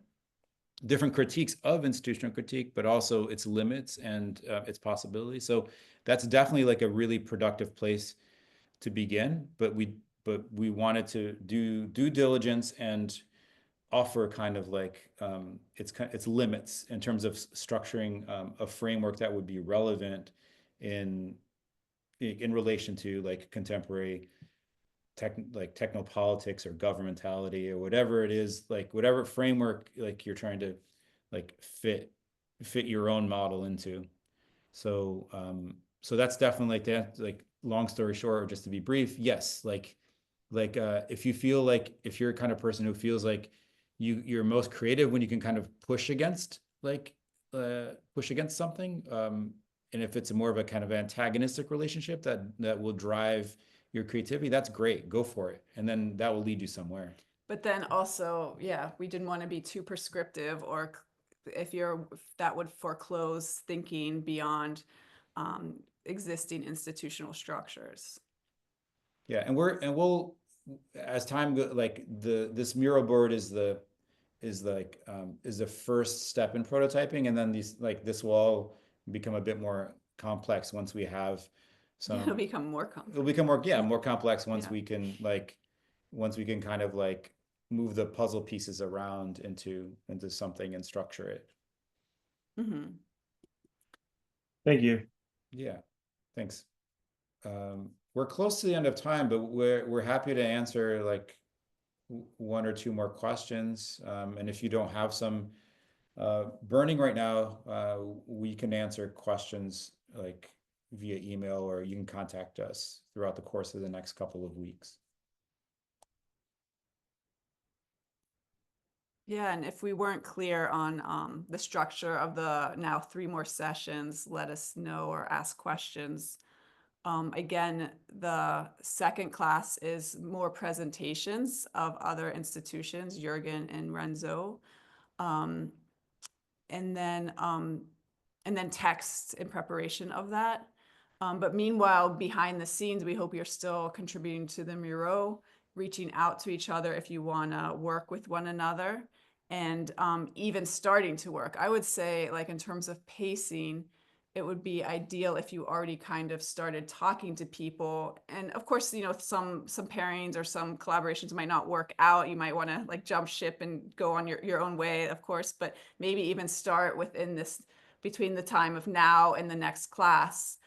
critiques of institutional critique, but also its limits and its possibilities. So that's definitely like a really productive place to begin, but we wanted to do due diligence and offer kind of like its limits in terms of structuring a framework that would be relevant in relation to like contemporary technopolitics or governmentality or whatever it is, like whatever framework like you're trying to like fit your own model into. So so that's definitely like that. Like long story short, or just to be brief, yes, like if you feel like, if you're a kind of person who feels like you're most creative when you can kind of push against something, and if it's more of a kind of antagonistic relationship that will drive your creativity, that's great, go for it, and then that will lead you somewhere. But then also, yeah, we didn't want to be too prescriptive, or if that would foreclose thinking beyond existing institutional structures. Yeah, and we'll, as time go, like this mural board is the first step in prototyping, and then this will all become a bit more complex once we have some. It'll become more complex. It'll become more complex once we can kind of like move the puzzle pieces around into something and structure it. Mm-hmm. Thank you. Yeah, thanks. We're close to the end of time, but we're happy to answer like one or two more questions. And if you don't have some burning right now, we can answer questions like via email, or you can contact us throughout the course of the next couple of weeks. Yeah, and if we weren't clear on the structure of the now 3 more sessions, let us know or ask questions. Again, the second class is more presentations of other institutions, Jürgen and Renzo, and then text in preparation of that. But meanwhile, behind the scenes, we hope you're still contributing to the Miro, reaching out to each other if you want to work with one another, and even starting to work. I would say, like in terms of pacing, it would be ideal if you already kind of started talking to people. And of course, you know, some pairings or some collaborations might not work out. You might want to like jump ship and go on your own way, of course, but maybe even start within this, between the time of now and the next class,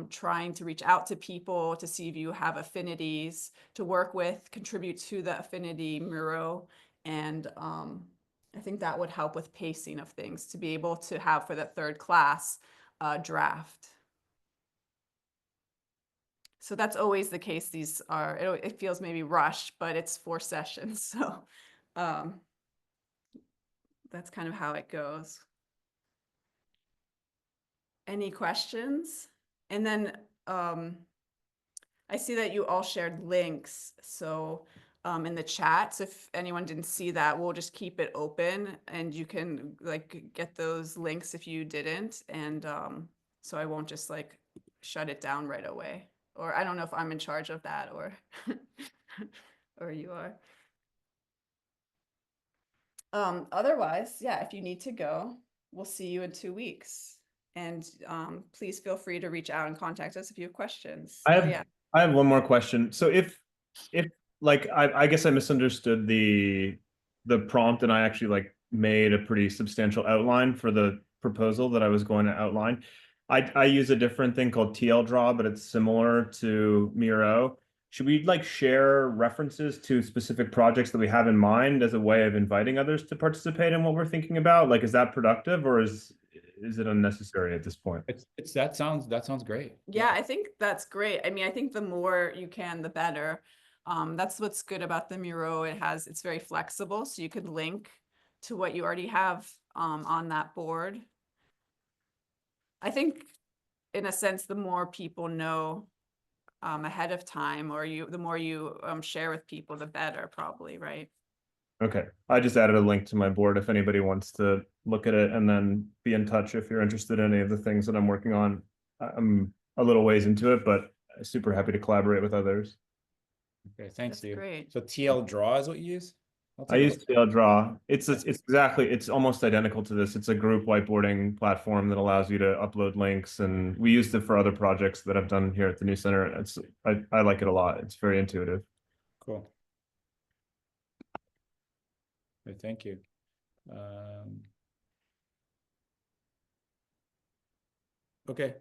trying to reach out to people to see if you have affinities to work with, contribute to the affinity Miro. And I think that would help with pacing of things, to be able to have for the third class draft. So that's always the case. These are, it feels maybe rushed, but it's 4 sessions. So that's kind of how it goes. Any questions? And then I see that you all shared links. So in the chat, so if anyone didn't see that, we'll just keep it open and you can like get those links if you didn't. And so I won't just like shut it down right away. Or I don't know if I'm in charge of that, or or you are. Otherwise, yeah, if you need to go, we'll see you in 2 weeks. And please feel free to reach out and contact us if you have questions. I have one more question. So if if like I guess I misunderstood the prompt, and I actually like made a pretty substantial outline for the proposal that I was going to outline. I use a different thing called TL draw, but it's similar to Miro. Should we like share references to specific projects that we have in mind as a way of inviting others to participate in what we're thinking about? Like, is that productive, or is it unnecessary at this point? It's that sounds great. Yeah, I think that's great. I mean, I think the more you can, the better. That's what's good about the Miro. It's very flexible, so you could link to what you already have on that board. I think, in a sense, the more people know ahead of time, or the more you share with people, the better, probably, right? Okay, I just added a link to my board if anybody wants to look at it, and then be in touch if you're interested in any of the things that I'm working on. I'm a little ways into it, but super happy to collaborate with others. Okay, thanks, That's Steve. great. So TL draw is what you use? I'll I take a use look. TL Draw. It's almost identical to this. It's a group whiteboarding platform that allows you to upload links, and we used it for other projects that I've done here at the New Center. I like it a lot. It's very intuitive. Cool. Okay, thank you. Okay,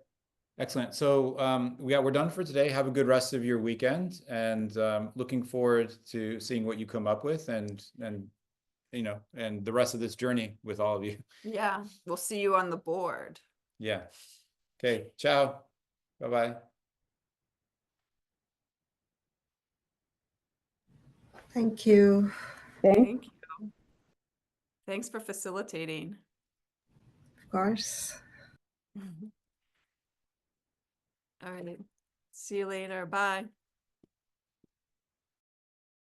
excellent. So we're done for today. Have a good rest of your weekend, and looking forward to seeing what you come up with, and you know, and the rest of this journey with all of you. Yeah, we'll see you on the board. Yeah. Okay, ciao. Bye-bye. Thank you. Thank you. Thanks for facilitating. Of course. All right. See you later. Bye.